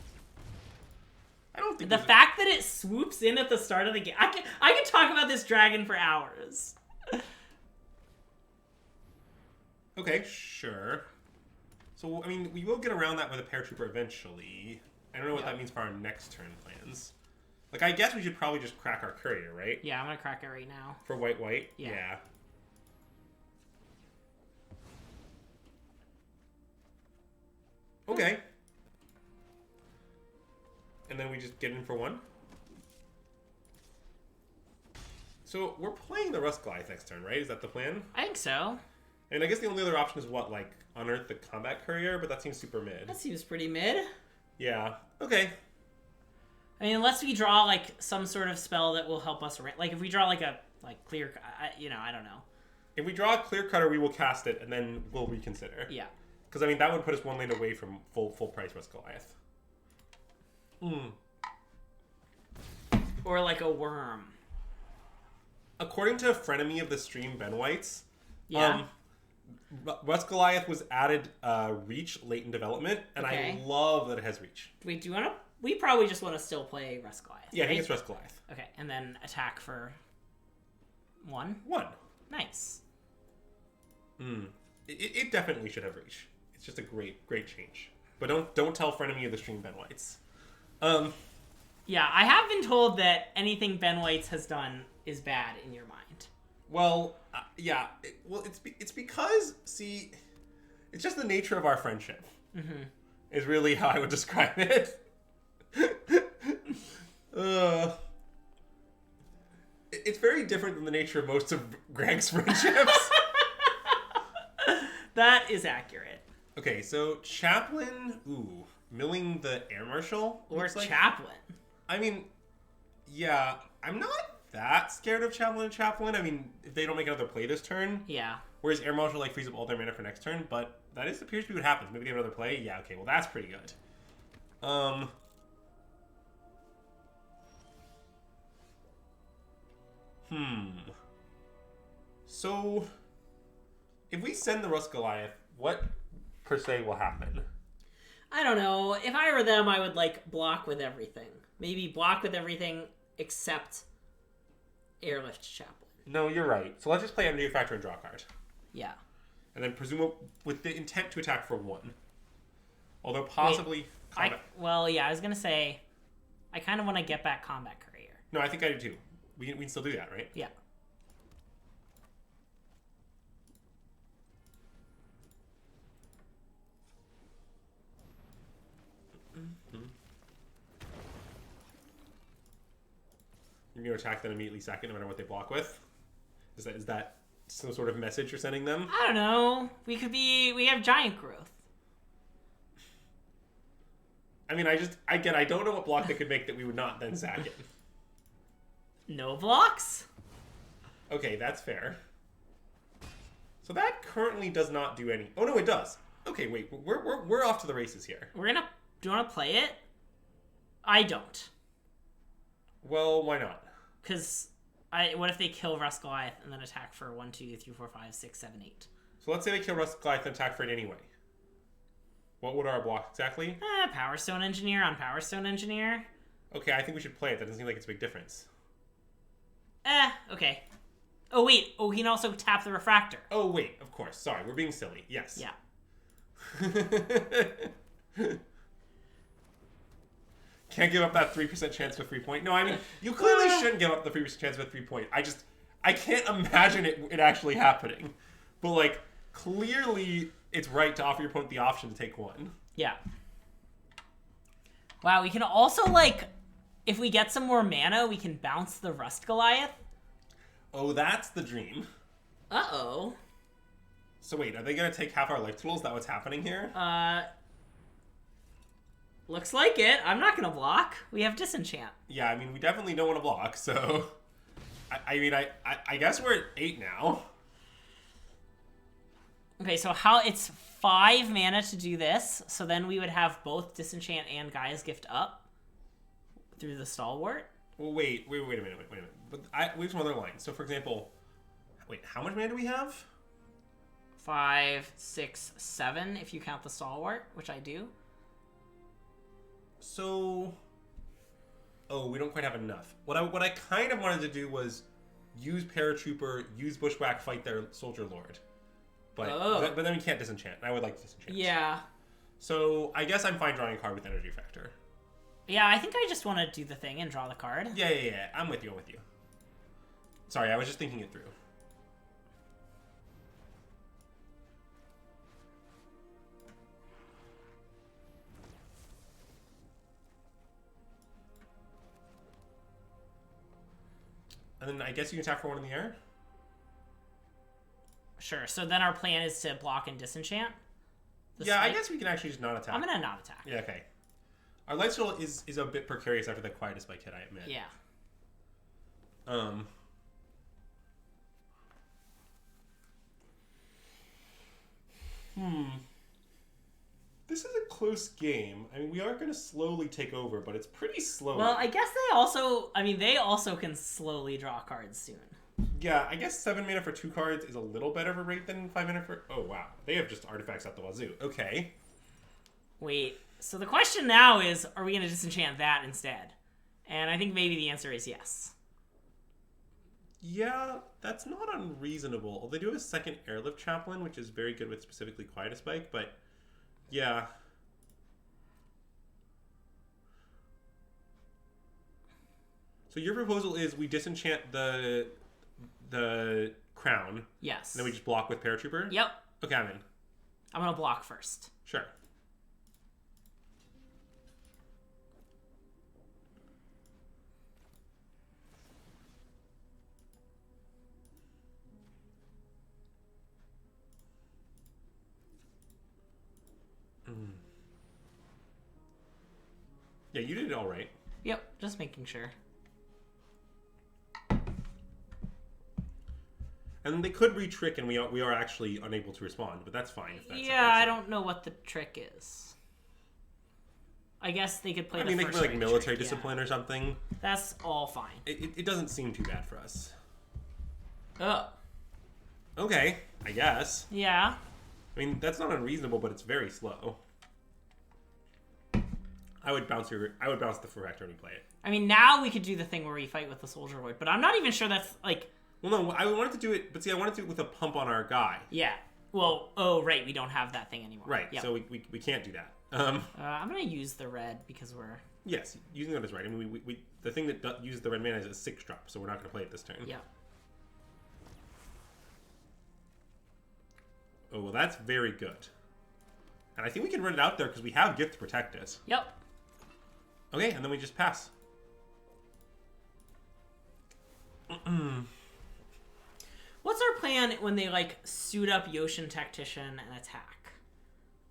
I don't think the fact that it swoops in at the start of the game... I can talk about this dragon for hours. Okay, sure. So, I mean, we will get around that with a paratrooper eventually. I don't know what that means for our next turn plans. Like, I guess we should probably just crack our courier, right? Yeah, I'm gonna crack it right now. For white? Yeah. Okay. And then we just get in for one? So, we're playing the Rust Goliath next turn, right? Is that the plan? I think so. And I guess the only other option is what, like, unearth the combat courier, but that seems super mid. That seems pretty mid. Yeah. Okay. I mean, unless we draw, like, some sort of spell that will help us... Like, if we draw, like, a clear... I don't know. If we draw a clear cutter, we will cast it, and then we'll reconsider. Yeah. Because, I mean, that would put us one lane away from full price Rust Goliath. Or, like, a worm. According to a frenemy of the stream, Ben White's, Yeah. Rust Goliath was added reach late in development, and Okay. I love that it has reach. Wait, do you want to... We probably just want to still play Rust Goliath, Yeah, right? I think it's Rust Goliath. Okay, and then attack for 1? 1. Nice. It definitely should have reach. It's just a great change. But don't tell frenemy of the stream, Ben White's. Yeah, I have been told that anything Ben White's has done is bad in your mind. Well, yeah. It's because, see, it's just the nature of our friendship. Is really how I would describe it. It's very different than the nature of most of Greg's friendships. That is accurate. Okay, so Chaplain, milling the Air Marshal? Or looks like. Chaplain. I mean, yeah, I'm not that scared of Chaplain and Chaplain. I mean, if they don't make another play this turn. Yeah. Whereas Air Marshal, like, frees up all their mana for next turn, but that appears to be what happens. Maybe they have another play? Yeah, okay, well, that's pretty good. So, if we send the Rust Goliath, what per se will happen? I don't know. If I were them, I would, like, block with everything. Maybe block with everything except Airlift Chaplain. No, you're right. So let's just play Energy Factor and draw a card. Yeah. And then presume with the intent to attack for 1. Although possibly... I was going to say, I kind of want to get back Combat Courier. No, I think I do too. We can still do that, right? Yeah. You're going to attack them immediately second, no matter what they block with? Is that some sort of message you're sending them? I don't know. We have Giant Growth. I mean, I don't know what block they could make that we would not then sack it. No blocks? Okay, that's fair. So that currently does not do any... Oh, no, it does. Okay, wait, we're off to the races here. Do you want to play it? I don't. Well, why not? Because what if they kill Rust Goliath and then attack for 1, 2, 3, 4, 5, 6, 7, 8? So let's say they kill Rust Goliath and attack for it anyway. What would our block exactly? Power Stone Engineer on Power Stone Engineer. Okay, I think we should play it. That doesn't seem like it's a big difference. Okay. Oh, wait. Oh, he can also tap the Refractor. Oh, wait. Of course. Sorry, we're being silly. Yes. Yeah. Can't give up that 3% chance of a 3-point. No, I mean, you clearly shouldn't give up the 3% chance of a 3-point. I can't imagine it actually happening. But, like, clearly it's right to offer your opponent the option to take 1. Yeah. Wow, we can also, like, if we get some more mana, we can bounce the Rust Goliath. Oh, that's the dream. Uh-oh. So wait, are they going to take half our life total? Is that what's happening here? Looks like it. I'm not going to block. We have Disenchant. Yeah, I mean, we definitely don't want to block, so... I guess we're at 8 now. Okay, so it's 5 mana to do this, so then we would have both Disenchant and Gaia's Gift up through the Stalwart. Well, wait a minute. But we have some other lines. So, for example... Wait, how much mana do we have? 5, 6, 7, if you count the Stalwart, which I do. So... Oh, we don't quite have enough. What I kind of wanted to do was use Paratrooper, use Bushwhack, fight their Soldier Lord. But then we can't disenchant. I would like to disenchant. Yeah. So I guess I'm fine drawing a card with energy factor. Yeah, I think I just want to do the thing and draw the card. Yeah. I'm with you. Sorry, I was just thinking it through. And then I guess you can attack for one in the air? Sure, so then our plan is to block and disenchant? Yeah, I guess we can actually just not attack. I'm going to not attack. Yeah, okay. Our light steal is a bit precarious after that quietest spike hit, I admit. Yeah. This is a close game. I mean, we are going to slowly take over, but it's pretty slow. Well, I guess they also can slowly draw cards soon. Yeah, I guess 7 mana for 2 cards is a little better of a rate than 5 mana for... Oh, wow. They have just artifacts out the wazoo. Okay. Wait, so the question now is, are we going to disenchant that instead? And I think maybe the answer is yes. Yeah, that's not unreasonable. Well, they do have a second Airlift Chaplain, which is very good with specifically Quietest Spike, but yeah. So your proposal is we disenchant the crown. Yes. And then we just block with Paratrooper? Yep. Okay, I'm in. I'm going to block first. Sure. Yeah, you did it all right. Yep, just making sure. And they could re-trick, and we are actually unable to respond, but that's fine. If that's I don't know what the trick is. I guess they could play they could play like military trick, discipline or something. That's all fine. It doesn't seem too bad for us. Oh. Okay, I guess. Yeah. I mean, that's not unreasonable, but it's very slow. I would bounce the Fractor when we play it. I mean, now we could do the thing where we fight with the Soldier Void, but I'm not even sure that's, like... Well, no, I wanted to do it, but see, I wanted to do it with a pump on our guy. Yeah. Well, oh, right, we don't have that thing anymore. Right, yep. so we can't do that. I'm going to use the red because we're... Yes, using that is right. I mean, the thing that uses the red mana is a 6-drop, so we're not going to play it this turn. Yeah. Oh, well, that's very good. And I think we can run it out there because we have Gift to protect us. Yep. Okay, and then we just pass. What's our plan when they, like, suit up Yoshin Tactician and attack?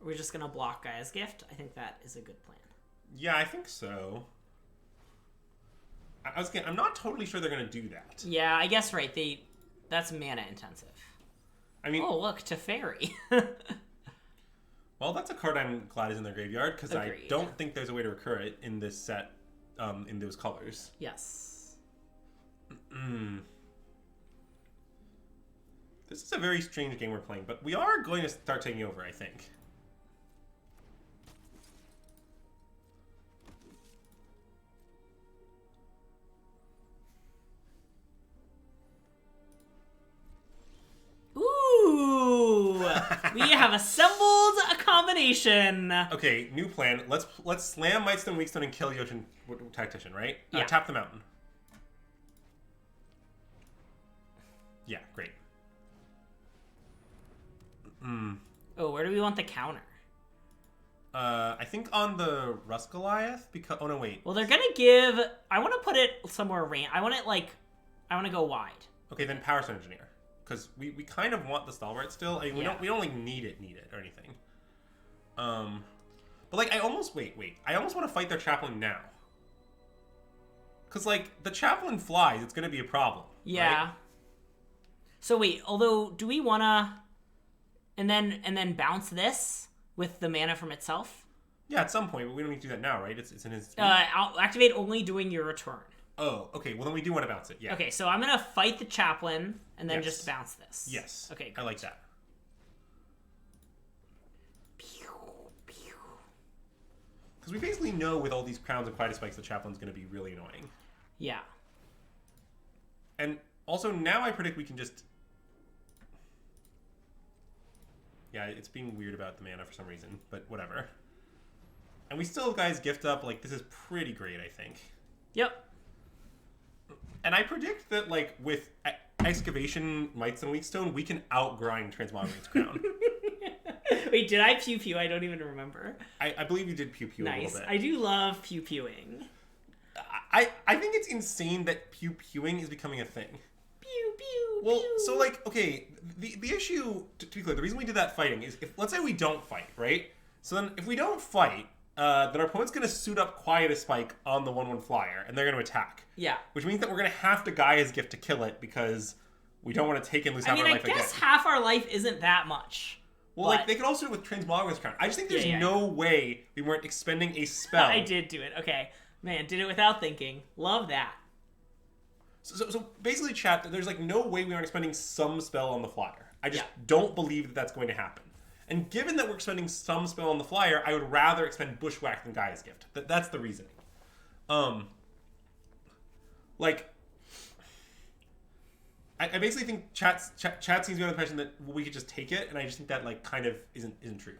Are we just going to block Gaia's Gift? I think that is a good plan. Yeah, I think so. I'm not totally sure they're going to do that. Yeah, I guess, right. That's mana intensive. I mean... Oh, look, Teferi. Well, that's a card I'm glad is in their graveyard, because I don't think there's a way to recur it in this set, in those colors. Yes. This is a very strange game we're playing, but we are going to start taking over, I think. Ooh! We have assembled a combination. Okay, new plan. Let's slam Mightstone, Weakstone, and kill Yoshin Tactician, right? Yeah. Tap the mountain. Yeah, great. Oh, where do we want the counter? I think on the Rust Goliath, because... Oh, no, wait. Well, they're gonna give... I want to put it somewhere I want to go wide. Okay, then Power Stone Engineer. Because we kind of want the Stalwart still. I mean, we don't like need it or anything. But like I almost I almost want to fight their chaplain now. Cause like the chaplain flies, it's gonna be a problem. Yeah. Right? So wait, although do we wanna and then bounce this with the mana from itself? Yeah, at some point, but we don't need to do that now, right? It's in his I'll activate only during your return. Oh, okay. Well, then we do want to bounce it. Yeah. Okay, so I'm gonna fight the chaplain and then just bounce this. Yes. Okay. Great. I like that. Because we basically know with all these crowns and quietest spikes, the chaplain's going to be really annoying. Yeah. And also now I predict we can just. Yeah, it's being weird about the mana for some reason, but whatever. And we still have guys gift up. Like, this is pretty great, I think. Yep. And I predict that, like, with Excavation, Mites, and Weakstone, we can outgrind Transmogrified's Crown. Wait, did I pew pew? I don't even remember. I believe you did pew pew a little bit. I do love pew pewing. I think it's insane that pew pewing is becoming a thing. Pew pew. Well, pew. so like, okay, the issue, to be clear, the reason we did that fighting is if, let's say we don't fight, right? So then if we don't fight, then our opponent's going to suit up Quietus Spike on the 1/1 flyer, and they're going to attack. Yeah. Which means that we're going to have to Gaia's Gift to kill it because we don't want to take and lose half our life again. I guess half our life isn't that much. Well, like, they could also do it with Transmogrified's Crown. I just think there's no way we weren't expending a spell. I did do it. Okay. Man, did it without thinking. Love that. So basically, chat, there's like no way we aren't expending some spell on the flyer. I just don't believe that that's going to happen. And given that we're expending some spell on the flyer, I would rather expend Bushwhack than Gaia's Gift. That's the reasoning. Like, I basically think chat seems to be on the impression that we could just take it, and I just think that like kind of isn't true.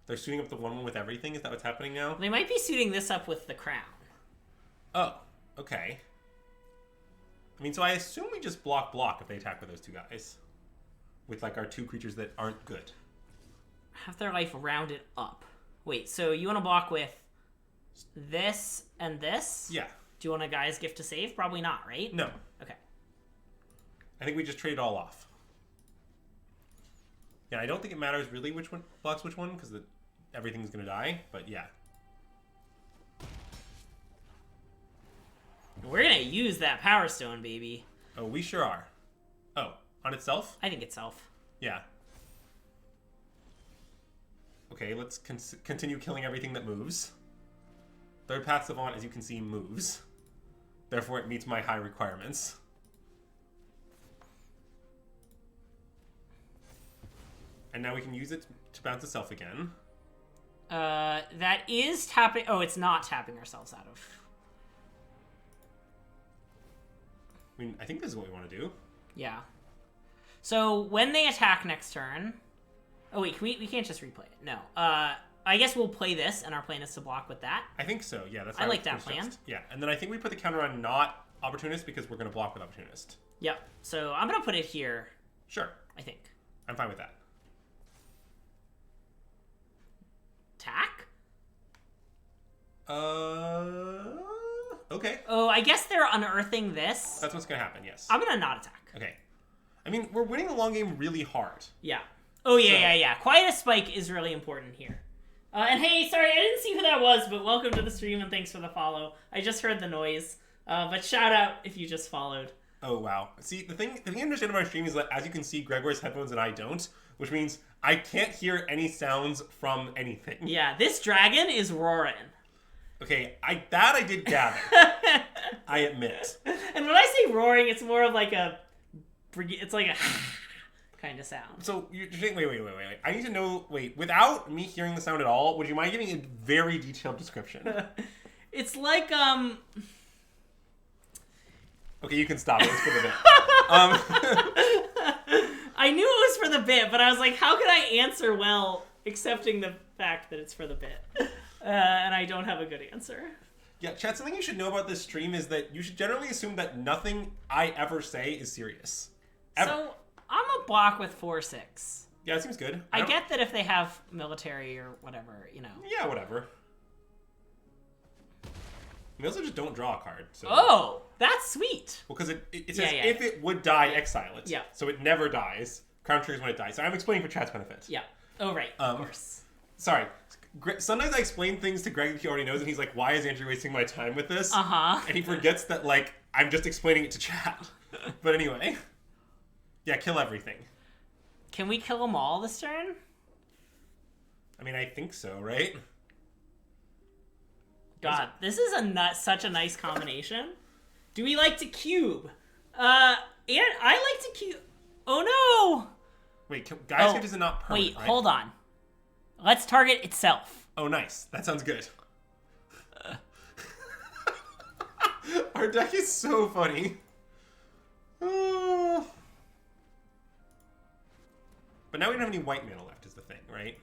They're suiting up the 1/1 with everything? Is that what's happening now? They might be suiting this up with the crown. Oh, okay. I mean, so I assume we just block if they attack with those two guys. With, like, our two creatures that aren't good. Have their life rounded up. Wait, so you want to block with this and this? Yeah. Do you want a Gaia's Gift to save? Probably not, right? No. Okay. I think we just trade it all off. Yeah, I don't think it matters really which one blocks which one, because everything's going to die, but yeah. We're going to use that Power Stone, baby. Oh, we sure are. Oh, on itself? I think itself. Yeah. Okay, let's continue killing everything that moves. Third Path Savant, as you can see, moves. Therefore, it meets my high requirements. And now we can use it to bounce itself again. That is tapping... Oh, it's not tapping ourselves out of... I mean, I think this is what we want to do. Yeah. So, when they attack next turn... Oh, wait, we can't just replay it. No. I guess we'll play this, and our plan is to block with that. I think so, yeah. That's I like that plan. Yeah, and then I think we put the counter on not Opportunist because we're going to block with Opportunist. Yep. So, I'm going to put it here. Sure. I think. I'm fine with that. Attack? Okay. Oh, I guess they're unearthing this. That's what's going to happen, yes. I'm going to not attack. Okay. I mean, we're winning the long game really hard. Yeah. Oh, yeah. Quietus Spike is really important here. And hey, sorry, I didn't see who that was, but welcome to the stream and thanks for the follow. I just heard the noise. But shout out if you just followed. Oh, wow. See, the thing I understand about my stream is that, as you can see, Greg wears headphones and I don't, which means I can't hear any sounds from anything. Yeah, this dragon is roaring. Okay, that I did gather. I admit. And when I say roaring, it's more of like it's like a kind of sound. So you're saying, wait. I need to know, without me hearing the sound at all, would you mind giving a very detailed description? It's like, Okay, you can stop. It was for the bit. I knew it was for the bit, but I was like, how could I answer well, accepting the fact that it's for the bit? And I don't have a good answer. Yeah, chat, something you should know about this stream is that you should generally assume that nothing I ever say is serious. Ever. So, I'm a block with 4/6. Yeah, it seems good. I get that if they have military or whatever, you know. Yeah, whatever. We also just don't draw a card. So. Oh, that's sweet. Well, because it says if it would die, exile it. Yeah. So it never dies. Crown triggers when it dies. So I'm explaining for chat's benefit. Yeah. Oh, right. Of course. Sorry. Sometimes I explain things to Greg that he already knows, and he's like, why is Andrew wasting my time with this? Uh-huh. And he forgets that, like, I'm just explaining it to chat. But anyway. Yeah, kill everything. Can we kill them all this turn? I mean, I think so, right? God, this is such a nice combination. Do we like to cube? And I like to cube. Oh, no! Wait, Gaia's Gift is not permanent, wait, right? hold on. Let's target itself. Oh, nice. That sounds good. Our deck is so funny. But now we don't have any white mana left is the thing, right?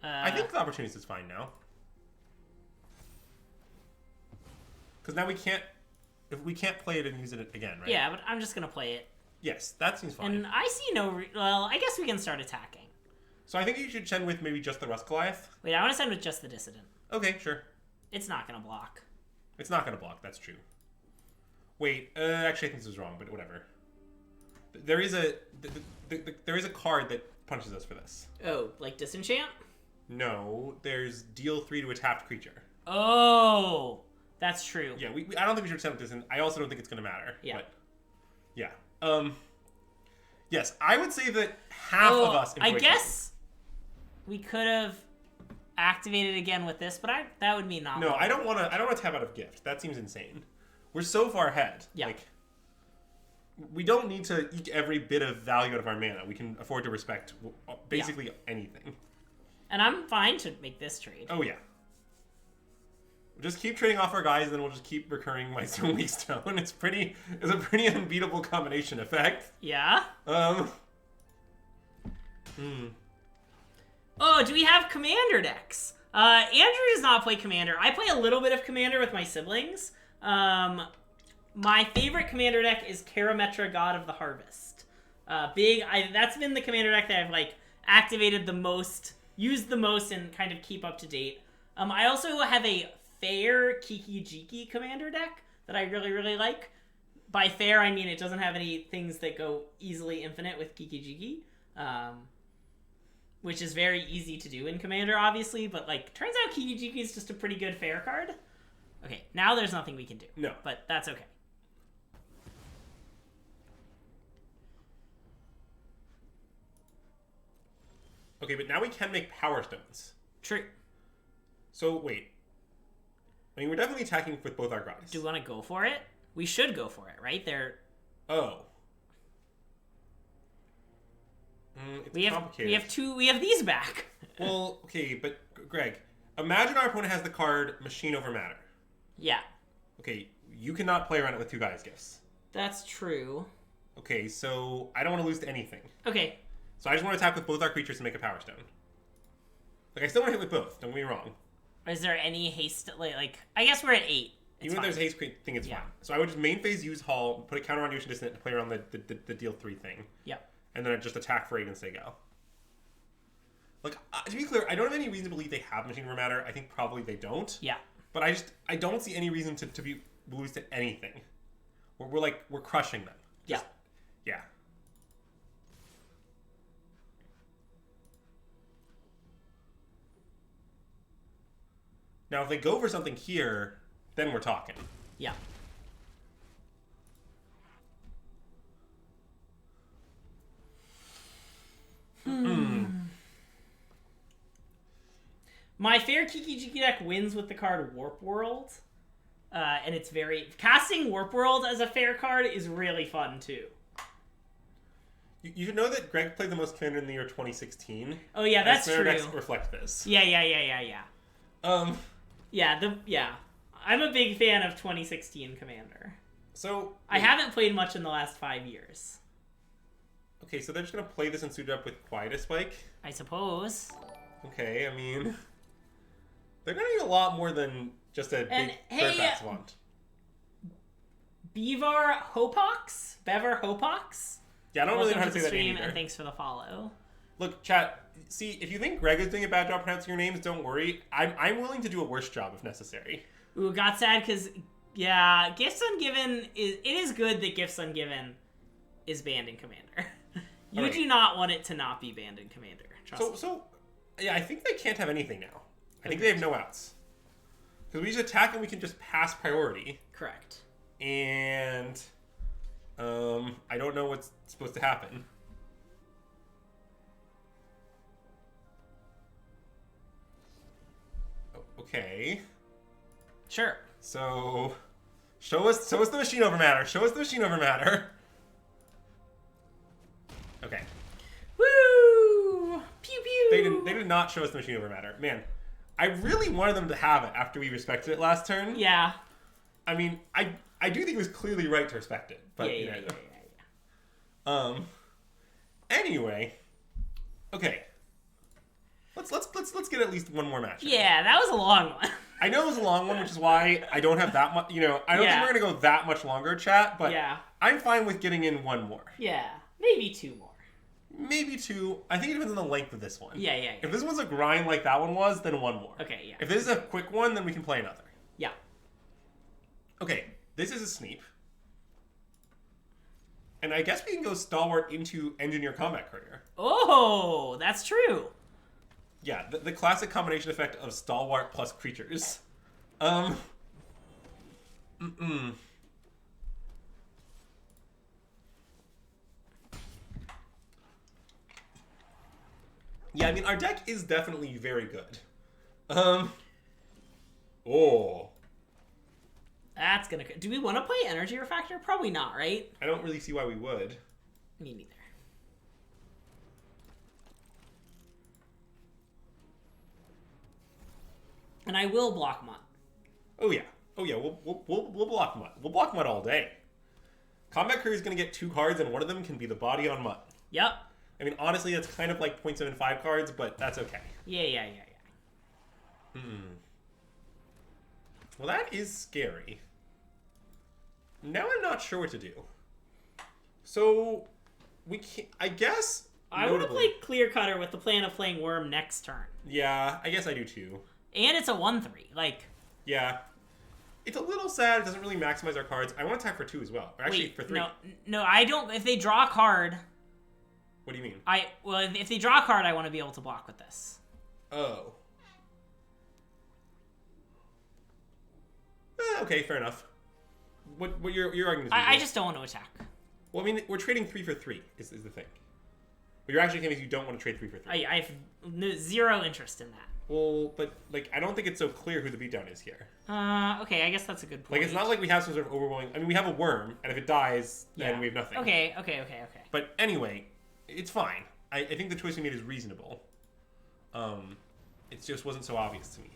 I think the Opportunist is fine now. Because now we can't play it and use it again, right? Yeah, but I'm just going to play it. Yes, that seems fine. And I see no... well, I guess we can start attacking. So I think you should send with maybe just the Rust Goliath. Wait, I want to send with just the Dissident. Okay, sure. It's not going to block. It's not going to block, that's true. Wait, actually I think this is wrong, but whatever. There is a card that punishes us for this. Oh, like Disenchant? No, there's deal 3 to a tapped creature. Oh, that's true. Yeah, I don't think we should send with this, and I also don't think it's going to matter. Yeah. But, yeah. Yes, I would say that half of us... I guess we could have activated again with this, but that would mean not. No, I don't want to tap out of Gift. That seems insane. We're so far ahead. Yeah. Like, we don't need to eke every bit of value out of our mana. We can afford to respect basically anything. And I'm fine to make this trade. Oh, yeah. We'll just keep trading off our guys, and then we'll just keep recurring Whitestone, Weakstone. It's a pretty unbeatable combination effect. Yeah? Oh, do we have Commander decks? Andrew does not play Commander. I play a little bit of Commander with my siblings. My favorite Commander deck is Karametra, God of the Harvest. That's been the Commander deck that I've, like, activated the most, used the most, and kind of keep up to date. I also have a fair Kiki-Jiki Commander deck that I really, really like. By fair, I mean it doesn't have any things that go easily infinite with Kiki-Jiki. Which is very easy to do in Commander, obviously, but, like, turns out Kiki-Jiki is just a pretty good fair card. Okay, now there's nothing we can do. No. But that's okay. Okay, but now we can make Power Stones. True. So, wait. I mean, we're definitely attacking with both our guys. Do we want to go for it? We should go for it, right? Oh. It's complicated. We have these back. Well, okay, but Greg, imagine our opponent has the card Machine Over Matter. Yeah. Okay, you cannot play around it with 2 guys' gifts. That's true. Okay, so I don't want to lose to anything. Okay. So I just want to attack with both our creatures to make a Power Stone. Like, I still want to hit with both, don't get me wrong. Is there any haste? Like I guess we're at 8. Even if there's haste thing, it's fine. So I would just main phase use Hall, put a counter on Ocean Distant, and play around the deal 3 thing. Yeah. And then I'd just attack for 8 and say go. Like, to be clear, I don't have any reason to believe they have Machine Over Matter. I think probably they don't. Yeah. But I don't see any reason to be lose to anything. We're crushing them. Just, yeah. Now, if they go for something here, then we're talking. Yeah. My fair Kiki-Jiki deck wins with the card Warp World. And it's casting Warp World as a fair card is really fun, too. You should know that Greg played the most Commander in the year 2016. Oh, yeah, that's true. Decks reflect this. Yeah. Yeah, I'm a big fan of 2016 Commander. So... I haven't played much in the last 5 years. Okay, so they're just going to play this and suit it up with Quietus Spike? I suppose. Okay, I mean... They're going to need a lot more than just a big third-pass font. Bevar Hopox? Yeah, I don't really know how to say that name name either. And thanks for the follow. Look, chat, see, if you think Greg is doing a bad job pronouncing your names, don't worry. I'm willing to do a worse job if necessary. Ooh, got sad because, yeah, Gifts Ungiven, it is good that Gifts Ungiven is banned in Commander. You do not want it to not be banned in Commander. Trust me. Yeah, I think they can't have anything now. I think they have no outs. Because we just attack and we can just pass priority. Correct. And I don't know what's supposed to happen. Okay. Sure. So show us the Machine Over Matter. Show us the Machine Over Matter. Okay. Woo! Pew pew. They did not show us the Machine Over Matter. Man, I really wanted them to have it after we respected it last turn. Yeah. I mean, I I do think it was clearly right to respect it. But Yeah. Anyway, okay. Let's get at least one more match. Yeah, that was a long one. I know it was a long one, which is why I don't have that much. I don't think we're gonna go that much longer, chat. But I'm fine with getting in one more. Yeah, maybe 2 more. Maybe 2. I think it depends on the length of this one. Yeah. If this one's a grind like that one was, then 1 more. Okay, yeah. If this is a quick one, then we can play another. Yeah. Okay, this is a sneep. And I guess we can go stalwart into engineer combat courier. Oh, that's true. Yeah, the classic combination effect of stalwart plus creatures. Yeah, I mean, our deck is definitely very good. Oh. That's gonna... Do we want to play Energy Refractor? Probably not, right? I don't really see why we would. Me neither. And I will block Mutt. Oh yeah, we'll block Mutt. We'll block Mutt all day. Combat Courier is going to get 2 cards, and one of them can be the body on Mutt. Yep. I mean, honestly, that's kind of like 0.75 cards, but that's okay. Yeah. Well, that is scary. Now I'm not sure what to do. So, we can't... I guess... I want to play Clear Cutter with the plan of playing Worm next turn. Yeah, I guess I do too. And it's a 1/3. Like... Yeah. It's a little sad. It doesn't really maximize our cards. I want to attack for 2 as well. Or actually, for 3. No, I don't... If they draw a card... What do you mean? Well, if they draw a card, I want to be able to block with this. Oh. Okay, fair enough. What your argument is? I just don't want to attack. Well, I mean, we're trading 3 for 3 is the thing. But you're actually telling me you don't want to trade 3 for 3. I have zero interest in that. Well, but, like, I don't think it's so clear who the beatdown is here. Okay, I guess that's a good point. Like, it's not like we have some sort of overwhelming... I mean, we have a worm, and if it dies, then we have nothing. Okay. But anyway, it's fine. I think the choice we made is reasonable. It just wasn't so obvious to me.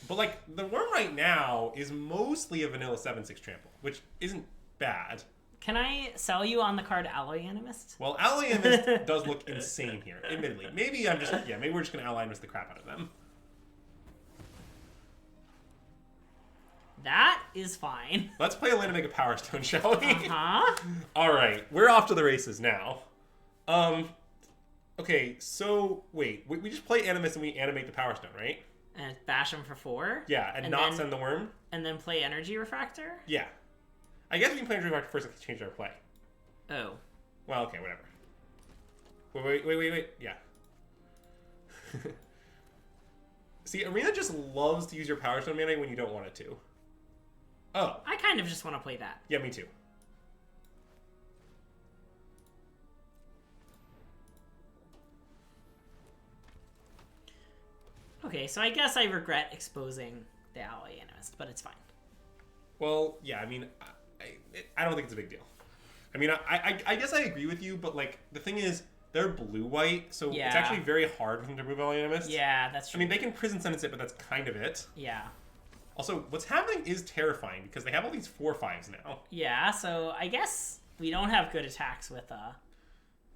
But, like, the worm right now is mostly a vanilla 7/6 trample, which isn't bad. Can I sell you on the card Alloy Animist? Well, Alloy Animist does look insane here, admittedly. Maybe we're just going to Alloy Animist the crap out of them. That is fine. Let's play a land to make a Power Stone, shall we? Uh-huh. All right, we're off to the races now. Okay, so, wait, we just play Animist and we animate the Power Stone, right? And bash him for 4? Yeah, and not send the worm? And then play Energy Refractor? Yeah. I guess we can play Energy Refractor first and change our play. Oh. Well, okay, whatever. Wait. Yeah. See, Arena just loves to use your Power Stone mana when you don't want it to. Oh. I kind of just want to play that. Yeah, me too. Okay, so I guess I regret exposing the Alloy Animist, but it's fine. Well, yeah, I mean, I don't think it's a big deal. I mean, I guess I agree with you, but, like, the thing is, they're blue-white, so it's actually very hard for them to remove Alloy Animist. Yeah, that's true. I mean, they can Prison Sentence it, but that's kind of it. Yeah. Also, what's happening is terrifying, because they have all these 4/5s now. Yeah, so I guess we don't have good attacks with,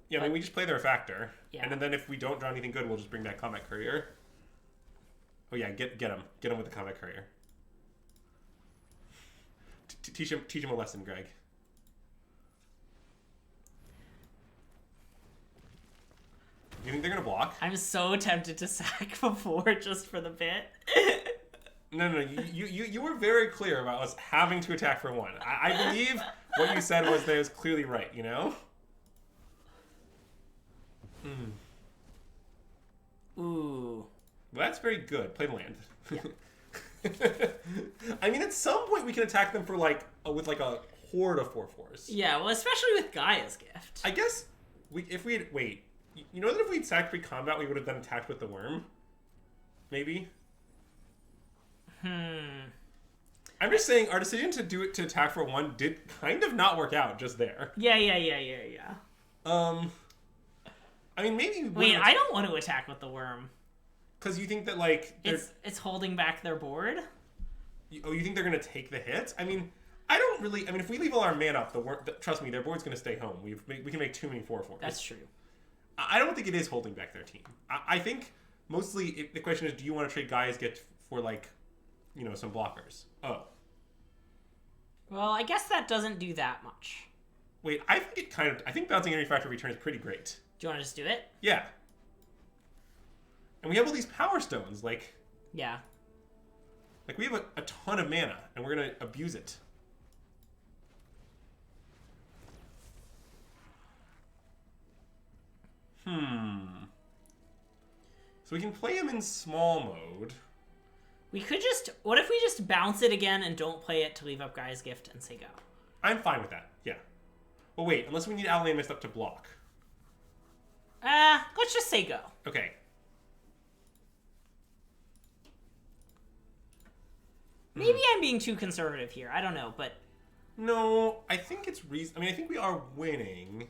Yeah, I mean, we just play their Refractor. Yeah. And then if we don't draw anything good, we'll just bring back Combat Courier. Oh yeah, get him. Get him with the Combat Courier. Teach him a lesson, Greg. You think they're gonna block? I'm so tempted to sack before just for the bit. No. You were very clear about us having to attack for 1. I believe what you said was that it was clearly right, you know? Ooh. Well, that's very good. Play the land. Yeah. I mean, at some point we can attack them for with a horde of 4/4s. Yeah, well, especially with Gaia's Gift. I guess if we had you know that if we'd sacked pre-combat, we would have then attacked with the worm. Maybe. I'm just saying our decision to attack for 1 did kind of not work out just there. Yeah. I mean, maybe. Wait, I don't want to attack with the worm. Because you think that it's holding back their board. Oh, you think they're going to take the hits? I mean, I don't really... I mean, if we leave all our mana up, trust me, their board's going to stay home. We can make too many 4/4s. That's true. I don't think it is holding back their team. I think mostly the question is, do you want to trade Gaia's Gift for, like, you know, some blockers? Oh. Well, I guess that doesn't do that much. Wait, I think it kind of... I think Bouncing Energy Factor Return is pretty great. Do you want to just do it? Yeah. And we have all these Power Stones, like... Yeah. Like, we have a ton of mana, and we're going to abuse it. So we can play him in small mode. We could just... What if we just bounce it again and don't play it to leave up Gaia's Gift and say go? I'm fine with that, yeah. Well, wait, unless we need Alameist up to block. Let's just say go. Okay. Maybe I'm being too conservative here. I don't know, but... No, I think it's I mean, I think we are winning.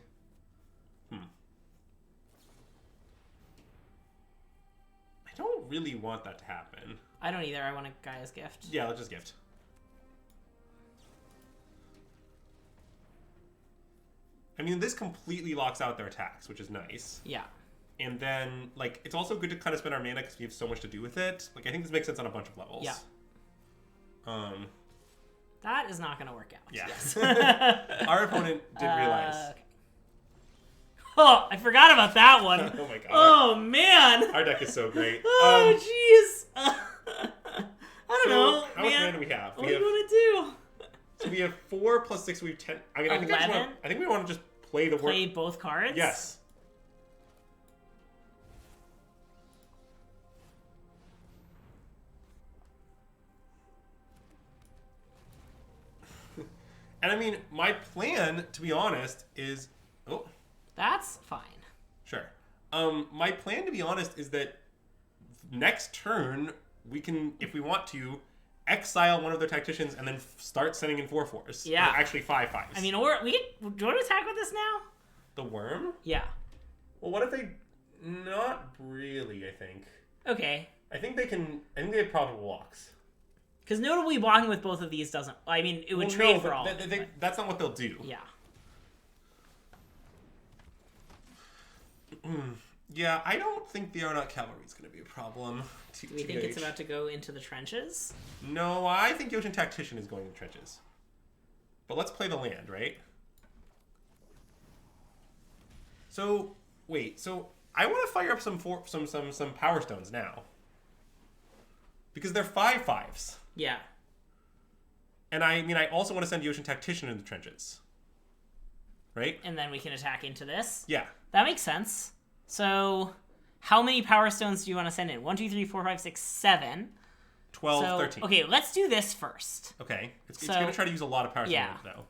I don't really want that to happen. I don't either. I want a Gaia's Gift. Yeah, let's just gift. I mean, this completely locks out their attacks, which is nice. Yeah. And then, like, it's also good to kind of spend our mana because we have so much to do with it. Like, I think this makes sense on a bunch of levels. Yeah. That is not going to work out. Yeah. Yes. Our opponent did realize. Okay. Oh, I forgot about that one. Oh my god. Oh, man. Our deck is so great. Oh, jeez. I don't know. How much mana do we have? What are you going to do? So we have 4 plus 6. We have 10. I mean, 11? I think we want to just play the Play both cards? Yes. And I mean, my plan, to be honest, is... Oh. That's fine. Sure. My plan, to be honest, is that next turn, we can, if we want to, exile one of their tacticians and then start sending in 4/4s. Yeah. Or actually 5/5s. I mean, or do you want to attack with this now? The worm? Yeah. Well, what if they... Not really, I think. Okay. I think they have probable locks. Because notably blocking with both of these doesn't... I mean, it would trade for all. That's not what they'll do. Yeah. Yeah, I don't think the Arnott Cavalry is going to be a problem. Do we think it's about to go into the trenches? No, I think the Ocean Tactician is going in the trenches. But let's play the land, right? So, wait. So, I want to fire up some Power Stones now. Because they're 5/5s. Yeah. And I mean, I also want to send the Ocean Tactician in the trenches. Right? And then we can attack into this? Yeah. That makes sense. So, how many Power Stones do you want to send in? 1, 2, 3, 4, 5, 6, 7. 12, 13. Okay, let's do this first. Okay. It's going to try to use a lot of Power Stones, Yeah. though.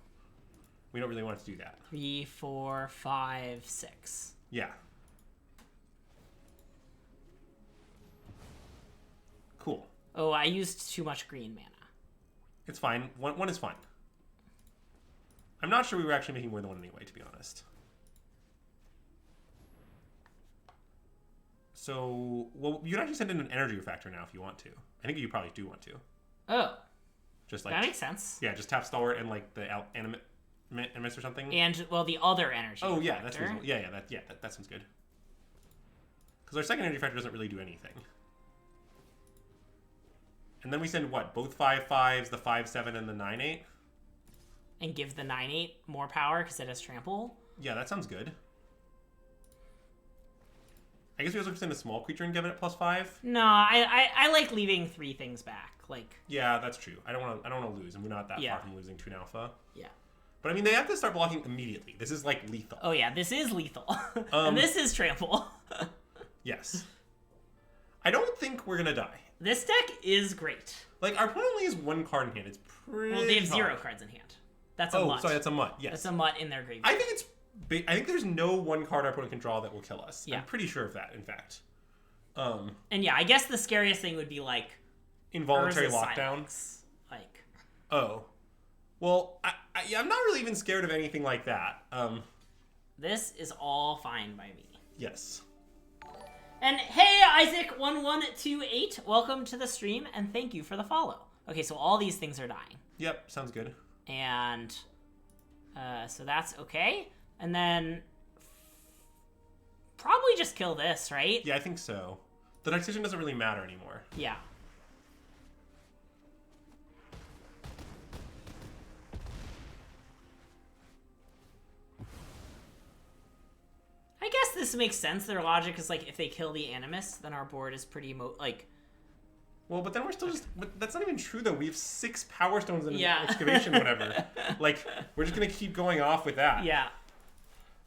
We don't really want it to do that. 3, 4, 5, 6. Yeah. Cool. Oh, I used too much green mana. It's fine. One is fine. I'm not sure we were actually making more than one anyway, to be honest. So, well, you can actually send in an energy refactor now if you want to. I think you probably do want to. Oh. Just like that makes sense. Yeah, just tap Stalwart and like the Animus or something. And, well, the other energy Oh, yeah, refactor. that's reasonable. Yeah, that sounds good. Because our second energy refactor doesn't really do anything. And then we send what? Both 5/5s, the 5/7, and the 9/8? And give the 9/8 more power because it has trample. Yeah, that sounds good. I guess we also send a small creature and give it +5. No, I like leaving 3 things back. Like, yeah, that's true. I don't want to lose, and we're not that far from losing to an alpha. Yeah. But I mean, they have to start blocking immediately. This is like lethal. Oh yeah, this is lethal, and this is trample. Yes. I don't think we're gonna die. This deck is great. Like, our opponent only has 1 card in hand. It's pretty. Well, they have hard. 0 cards in hand. That's a mutt. Oh, sorry, that's a mutt. Yes. That's a mutt in their graveyard. I think there's no 1 card our opponent can draw that will kill us. Yeah. I'm pretty sure of that, in fact. And yeah, I guess the scariest thing would be like involuntary Urza lockdown. Silence. Like. Oh. Well, I'm not really even scared of anything like that. This is all fine by me. Yes. And hey, Isaac1128, welcome to the stream, and thank you for the follow. Okay, so all these things are dying. Yep, sounds good. And so that's okay. And then probably just kill this, right? Yeah, I think so. The Tactician doesn't really matter anymore. Yeah. I guess this makes sense. Their logic is like, if they kill the Animus, then our board is pretty like. Well, but then we're still just. But that's not even true though. We have 6 Power Stones in excavation, whatever. Like we're just gonna keep going off with that. Yeah.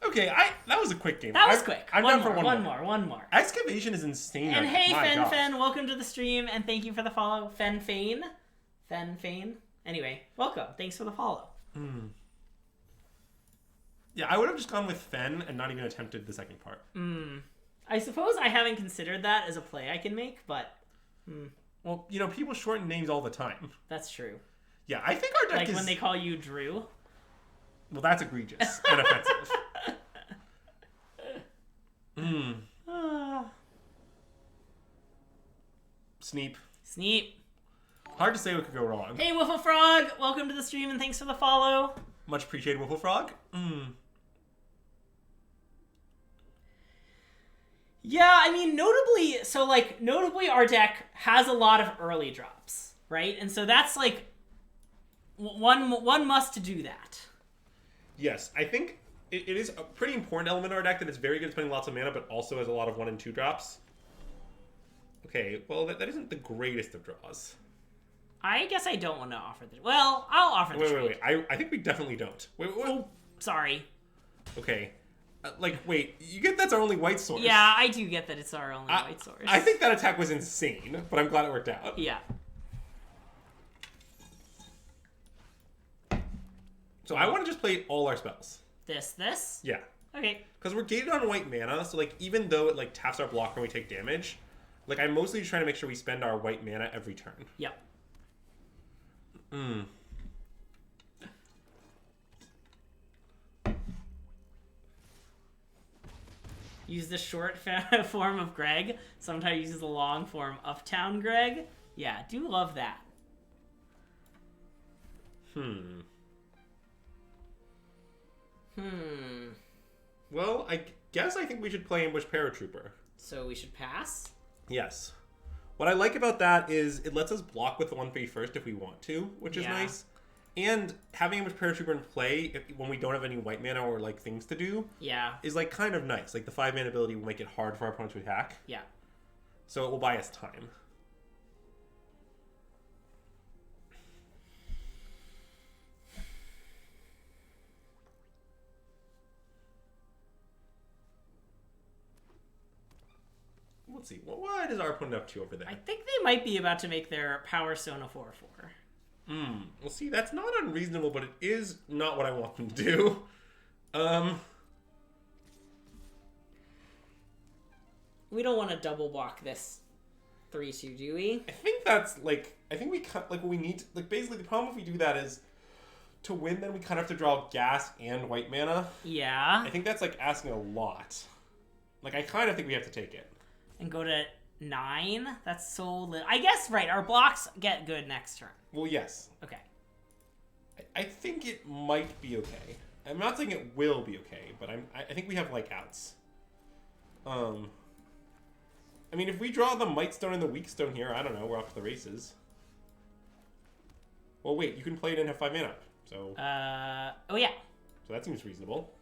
Okay, that was a quick game. That was quick. I'm down for one more. Excavation is insane. And hey, Fen, welcome to the stream, and thank you for the follow. Fen Fane. Anyway, welcome. Thanks for the follow. Yeah, I would have just gone with Fen and not even attempted the second part. I suppose I haven't considered that as a play I can make, but... Well, you know, people shorten names all the time. That's true. Yeah, I think our deck like is... when they call you Drew. Well, that's egregious and offensive. Sneep. Hard to say what could go wrong. Hey, Wiffle Frog! Welcome to the stream and thanks for the follow. Much appreciated, Wiffle Frog. Yeah, I mean, notably our deck has a lot of early drops, right? And so that's like one must do that. Yes, I think it is a pretty important element in our deck that it's very good at spending lots of mana, but also has a lot of 1 and 2 drops. Okay, well, that isn't the greatest of draws. I guess I don't want to offer the... Well, I'll offer the trade. Wait. I think we definitely don't. Wait. Oh, sorry. Okay. Wait, you get that's our only white source. Yeah, I do get that it's our only white source. I think that attack was insane, but I'm glad it worked out. Yeah. So I want to just play all our spells. This? Yeah. Okay. Because we're gated on white mana, so like even though it like taps our block when we take damage, like I'm mostly just trying to make sure we spend our white mana every turn. Yep. Use the short form of Greg. Sometimes uses the long form Uptown Greg. Yeah, do love that. Well, I guess I think we should play Ambush Paratrooper. So we should pass? Yes. What I like about that is it lets us block with the 1/3 if we want to, which is nice. And having Ambush Paratrooper in play when we don't have any white mana or like things to do is like kind of nice. Like the 5 mana ability will make it hard for our opponent to attack. Yeah. So it will buy us time. Let's see. What is our opponent up to over there? I think they might be about to make their Power Stone a 4/4. Well, see, that's not unreasonable, but it is not what I want them to do. We don't want to double block this 3/2, do we? I think that's, like, I think we, like, what we need, like, basically the problem if we do that is to win, then we kind of have to draw gas and white mana. Yeah. I think that's, like, asking a lot. Like, I kind of think we have to take it. And go to 9? That's so little. I guess, right, our blocks get good next turn. Well, yes. Okay. I think it might be okay. I'm not saying it will be okay, but I think we have, like, outs. I mean, if we draw the Might Stone and the Weak Stone here, I don't know, we're off to the races. Well, wait, you can play it and have 5 mana, so... oh yeah. So that seems reasonable.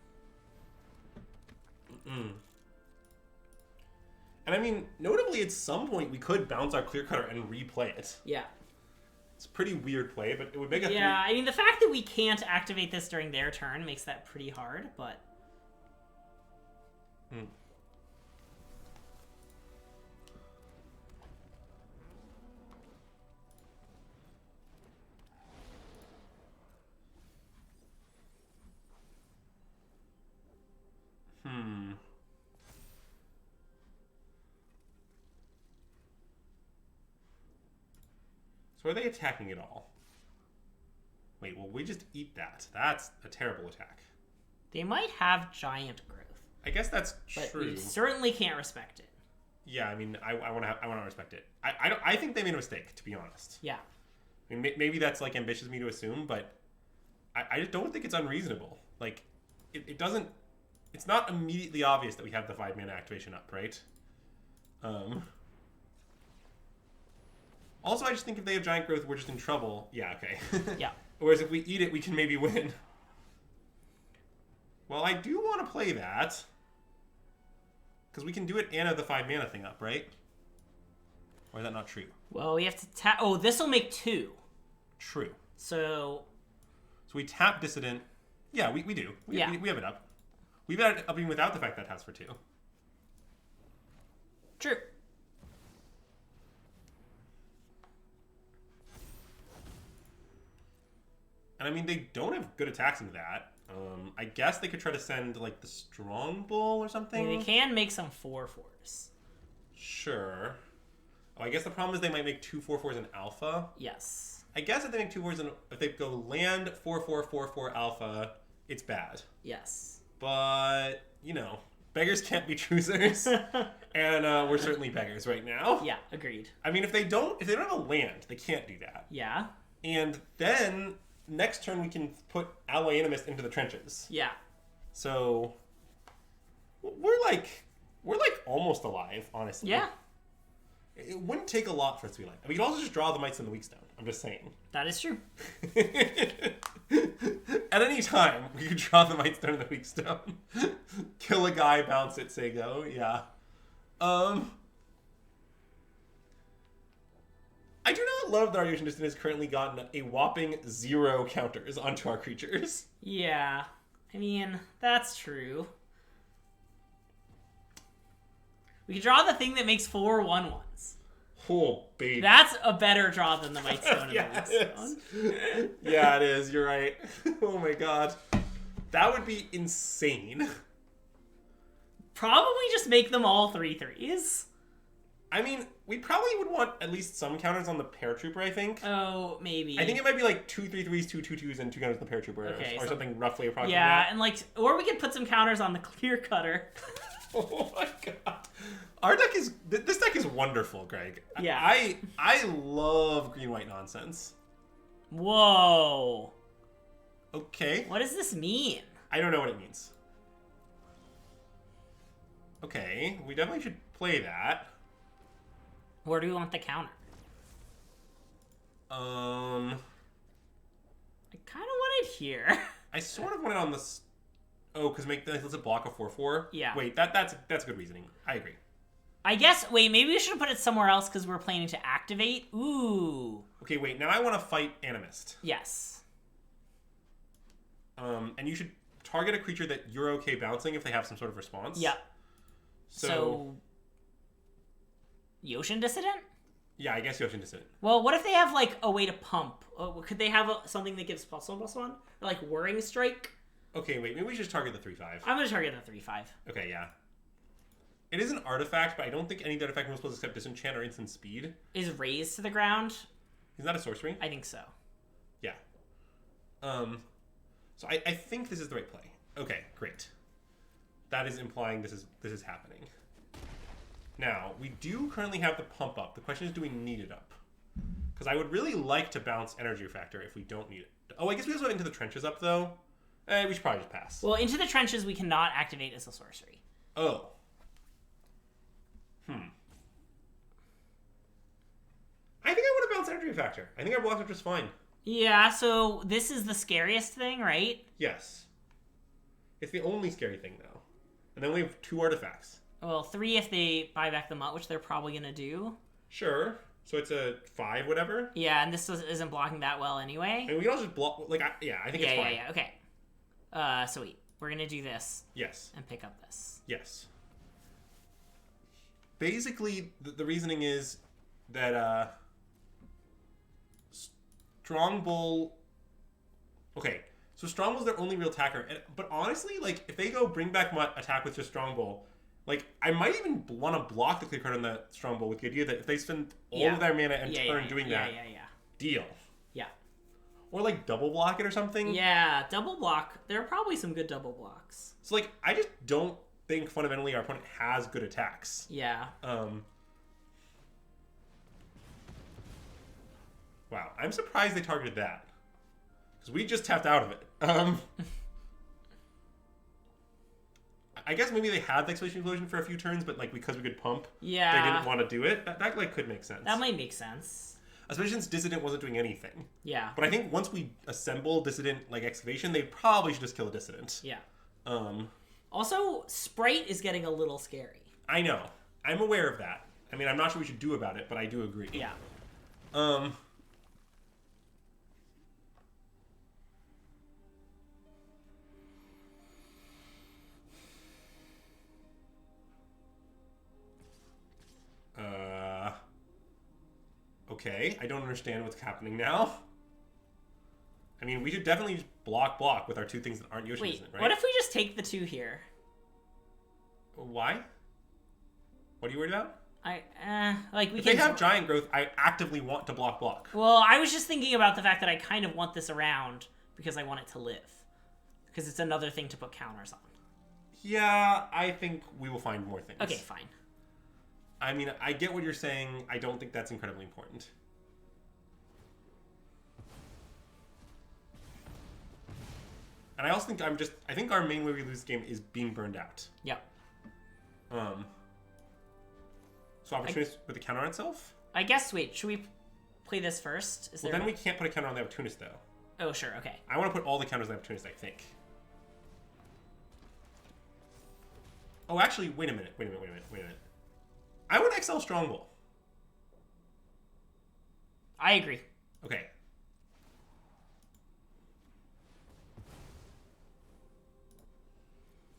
And I mean, notably, at some point, we could bounce our Clear Cutter and replay it. Yeah. It's a pretty weird play, but it would make a... Yeah, I mean, the fact that we can't activate this during their turn makes that pretty hard, but... So are they attacking at all? Wait, well, we just eat that. That's a terrible attack. They might have giant growth. I guess that's but true. We certainly can't respect it. Yeah, I mean, I want to respect it. I think they made a mistake, to be honest. Yeah. I mean, maybe that's like ambitious of me to assume, but I just don't think it's unreasonable. Like, it doesn't. It's not immediately obvious that we have the 5 mana activation up, right? Also, I just think if they have giant growth, we're just in trouble. Yeah, okay. Yeah. Whereas if we eat it, we can maybe win. Well, I do want to play that. Because we can do it and have the 5 mana thing up, right? Or is that not true? Well, we have to tap... Oh, this will make 2. True. So we tap Dissident. Yeah, we do. We have it up. We've had it up even without the fact that it has for 2. True. And I mean, they don't have good attacks into that. I guess they could try to send, like, the Strong Bull or something. I mean, they can make some 4/4s. Sure. Oh, I guess the problem is they might make 2 4/4s in alpha. Yes. I guess if they make 2 4s in... If they go land 4/4/4/4 alpha, it's bad. Yes. But, you know, beggars can't be choosers. And we're certainly beggars right now. Yeah, agreed. I mean, if they don't have a land, they can't do that. Yeah. And then... Next turn, we can put Alloy Animist into the trenches. Yeah. So we're like almost alive, honestly. Yeah. It wouldn't take a lot for us to be like. We could also just draw the Mites and the Weakstone. I'm just saying. That is true. At any time, we could draw the Mites and the Weakstone. Kill a guy, bounce it, say go. Yeah. I do not love that our Ocean Distant has currently gotten a whopping 0 counters onto our creatures. Yeah. I mean, that's true. We can draw the thing that makes 4 1/1s. Oh, baby. That's a better draw than the Mightstone Yeah, and the Weakstone. Yeah, it is. You're right. Oh my god. That would be insane. Probably just make them all 3/3s. I mean, we probably would want at least some counters on the Paratrooper, I think. Oh, maybe. I think it might be like 2 3/3s, 2 2/2s, and 2 counters on the Paratrooper. Okay, or something roughly approximately. Yeah, and like, or we could put some counters on the Clear Cutter. Oh my god. Our deck is... This deck is wonderful, Greg. Yeah. I love green-white nonsense. Whoa. Okay. What does this mean? I don't know what it means. Okay, we definitely should play that. Where do we want the counter? I kind of want it here. I sort of want it on this... Oh, because let's it block a 4/4? Yeah. Wait, that's good reasoning. I agree. I guess, wait, maybe we should put it somewhere else because we're planning to activate. Ooh. Okay, wait, now I want to fight Animist. Yes. And you should target a creature that you're okay bouncing if they have some sort of response. Yep. So Ocean Dissident? Yeah, I guess Ocean Dissident. Well, what if they have, like, a way to pump? Could they have something that gives +1/+1? Or, like, Whirring Strike? Okay, wait, maybe we should just target the 3/5. I'm going to target the 3/5. Okay, yeah. It is an artifact, but I don't think any artifact moves except disenchant or instant speed. Is Raised to the ground? Is that a sorcery? I think so. Yeah. So I think this is the right play. Okay, great. That is implying this is happening. Now, we do currently have the pump up. The question is, do we need it up? Because I would really like to bounce Energy Factor if we don't need it. Oh, I guess we also have Into the Trenches up, though. We should probably just pass. Well, Into the Trenches we cannot activate as a sorcery. Oh. I think I want to bounce Energy Factor. I think our blocks are just fine. Yeah, so this is the scariest thing, right? Yes. It's the only scary thing, though. And then we have 2 artifacts. Well, 3 if they buy back the Mutt, which they're probably going to do. Sure. So it's a 5, whatever. Yeah, and this isn't blocking that well anyway. And we can also just block... Like, I think it's fine. Yeah, okay. So wait. We're going to do this. Yes. And pick up this. Yes. Basically, the reasoning is that Strong Bull... Okay, so Strong Bull's their only real attacker. But honestly, like, if they go bring back Mutt, attack with just Strong Bull, like, I might even want to block the clear card on the Strong Bull with the idea that if they spend all of their mana and turn doing that, deal. Yeah. Or, like, double block it or something. Yeah, double block. There are probably some good double blocks. So, like, I just don't think fundamentally our opponent has good attacks. Yeah. Wow, I'm surprised they targeted that. Because we just tapped out of it. I guess maybe they had the Explosion Explosion for a few turns, but like because we could pump, they didn't want to do it. That like could make sense. That might make sense. Especially since Dissident wasn't doing anything. Yeah. But I think once we assemble Dissident like Excavation, they probably should just kill a Dissident. Yeah. Also, Sprite is getting a little scary. I know. I'm aware of that. I mean, I'm not sure what we should do about it, but I do agree. Yeah. Okay, I don't understand what's happening now. I mean, we should definitely just block with our two things that aren't Yoshi, Wait, right? What if we just take the 2 here? Why? What are you worried about? If they have giant growth, I actively want to block. Well, I was just thinking about the fact that I kind of want this around because I want it to live. Because it's another thing to put counters on. Yeah, I think we will find more things. Okay, fine. I mean, I get what you're saying. I don't think that's incredibly important. And I also think I think our main way we lose the game is being burned out. Yep. So opportunist with the counter on itself? I guess, wait, should we play this first? Then we can't put a counter on the opportunist, though. Oh, sure, okay. I want to put all the counters on the opportunist, I think. Oh, actually, wait a minute. I want XL Strongbow. I agree. Okay.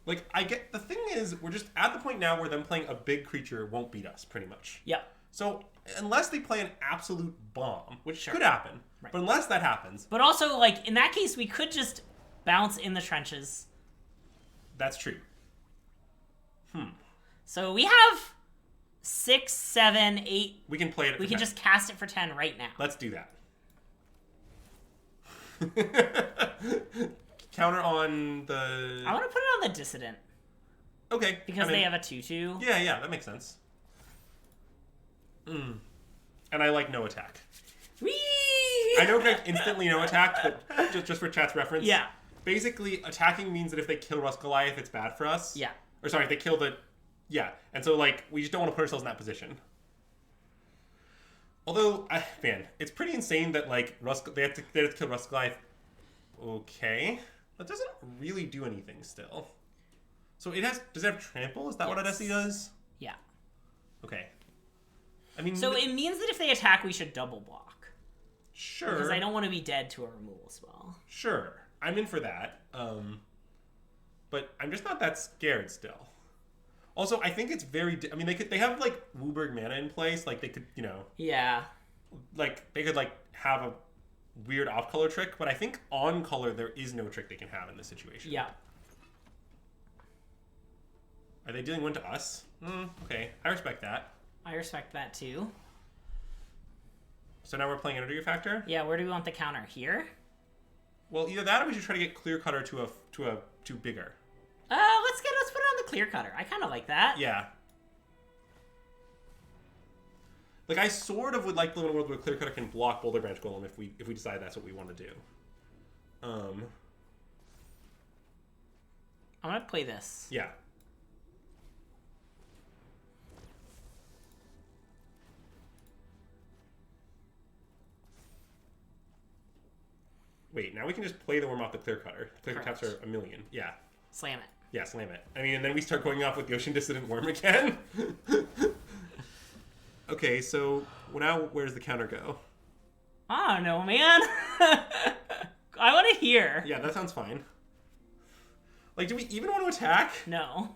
Like, I get... The thing is, we're just at the point now where them playing a big creature won't beat us, pretty much. Yep. So, unless they play an absolute bomb, which could happen, right. But unless that happens... But also, like, in that case, we could just bounce in the trenches. That's true. So we have 6, 7, 8... We can play it. We can just cast it for 10 right now. Let's do that. Counter on the... I want to put it on the Dissident. Okay. Because they have a 2/2. Yeah, that makes sense. And I like no attack. Whee! I know Greg instantly no attack, but just for chat's reference. Yeah. Basically, attacking means that if they kill Rust Goliath, it's bad for us. Yeah. Or sorry, if they kill the... Yeah. And so, like, we just don't want to put ourselves in that position. Although, man, it's pretty insane that, like, they have to kill Rust Goliath. Okay. That doesn't really do anything still. So it has... Does it have trample? Is that what Odessi does? Yeah. Okay. I mean... So it means that if they attack, we should double block. Sure. Because I don't want to be dead to a removal spell. Sure. I'm in for that. But I'm just not that scared still. Also, I think it's very... I mean, they have, like, Wooburg mana in place. Like, they could, you know... Yeah. Like, they could, like, have a weird off-color trick. But I think on-color, there is no trick they can have in this situation. Yeah. Are they dealing one to us? Okay. I respect that. I respect that, too. So now we're playing Energy Factor? Yeah, where do we want the counter? Here? Well, either that or we should try to get Clear Cutter to bigger. Let's put it on the Clear Cutter. I kind of like that. Yeah. Like, I sort of would like to live in a world where Clear Cutter can block Boulder Branch Golem if we decide that's what we want to do. I'm gonna play this. Yeah. Wait, now we can just play the worm off the Clear Cutter. The Clear Cutters are 1,000,000. Yeah. Slam it. Yeah, slam it. I mean, and then we start going off with the Ocean Dissident Worm again. Okay, so now where's the counter go? I don't know, man. I want to hear. Yeah, that sounds fine. Like, do we even want to attack? No.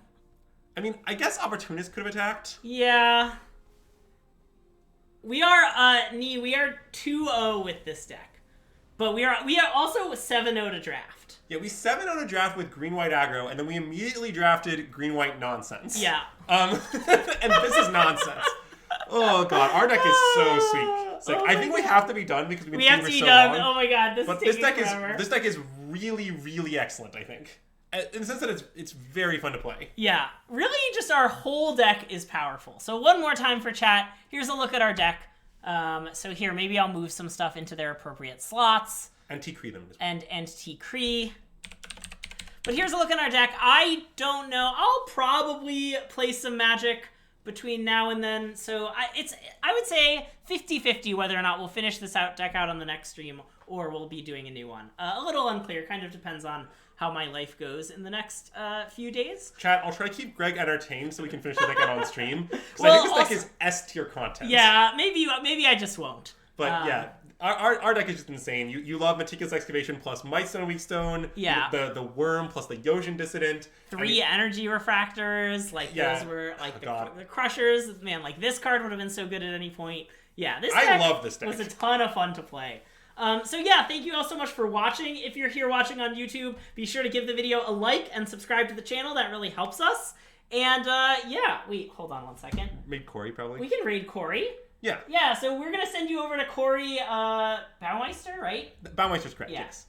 I mean, I guess Opportunist could have attacked. Yeah. We are 2-0 with this deck. But we are also 7-0 to draft. Yeah, we 7-0 to draft with green-white aggro, and then we immediately drafted green-white nonsense. Yeah. And this is nonsense. Oh god, our deck is so sweet. It's like, I think we have to be done because we've been playing for so long. Oh my god, this deck is really, really excellent, I think. In the sense that it's very fun to play. Yeah, really just our whole deck is powerful. So one more time for chat, here's a look at our deck. So here, maybe I'll move some stuff into their appropriate slots. And T-Cree them. And T-Cree. But here's a look at our deck. I don't know. I'll probably play some Magic between now and then. So I would say 50-50 whether or not we'll finish this deck out on the next stream or we'll be doing a new one. A little unclear. Kind of depends on how my life goes in the next few days. Chat, I'll try to keep Greg entertained so we can finish the deck out on stream. Well, I think this deck is S-tier content. Yeah, maybe I just won't. But yeah. Our deck is just insane. You love Meticulous Excavation plus Mightstone, Weakstone. Yeah. The Worm plus the Yojin Dissident. 3 energy refractors. Like, those were, like, the Crushers. Man, like, this card would have been so good at any point. Yeah, this deck love this deck. Was a ton of fun to play. So yeah, thank you all so much for watching. If you're here watching on YouTube, be sure to give the video a like and subscribe to the channel. That really helps us. And, yeah. Wait, hold on one second. Raid Corey, probably. We can raid Corey. Yeah. Yeah, so we're going to send you over to Corey Baumeister, right? Baumeister's correct, yes.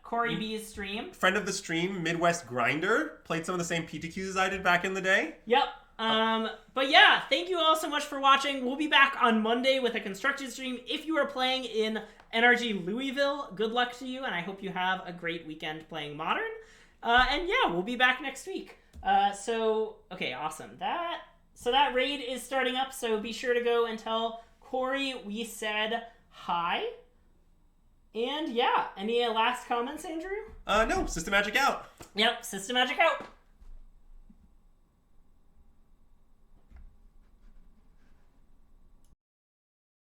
Corey B's stream. Friend of the stream, Midwest Grinder. Played some of the same PTQs as I did back in the day. Yep. But yeah, thank you all so much for watching. We'll be back on Monday with a constructed stream. If you are playing in NRG Louisville, good luck to you, and I hope you have a great weekend playing Modern. And yeah, we'll be back next week. Okay, awesome. So that raid is starting up, so be sure to go and tell Corey we said hi. And yeah, any last comments, Andrew? No, SystemMagic out. Yep, SystemMagic out.